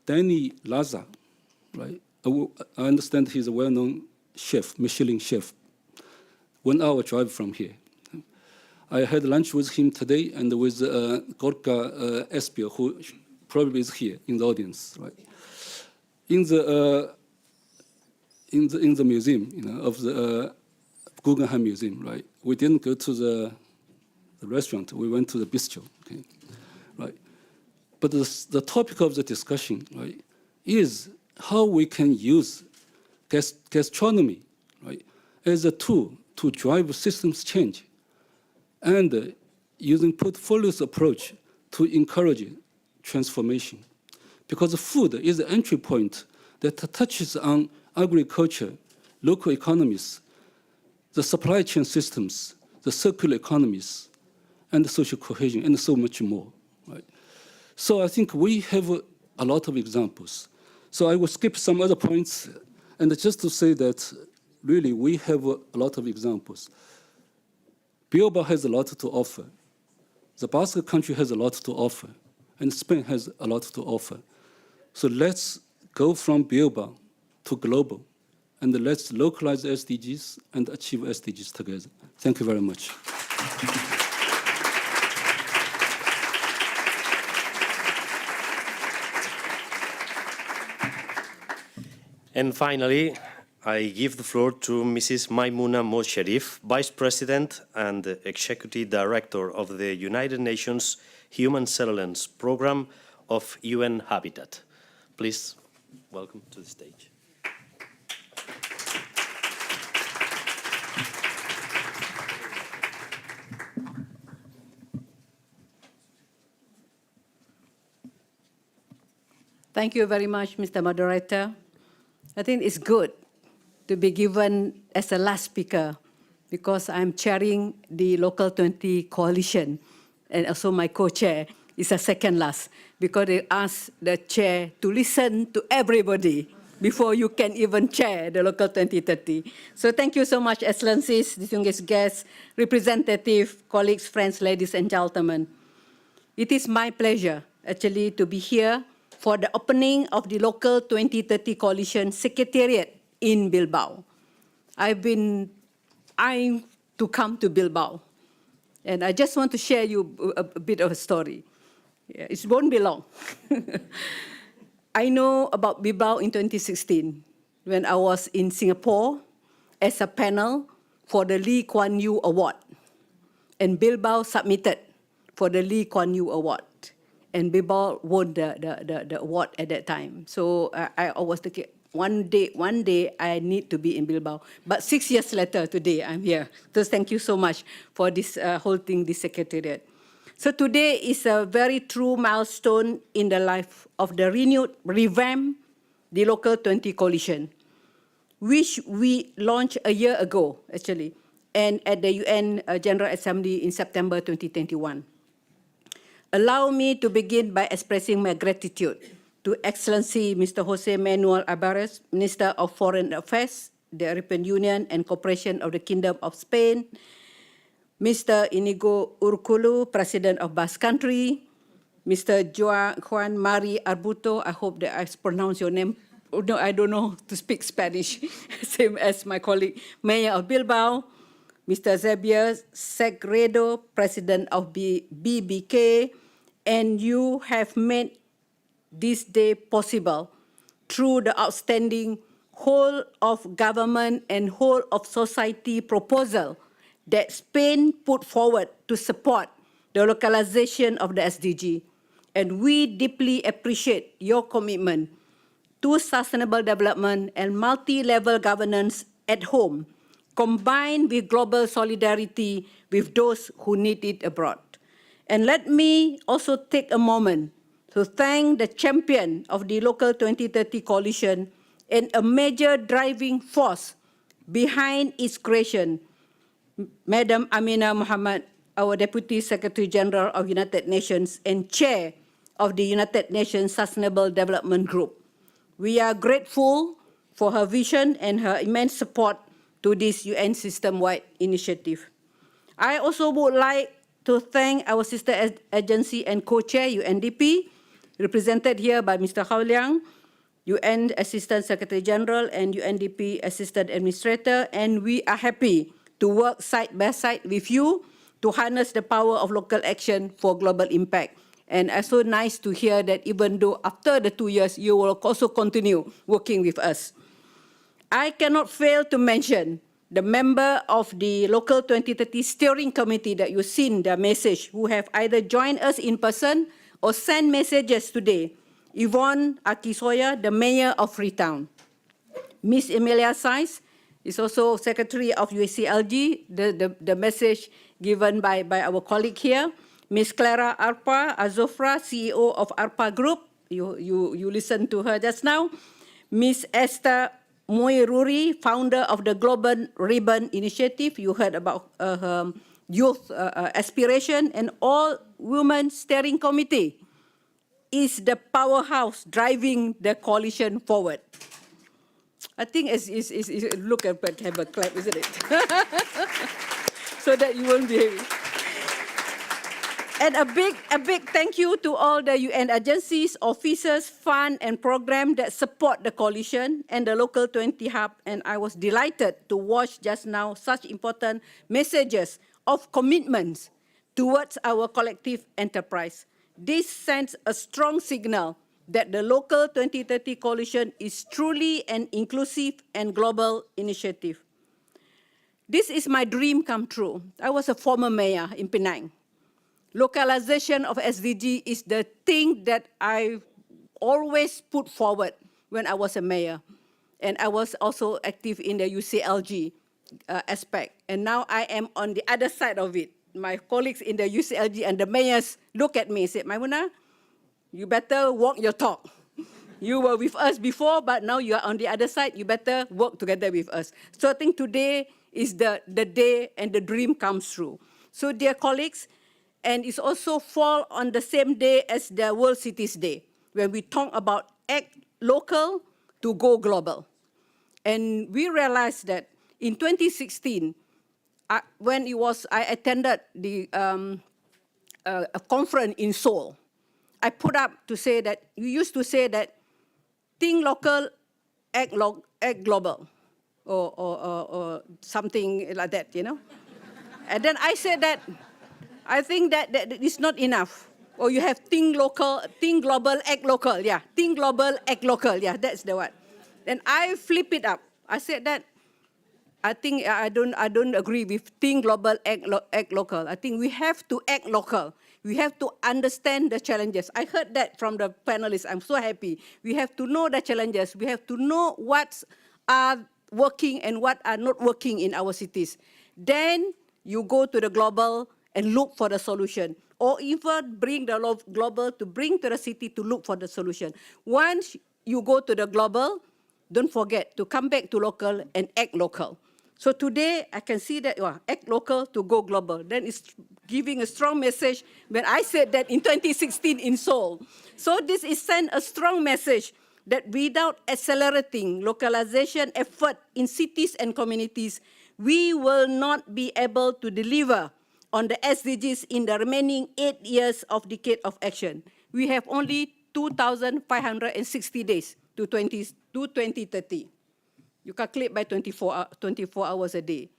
Danny Laza, right? I understand he's a well-known chef, Michelin chef, 1 hour drive from here. I had lunch with him today and with Gorka Espio, who probably is here in the audience, right? In the museum, you know, of the Guggenheim Museum, right? We didn't go to the restaurant. We went to the bistro, okay, right? But the topic of the discussion, right, is how we can use gastronomy, right, as a tool to drive systems change, and using portfolios approach to encourage transformation. Because food is the entry point that touches on agriculture, local economies, the supply chain systems, the circular economies, and the social cohesion, and so much more, right? So I think we have a lot of examples. So I will skip some other points, and just to say that really we have a lot of examples. Bilbao has a lot to offer. The Basque country has a lot to offer, and Spain has a lot to offer. So let's go from Bilbao to global, and let's localize SDGs and achieve SDGs together. Thank you very much. And finally, I give the floor to Mrs. Maimouna Mosherif, Vice President and Executive Director of the United Nations Human Settlements Program of UN Habitat. Please, welcome to the stage. Thank you very much, Mr. Moderator. I think it's good to be given as a last speaker because I'm chairing the Local 20 Coalition, and also my co-chair is a second last because they asked the chair to listen to everybody before you can even chair the Local 2030. So thank you so much, Excellencies, distinguished guests, representative, colleagues, friends, ladies and gentlemen. It is my pleasure, actually, to be here for the opening of the Local 2030 Coalition Secretariat in Bilbao. I've been eyeing to come to Bilbao, and I just want to share you a bit of a story. Yeah, it won't be long. I know about Bilbao in 2016 when I was in Singapore as a panel for the Lee Kuan Yew Award, and Bilbao submitted for the Lee Kuan Yew Award. And Bilbao won the award at that time. So I was thinking, one day I need to be in Bilbao. But 6 years later, today I'm here. So thank you so much for this holding this secretariat. So today is a very true milestone in the life of the revamped the Local 20 Coalition, which we launched a year ago, actually, and at the UN General Assembly in September 2021. Allow me to begin by expressing my gratitude to Excellency Mr. Jose Manuel Alvarez, Minister of Foreign Affairs, the European Union and Cooperation of the Kingdom of Spain, Mr. Inigo Urkulu, President of Basque Country, Mr. Juan Mari Arbuto, I hope that I pronounced your name. Oh, no, I don't know to speak Spanish, same as my colleague, Mayor of Bilbao, Mr. Xavier Segredo, President of BBK, and you have made this day possible through the outstanding whole of government and whole of society proposal that Spain put forward to support the localization of the SDG. And we deeply appreciate your commitment to sustainable development and multi-level governance at home, combined with global solidarity with those who need it abroad. And let me also take a moment to thank the champion of the Local 2030 Coalition and a major driving force behind its creation, Madam Amina Mohammed, our Deputy Secretary General of United Nations and Chair of the United Nations Sustainable Development Group. We are grateful for her vision and her immense support to this UN system-wide initiative. I also would like to thank our sister agency and co-chair, UNDP, represented here by Mr. Hao Liang, UN Assistant Secretary General and UNDP Assistant Administrator, and we are happy to work side by side with you to harness the power of local action for global impact. And it's so nice to hear that even though after the 2 years, you will also continue working with us. I cannot fail to mention the member of the Local 2030 Steering Committee that you've seen their message, who have either joined us in person or sent messages today. Yvonne Akisoya, the Mayor of Freetown. Miss Emilia Saiz is also Secretary of UCLG, the message given by our colleague here. Miss Clara Arpa Azofra, CEO of Arpa Group, you listened to her just now. Miss Esther Moiruri, founder of the Global Ribbon Initiative, you heard about her youth aspiration, and all women steering committee is the powerhouse driving the coalition forward. I think it's look at have a clap, isn't it? So that you won't be. And a big thank you to all the UN agencies, officers, fund, and programs that support the coalition and the Local 20 Hub. And I was delighted to watch just now such important messages of commitments towards our collective enterprise. This sends a strong signal that the Local 2030 Coalition is truly an inclusive and global initiative. This is my dream come true. I was a former mayor in Penang. Localization of SDG is the thing that I always put forward when I was a mayor. And I was also active in the UCLG aspect. And now I am on the other side of it. My colleagues in the UCLG and the mayors look at me and say, Maimuna, you better walk your talk. You were with us before, but now you are on the other side. You better work together with us. So I think today is the day and the dream comes true. So dear colleagues, and it's also fall on the same day as the World Cities Day, when we talk about act local to go global. And we realized that in 2016, when I attended the a conference in Seoul, I put up to say that, we used to say that think local, act global, or something like that, you know. And then I said that, I think that is not enough. Or you have think local, think global, act local. Yeah, think global, act local. Yeah, that's the one. Then I flip it up. I said that I think I don't agree with think global, act local. I think we have to act local. We have to understand the challenges. I heard that from the panelists. I'm so happy. We have to know the challenges. We have to know what are working and what are not working in our cities. Then you go to the global and look for the solution, or even bring the global to bring to the city to look for the solution. Once you go to the global, don't forget to come back to local and act local. So today I can see that act local to go global. Then it's giving a strong message when I said that in 2016 in Seoul. So this is send a strong message that without accelerating localization effort in cities and communities, we will not be able to deliver on the SDGs in the remaining 8 years of decade of action. We have only 2,560 days to 2030. You calculate by 24 hours a day.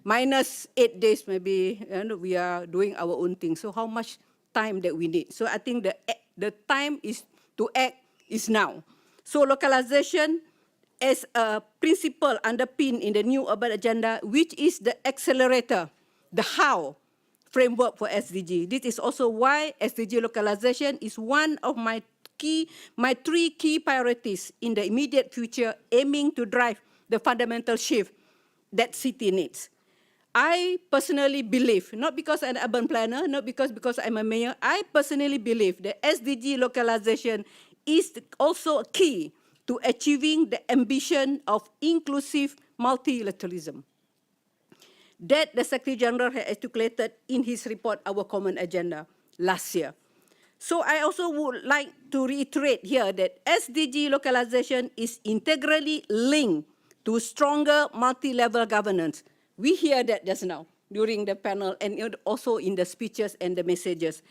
Minus 8 days, maybe we are doing our own thing. So how much time that we need? So I think the time is to act is now. So localization as a principle underpinned in the new urban agenda, which is the accelerator, the how framework for SDG. This is also why SDG localization is one of my 3 key priorities in the immediate future, aiming to drive the fundamental shift that city needs. I personally believe, not because I'm an urban planner, not because I'm a mayor, I personally believe that SDG localization is also key to achieving the ambition of inclusive multilateralism that the Secretary General has articulated in his report, Our Common Agenda, last year. So I also would like to reiterate here that SDG localization is integrally linked to stronger multi-level governance. We hear that just now during the panel and also in the speeches and the messages.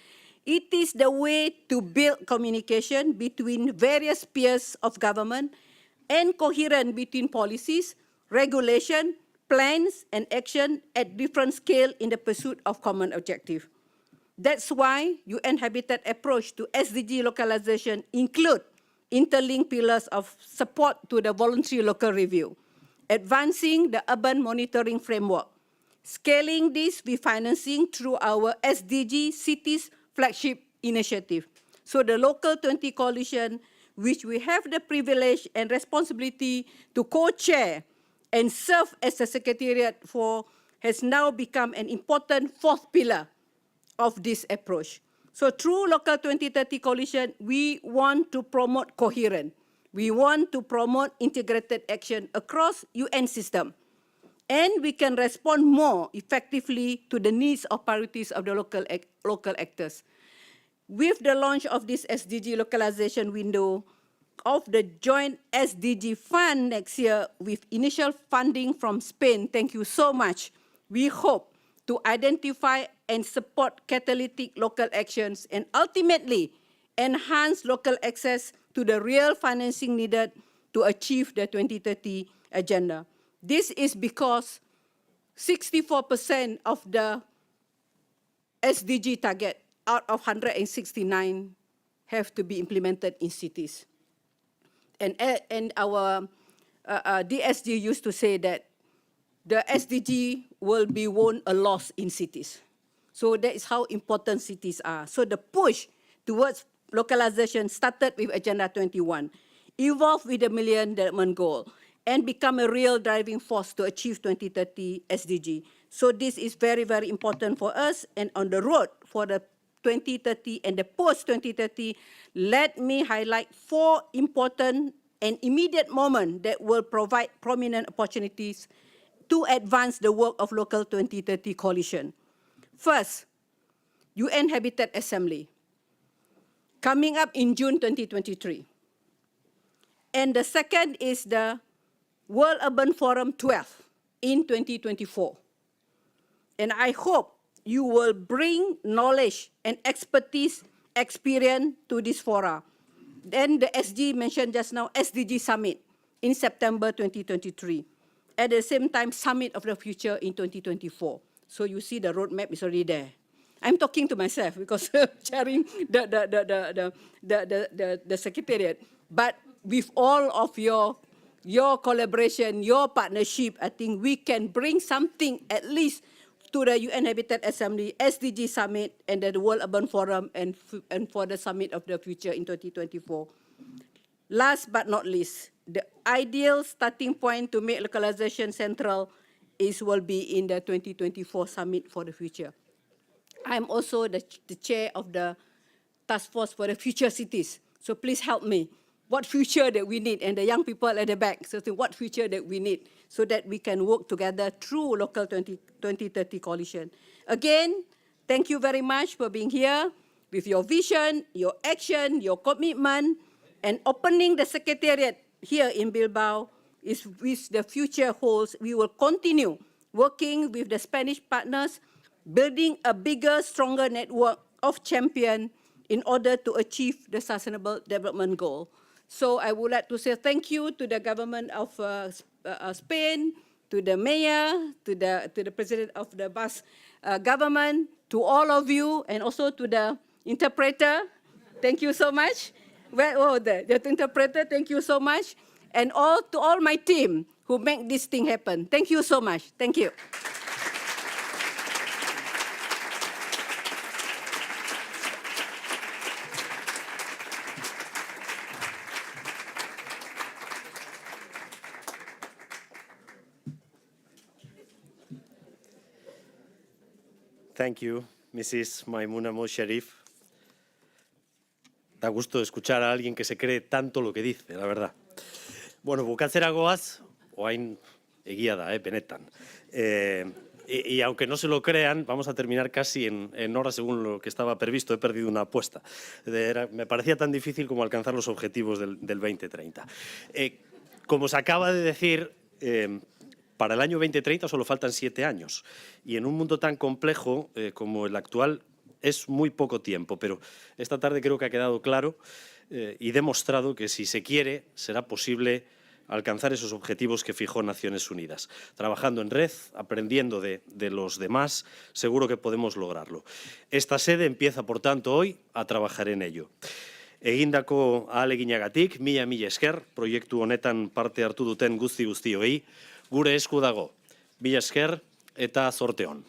It is the way to build communication between various spheres of government and coherence between policies, regulation, plans, and action at different scale in the pursuit of common objective. That's why UN Habitat approach to SDG localization include interlinked pillars of support to the voluntary local review, advancing the urban monitoring framework, scaling this with financing through our SDG Cities flagship initiative. So the Local 20 Coalition, which we have the privilege and responsibility to co-chair and serve as a secretariat for, has now become an important 4th pillar of this approach. So through Local 2030 Coalition, we want to promote coherence. We want to promote integrated action across UN system. And we can respond more effectively to the needs or priorities of the local actors. With the launch of this SDG localization window of the joint SDG fund next year with initial funding from Spain, thank you so much, we hope to identify and support catalytic local actions and ultimately enhance local access to the real financing needed to achieve the 2030 agenda. This is because 64% of the SDG target out of 169 have to be implemented in cities. And our DSG used to say that the SDG will be won a loss in cities. So that is how important cities are. So the push towards localization started with Agenda 21, evolved with the Millennium Development Goal, and become a real driving force to achieve 2030 SDG. So this is very, very important for us. And on the road for the 2030 and the post-2030, let me highlight 4 important and immediate moments that will provide prominent opportunities to advance the work of Local 2030 Coalition. First, UN Habitat Assembly, coming up in June 2023. And the second is the World Urban Forum 12 in 2024. And I hope you will bring knowledge and expertise, experience to this fora. Then the SG mentioned just now, SDG Summit in September 2023. At the same time, Summit of the Future in 2024. So you see the roadmap is already there. I'm talking to myself because chairing the Secretariat. But with all of your collaboration, your partnership, I think we can bring something at least to the UN Habitat Assembly, SDG Summit, and the World Urban Forum, and for the Summit of the Future in 2024. Last but not least, the ideal starting point to make localization central will be in the 2024 Summit for the Future. I'm also the chair of the Task Force for the Future Cities, so please help me what future that we need, and the young people at the back, so what future that we need, so that we can work together through Local 2030 Coalition. Again, thank you very much for being here with your vision, your action, your commitment, and opening the Secretariat here in Bilbao is with the future holds. We will continue working with the Spanish partners, building a bigger, stronger network of champions in order to achieve the Sustainable Development Goal. So I would like to say thank you to the government of Spain, to the mayor, to the president of the Basque government, to all of you, and also to the interpreter. Thank you so much. The interpreter, thank you so much. And to all my team who make this thing happen. Thank you so much. Thank you. Thank you, Mrs. Maimuna Sharif. Da gusto escuchar a alguien que se cree tanto lo que dice, la verdad. Bueno, bukatzera goaz, oain egia da, benetan. Y aunque no se lo crean, vamos a terminar casi en hora según lo que estaba previsto. He perdido una apuesta. Me parecía tan difícil como alcanzar los objetivos del 2030. Como se acaba de decir, para el año 2030 solo faltan 7 años. Y en un mundo tan complejo como el actual es muy poco tiempo. Pero esta tarde creo que ha quedado claro y demostrado que si se quiere será posible alcanzar esos objetivos que fijó Naciones Unidas. Trabajando en red, aprendiendo de los demás, seguro que podemos lograrlo. Esta sede empieza, por tanto, hoy a trabajar en ello. Egindako ahaleginagatik, mila esker, proiektu honetan parte hartu duten guztioi, gure esku dago. Mila esker eta zorte on.